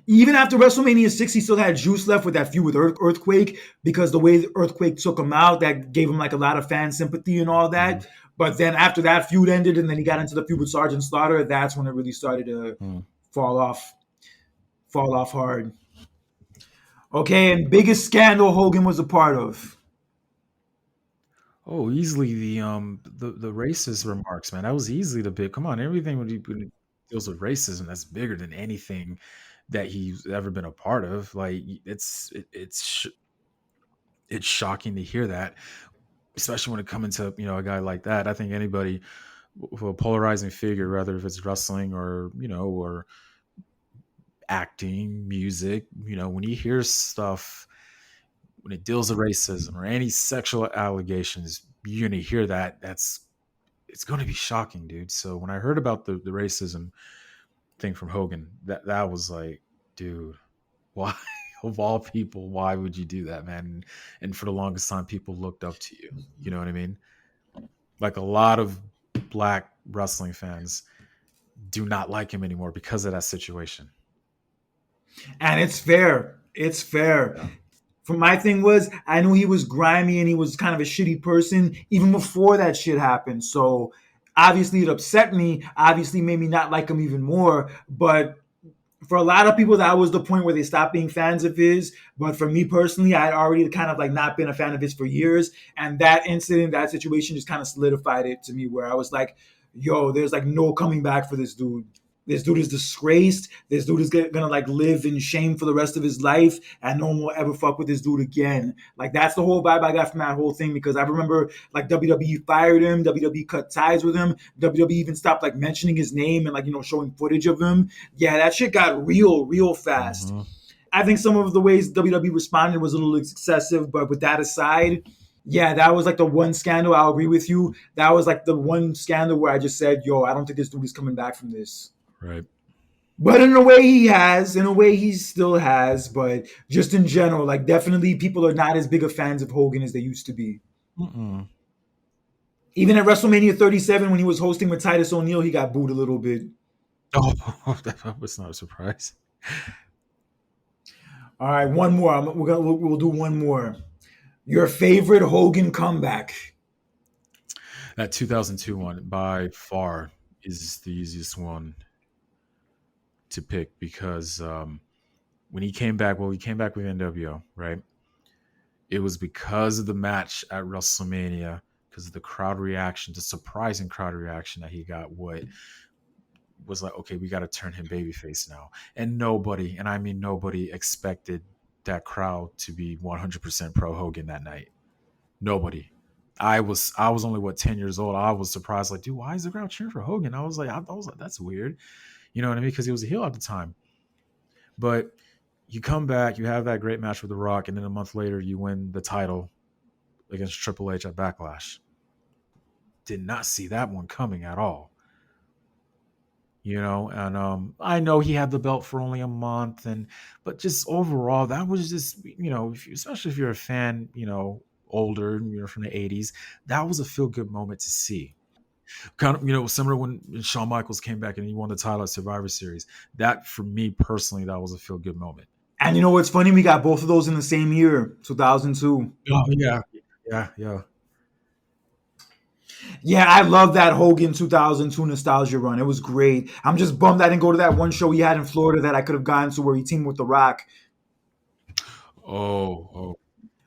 Even after WrestleMania 6, he still had juice left with that feud with Earthquake, because the way Earthquake took him out, that gave him like a lot of fan sympathy and all that. Mhm. But then after that feud ended and then he got into the feud with Sergeant Slaughter, that's when it really started to fall off hard. Okay, and biggest scandal Hogan was a part of. Oh, easily the racist remarks, man. That was easily the big. Come on, everything when it deals with racism, that's bigger than anything that he's ever been a part of. Like it's shocking to hear that, especially when it comes to a guy like that. I think anybody with a polarizing figure, whether if it's wrestling or acting, music, when you hear stuff when it deals with racism or any sexual allegations, you're gonna hear that. It's gonna be shocking, dude. So when I heard about the racism thing from Hogan, that was like, dude, why of all people, why would you do that, man? And for the longest time, people looked up to you. You know what I mean? Like a lot of black wrestling fans do not like him anymore because of that situation. And it's fair. It's fair. Yeah. For my thing was, I knew he was grimy and he was kind of a shitty person even before that shit happened. So obviously it upset me, obviously made me not like him even more. But for a lot of people, that was the point where they stopped being fans of his. But for me personally, I had already kind of like not been a fan of his for years. And that incident, that situation just kind of solidified it to me, where I was like, yo, there's like no coming back for this dude. This dude is disgraced. This dude is gonna like live in shame for the rest of his life, and no one will ever fuck with this dude again. Like that's the whole vibe I got from that whole thing, because I remember like WWE fired him, WWE cut ties with him, WWE even stopped like mentioning his name and like showing footage of him. Yeah, that shit got real fast. Mm-hmm. I think some of the ways WWE responded was a little excessive, but with that aside, yeah, that was like the one scandal. I'll agree with you. That was like the one scandal where I just said, yo, I don't think this dude is coming back from this. Right. But in a way he has, in a way he still has, but just in general, like definitely people are not as big of fans of Hogan as they used to be. Mm-mm. Even at WrestleMania 37, when he was hosting with Titus O'Neil, he got booed a little bit. Oh, that was not a surprise. All right, one more. We'll do one more. Your favorite Hogan comeback? That 2002 one by far is the easiest one to pick because when he came back with NWO, right? It was because of the match at WrestleMania, because of the crowd reaction, the surprising crowd reaction that he got. What was like, okay, we got to turn him babyface now, and nobody, and I mean nobody, expected that crowd to be 100% pro Hogan that night. Nobody. I was only 10 years old. I was surprised, like, dude, why is the crowd cheering for Hogan? I was like, that's weird. You know what I mean? Because he was a heel at the time. But you come back, you have that great match with The Rock, and then a month later you win the title against Triple H at Backlash. Did not see that one coming at all. And I know he had the belt for only a month, but just overall, that was just, especially if you're a fan, older, you're from the 80s, that was a feel good moment to see. Kind of, similar when Shawn Michaels came back and he won the title at Survivor Series. That, for me personally, that was a feel good moment. And you know what's funny? We got both of those in the same year, 2002. Oh, yeah. Yeah, I love that Hogan 2002 nostalgia run. It was great. I'm just bummed I didn't go to that one show he had in Florida that I could have gone to, where he teamed with The Rock. Oh.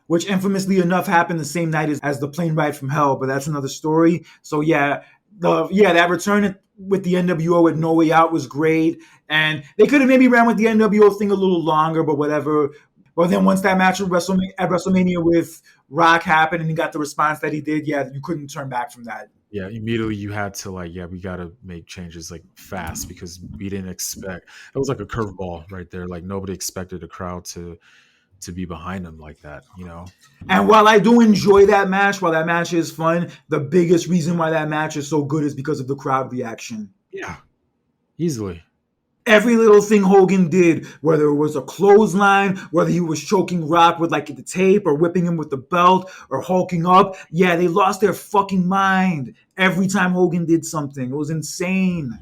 Which infamously enough happened the same night as the plane ride from hell, but that's another story. So yeah, that return with the NWO with No Way Out was great, and they could have maybe ran with the NWO thing a little longer, but whatever. Well, then once that match at WrestleMania with Rock happened and he got the response that he did, yeah, you couldn't turn back from that. Yeah, immediately you had to like, yeah, we got to make changes like fast because we didn't expect. It was like a curveball right there. Like nobody expected the crowd to be behind him like that, you know. And while I do enjoy that match, while that match is fun, the biggest reason why that match is so good is because of the crowd reaction. Yeah, easily. Every little thing Hogan did, whether it was a clothesline, whether he was choking Rock with like the tape or whipping him with the belt or hulking up, yeah, they lost their fucking mind every time Hogan did something. It was insane.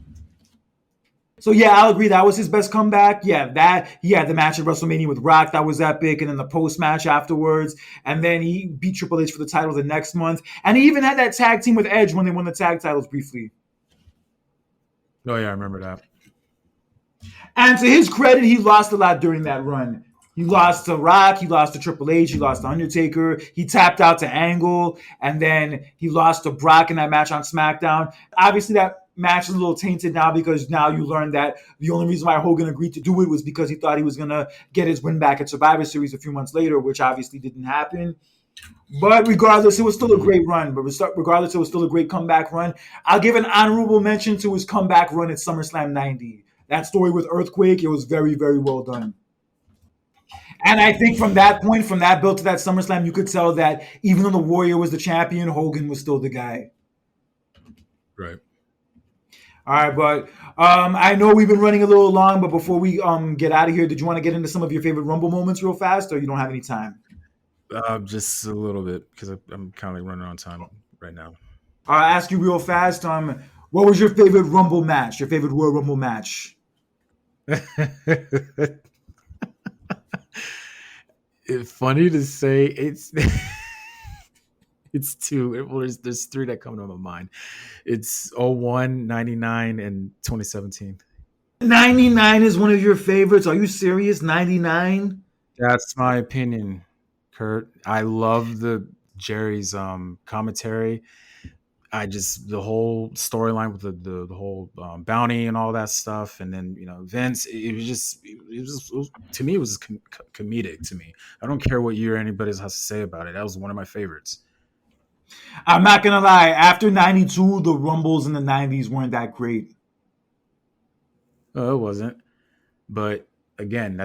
So yeah, I'll agree that was his best comeback. Yeah, that he had the match at WrestleMania with Rock, that was epic, and then the post match afterwards, and then he beat Triple H for the title the next month, and he even had that tag team with Edge when they won the tag titles briefly. Oh yeah, I remember that. And to his credit, he lost a lot during that run. He lost to Rock, he lost to Triple H, he lost to Undertaker, he tapped out to Angle, and then he lost to Brock in that match on SmackDown. Obviously, that match is a little tainted now because now you learn that the only reason why Hogan agreed to do it was because he thought he was going to get his win back at Survivor Series a few months later, which obviously didn't happen. But regardless, it was still a great run. But regardless, it was still a great comeback run. I'll give an honorable mention to his comeback run at SummerSlam 90. That story with Earthquake, it was very, very well done. And I think from that point, from that build to that SummerSlam, you could tell that even though the Warrior was the champion, Hogan was still the guy. Right. All right, but I know we've been running a little long, but before we get out of here, did you want to get into some of your favorite Rumble moments real fast, or you don't have any time? Just a little bit because I'm kind of like running on time right now. I'll ask you real fast. What was your favorite Rumble match? Your favorite Royal Rumble match? It's funny to say it's it's two. Well, there's three that come to my mind. It's 01, 99, and 2017. 99 is one of your favorites. Are you serious? 99? That's my opinion, Kurt. I love the Jerry's commentary. The whole storyline with the whole bounty and all that stuff, and then Vince. It was to me, it was comedic to me. I don't care what year anybody has to say about it. That was one of my favorites. I'm not gonna lie. After 92, the Rumbles in the 90s weren't that great. It wasn't, but again,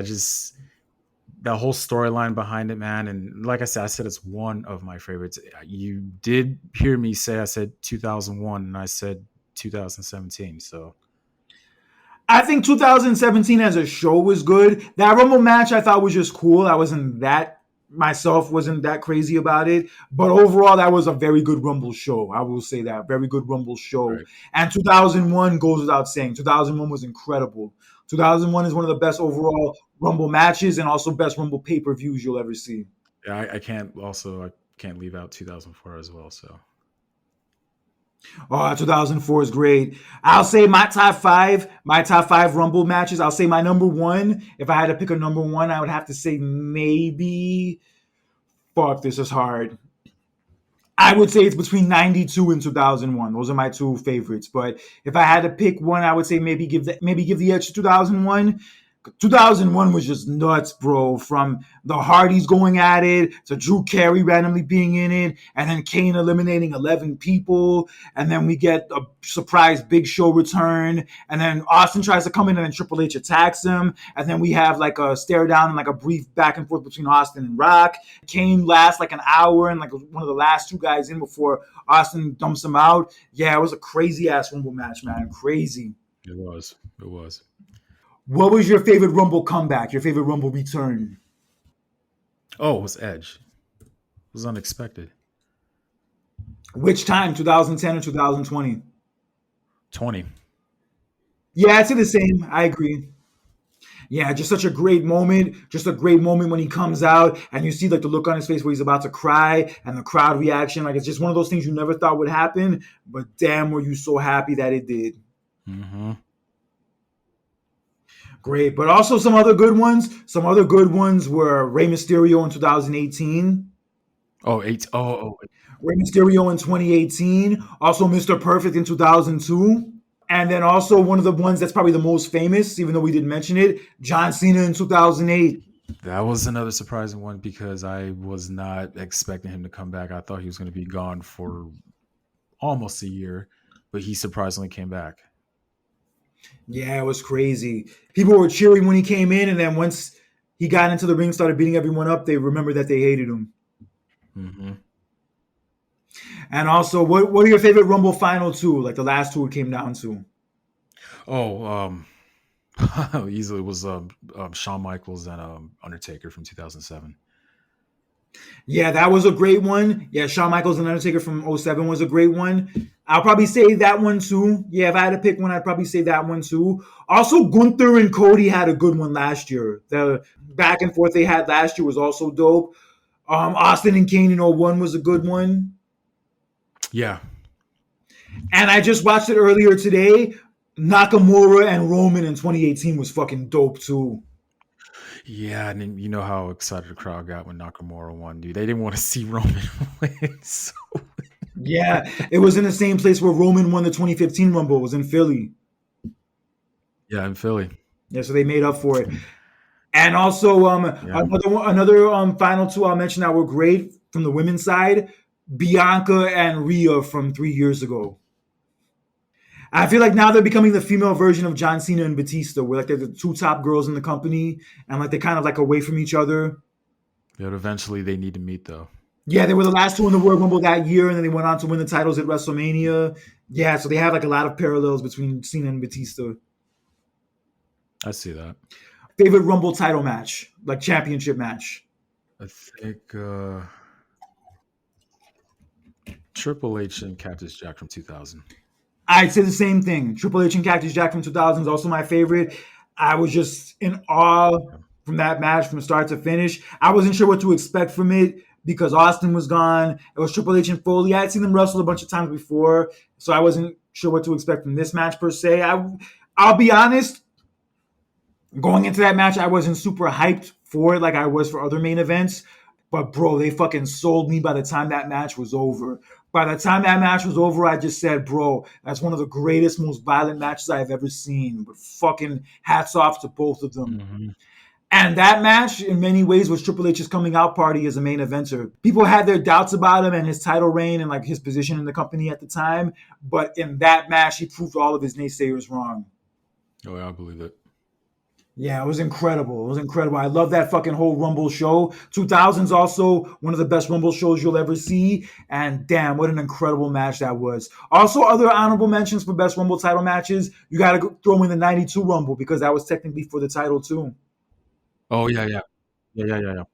that whole storyline behind it, man. And like I said it's one of my favorites. You did hear me say I said 2001 and I said 2017. So I think 2017 as a show was good. That Rumble match I thought was just cool. I wasn't that crazy about it. But overall, that was a very good Rumble show. I will say that. Very good Rumble show. Right. And 2001 goes without saying. 2001 was incredible. 2001 is one of the best overall Rumble matches and also best Rumble pay-per-views you'll ever see. Yeah, I can't leave out 2004 as well. So, 2004 is great. I'll say my top five Rumble matches. I'll say my number one. If I had to pick a number one, I would have to say maybe. Fuck, this is hard. I would say it's between 92 and 2001. Those are my two favorites. But if I had to pick one, I would say maybe give the edge to 2001. 2001 was just nuts, bro. From the Hardys going at it to Drew Carey randomly being in it, and then Kane eliminating 11 people, and then we get a surprise Big Show return, and then Austin tries to come in, and then Triple H attacks him, and then we have like a stare down and like a brief back and forth between Austin and Rock. Kane lasts like an hour and like one of the last two guys in before Austin dumps him out. Yeah, it was a crazy ass Rumble match, man. Crazy. It was. What was your favorite Rumble comeback? Your favorite Rumble return? Oh, it was Edge. It was unexpected. Which time? 2010 or 2020? 20. Yeah, it's the same. I agree. Yeah, just such a great moment. Just a great moment when he comes out and you see like the look on his face where he's about to cry and the crowd reaction. Like it's just one of those things you never thought would happen, but damn, were you so happy that it did. Mm-hmm. Great, but also some other good ones. Some other good ones were Rey Mysterio in 2018. Rey Mysterio in 2018. Also Mr. Perfect in 2002. And then also one of the ones that's probably the most famous, even though we didn't mention it, John Cena in 2008. That was another surprising one because I was not expecting him to come back. I thought he was going to be gone for almost a year, but he surprisingly came back. Yeah, it was crazy. People were cheering when he came in, and then once he got into the ring, started beating everyone up, they remembered that they hated him. Mm-hmm. And also, what are your favorite Rumble final two? Like the last two it came down to. Oh, easily was Shawn Michaels and Undertaker from 2007. Yeah, that was a great one. Yeah, Shawn Michaels and Undertaker from '07 was a great one. I'll probably say that one too. Yeah, if I had to pick one, I'd probably say that one too. Also, Gunther and Cody had a good one last year. The back and forth they had last year was also dope. Austin and Kane in '01 was a good one. Yeah. And I just watched it earlier today. Nakamura and Roman in 2018 was fucking dope too. Yeah, and then you know how excited the crowd got when Nakamura won, dude. They didn't want to see Roman win. So Yeah, it was in the same place where Roman won the 2015 Rumble. It was in Philly. yeah, in Philly. Yeah, so they made up for it. And also, Yeah. another final two I'll mention that were great from the women's side: Bianca and Rhea from 3 years ago. I feel like now they're becoming the female version of John Cena and Batista, where like they're the two top girls in the company, and like they're kind of like away from each other. But eventually they need to meet though. Yeah, they were the last two in the World Rumble that year, and then they went on to win the titles at WrestleMania. Yeah, so they have like a lot of parallels between Cena and Batista. I see that. Favorite Rumble title match, like championship match. I think Triple H and Cactus Jack from 2000. I'd say the same thing. Triple H and Cactus Jack from 2000 is also my favorite. I was just in awe from that match from start to finish. I wasn't sure what to expect from it because Austin was gone. It was Triple H and Foley. I had seen them wrestle a bunch of times before, so I wasn't sure what to expect from this match per se. I'll be honest, going into that match, I wasn't super hyped for it like I was for other main events. But bro, they fucking sold me by the time that match was over. By the time that match was over, I just said, bro, that's one of the greatest, most violent matches I've ever seen. But fucking hats off to both of them. Mm-hmm. And that match, in many ways, was Triple H's coming out party as a main eventer. People had their doubts about him and his title reign and like his position in the company at the time. But in that match, he proved all of his naysayers wrong. Oh, yeah, I believe it. Yeah, it was incredible. It was incredible. I love that fucking whole Rumble show. 2000's also one of the best Rumble shows you'll ever see. And damn, what an incredible match that was. Also, other honorable mentions for best Rumble title matches. You got to throw in the 92 Rumble because that was technically for the title too. Oh yeah, yeah. Yeah.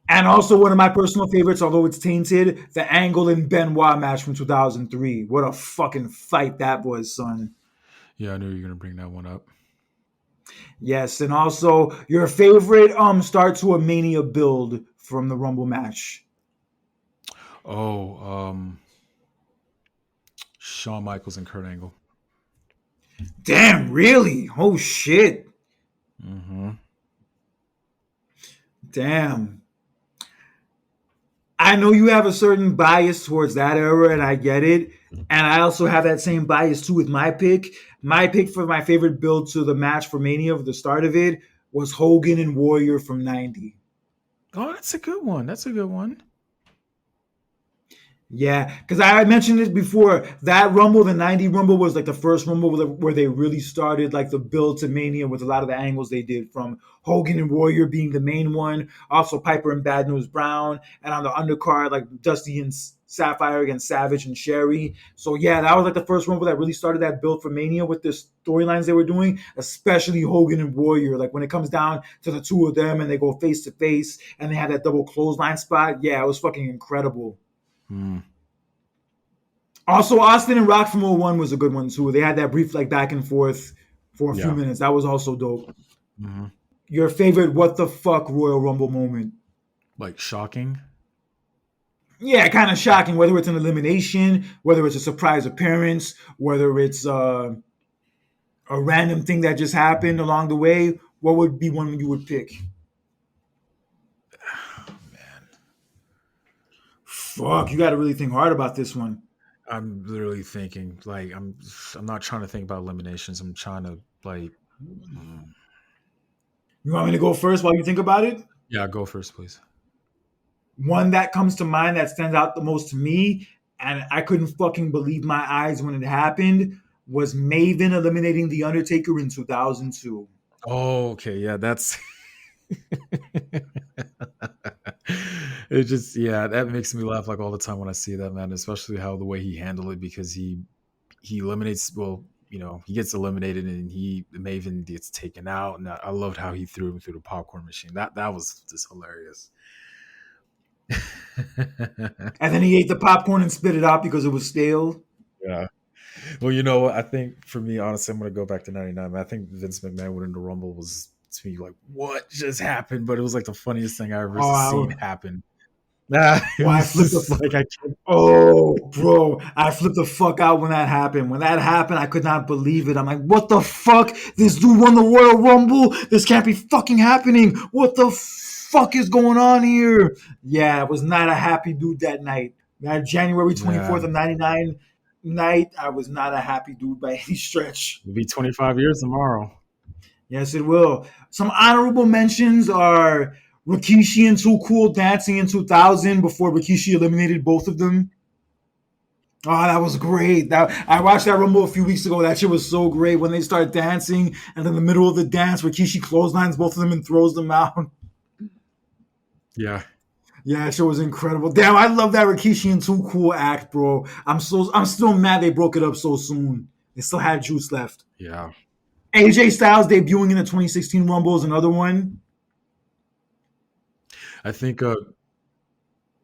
And also one of my personal favorites, although it's tainted, the Angle and Benoit match from 2003. What a fucking fight that was, son. Yeah, I knew you were gonna bring that one up. Yes, and also your favorite start to a Mania build from the Rumble match. Oh, Shawn Michaels and Kurt Angle. Damn, really? Oh shit. Mm-hmm. Damn. I know you have a certain bias towards that era, and I get it. And I also have that same bias too with my pick. My pick for my favorite build to the match for Mania, the start of it, was Hogan and Warrior from '90. Oh, that's a good one. That's a good one. Yeah, because I mentioned this before. That Rumble, the '90 Rumble, was like the first Rumble where they really started like the build to Mania with a lot of the angles they did from Hogan and Warrior being the main one, also Piper and Bad News Brown, and on the undercard like Dusty and Sapphire against Savage and Sherry. So yeah, that was like the first Rumble that really started that build for Mania with the storylines they were doing, especially Hogan and Warrior. Like when it comes down to the two of them and they go face to face and they had that double clothesline spot. Yeah, it was fucking incredible. Hmm. Also, Austin and Rock from '01 was a good one too. They had that brief like back and forth for a few Yeah. minutes. That was also dope. Mm-hmm. Your favorite what the fuck Royal Rumble moment? Like shocking. Yeah, kind of shocking. Whether it's an elimination, whether it's a surprise appearance, whether it's a random thing that just happened along the way. What would be one you would pick? Man, Fuck, you got to really think hard about this one. I'm literally thinking like I'm not trying to think about eliminations. I'm trying to like. mm, You want me to go first while you think about it? Yeah, go first, please. One that comes to mind that stands out the most to me, and I couldn't fucking believe my eyes when it happened, was Maven eliminating The Undertaker in 2002. Oh, okay, yeah, that's it. Just yeah, that makes me laugh like all the time when I see that, man. Especially how the way he handled it, because he eliminates. Well, he gets eliminated and Maven gets taken out, and I loved how he threw him through the popcorn machine. That was just hilarious. And then he ate the popcorn and spit it out because it was stale. Yeah. Well, you know what? I think for me, honestly, I'm going to go back to '99. Man. I think Vince McMahon winning the Rumble was, to me, like, what just happened? But it was like the funniest thing I ever seen Oh, happen. Nah, it I was flipped the just like I can't. Oh, bro, I flipped the fuck out when that happened. When that happened, I could not believe it. I'm like, what the fuck? This dude won the Royal Rumble? This can't be fucking happening. What the fuck is going on here? Yeah, I was not a happy dude that night. That January 24th Yeah, of 99 night, I was not a happy dude by any stretch. it'll be 25 years tomorrow. Yes, it will. Some honorable mentions are Rikishi and Too Cool dancing in 2000 before Rikishi eliminated both of them. Oh, that was great. I watched that Rumble a few weeks ago. That shit was so great when they start dancing, and in the middle of the dance, Rikishi clotheslines both of them and throws them out. Yeah, Yeah, that shit was incredible. Damn, I love that Rikishi and Too Cool act, bro. I'm still mad they broke it up so soon. They still had juice left. yeah. AJ Styles debuting in the 2016 Rumble is another one. I think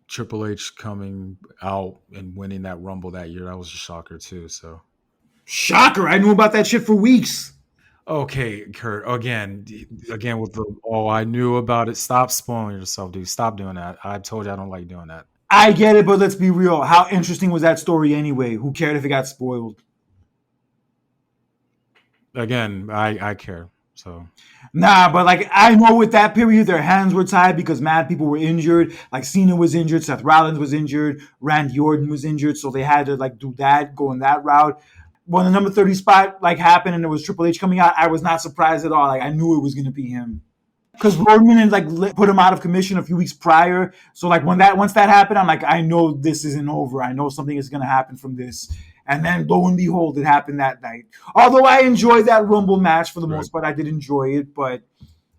Triple H coming out and winning that Rumble that year, that was a shocker too. So Shocker! I knew about that shit for weeks. okay, Kurt. Again with the I knew about it. Stop spoiling yourself, dude. Stop doing that. I told you I don't like doing that. I get it, but let's be real. How interesting was that story anyway? Who cared if it got spoiled? Again, I care. So Nah, but like I know with that period, their hands were tied because mad people were injured. Like Cena was injured, Seth Rollins was injured, Randy Orton was injured, so they had to like do that, go in that route. When the number 30 spot like happened and it was Triple H coming out, I was not surprised at all. Like I knew it was gonna be him. Because Roman had like put him out of commission a few weeks prior. So like once that happened, I'm like, I know this isn't over. I know something is gonna happen from this. And then lo and behold, it happened that night. Although I enjoyed that Rumble match for the right. most part, I did enjoy it. But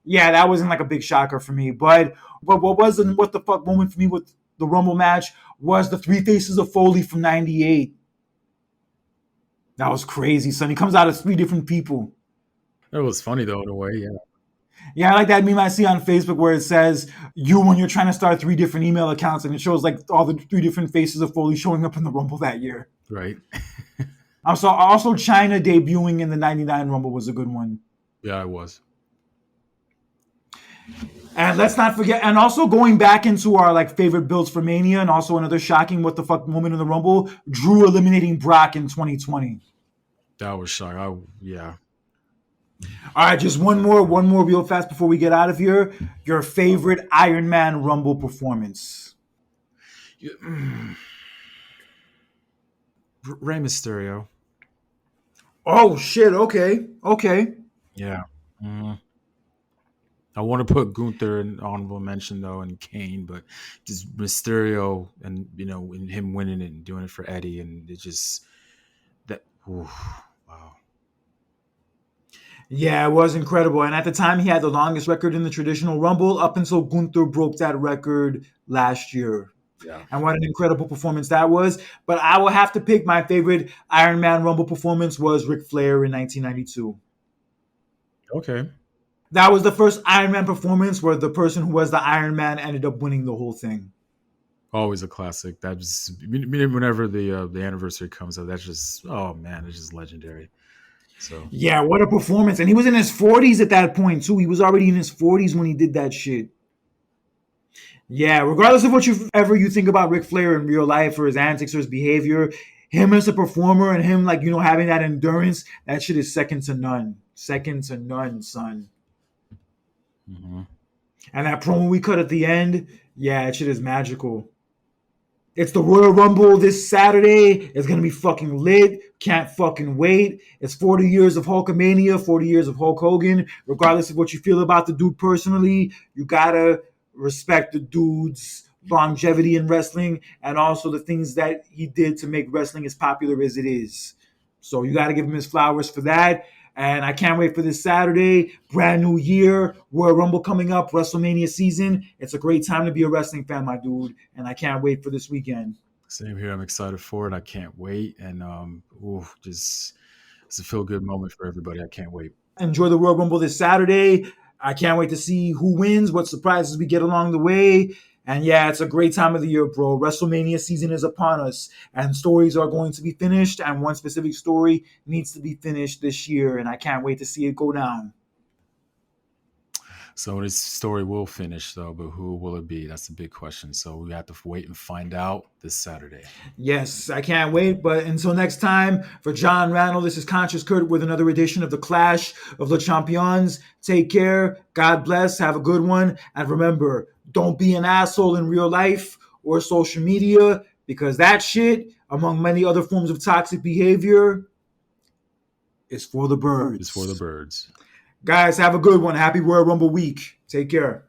yeah, that wasn't like a big shocker for me. But what was the what the fuck moment for me with the Rumble match was the Three Faces of Foley from '98. That was crazy, son. He comes out as three different people. It was funny though in a way. Yeah. Yeah, I like that meme I see on Facebook where it says you when you're trying to start three different email accounts and it shows like all the three different faces of Foley showing up in the Rumble that year. Right. Also China debuting in the '99 Rumble was a good one. Yeah, it was. And let's not forget, and also going back into our like favorite builds for Mania, and also another shocking what the fuck moment in the Rumble, Drew eliminating Brock in 2020. That was shocking. Yeah. All right, just one more real fast before we get out of here. Your favorite Iron Man Rumble performance. Rey Mysterio. Oh shit! Okay. Yeah. Mm-hmm. I want to put Gunther in honorable mention though, and Kane, but just Mysterio and and him winning it and doing it for Eddie, and it just that. Ooh, wow. Yeah, it was incredible. And at the time, he had the longest record in the traditional Rumble up until Gunther broke that record last year. Yeah. And what an incredible performance that was. But I will have to pick my favorite Iron Man Rumble performance was Ric Flair in 1992. Okay. That was the first Iron Man performance where the person who was the Iron Man ended up winning the whole thing. Always a classic. That just whenever the anniversary comes up, that's just it's just legendary. So yeah, what a performance. And he was in his 40s at that point too. He was already in his 40s when he did that shit. Yeah, regardless of what you think about Ric Flair in real life or his antics or his behavior, him as a performer and him having that endurance, that shit is second to none. Second to none, son. mm-hmm. And that promo we cut at the end, yeah, that shit is magical. It's the Royal Rumble this Saturday. It's going to be fucking lit. Can't fucking wait. It's 40 years of Hulkamania, 40 years of Hulk Hogan. Regardless of what you feel about the dude personally, you gotta respect the dude's longevity in wrestling and also the things that he did to make wrestling as popular as it is. So you got to give him his flowers for that. And I can't wait for this Saturday. Brand new year, Royal Rumble coming up, WrestleMania season. It's a great time to be a wrestling fan, my dude. And I can't wait for this weekend. Same here. I'm excited for it. I can't wait. And just it's a feel good moment for everybody. I can't wait. Enjoy the Royal Rumble this Saturday. I can't wait to see who wins, what surprises we get along the way. And yeah, it's a great time of the year, bro. WrestleMania season is upon us, and stories are going to be finished, and one specific story needs to be finished this year, and I can't wait to see it go down. So this story will finish, though, but who will it be? That's the big question. So we have to wait and find out this Saturday. Yes, I can't wait. But until next time, for John Randall, this is Conscious Kurt with another edition of the Clash of the Champions. Take care. God bless. Have a good one. And remember, don't be an asshole in real life or social media, because that shit, among many other forms of toxic behavior, is for the birds. It's for the birds. Guys, have a good one. Happy Royal Rumble week. Take care.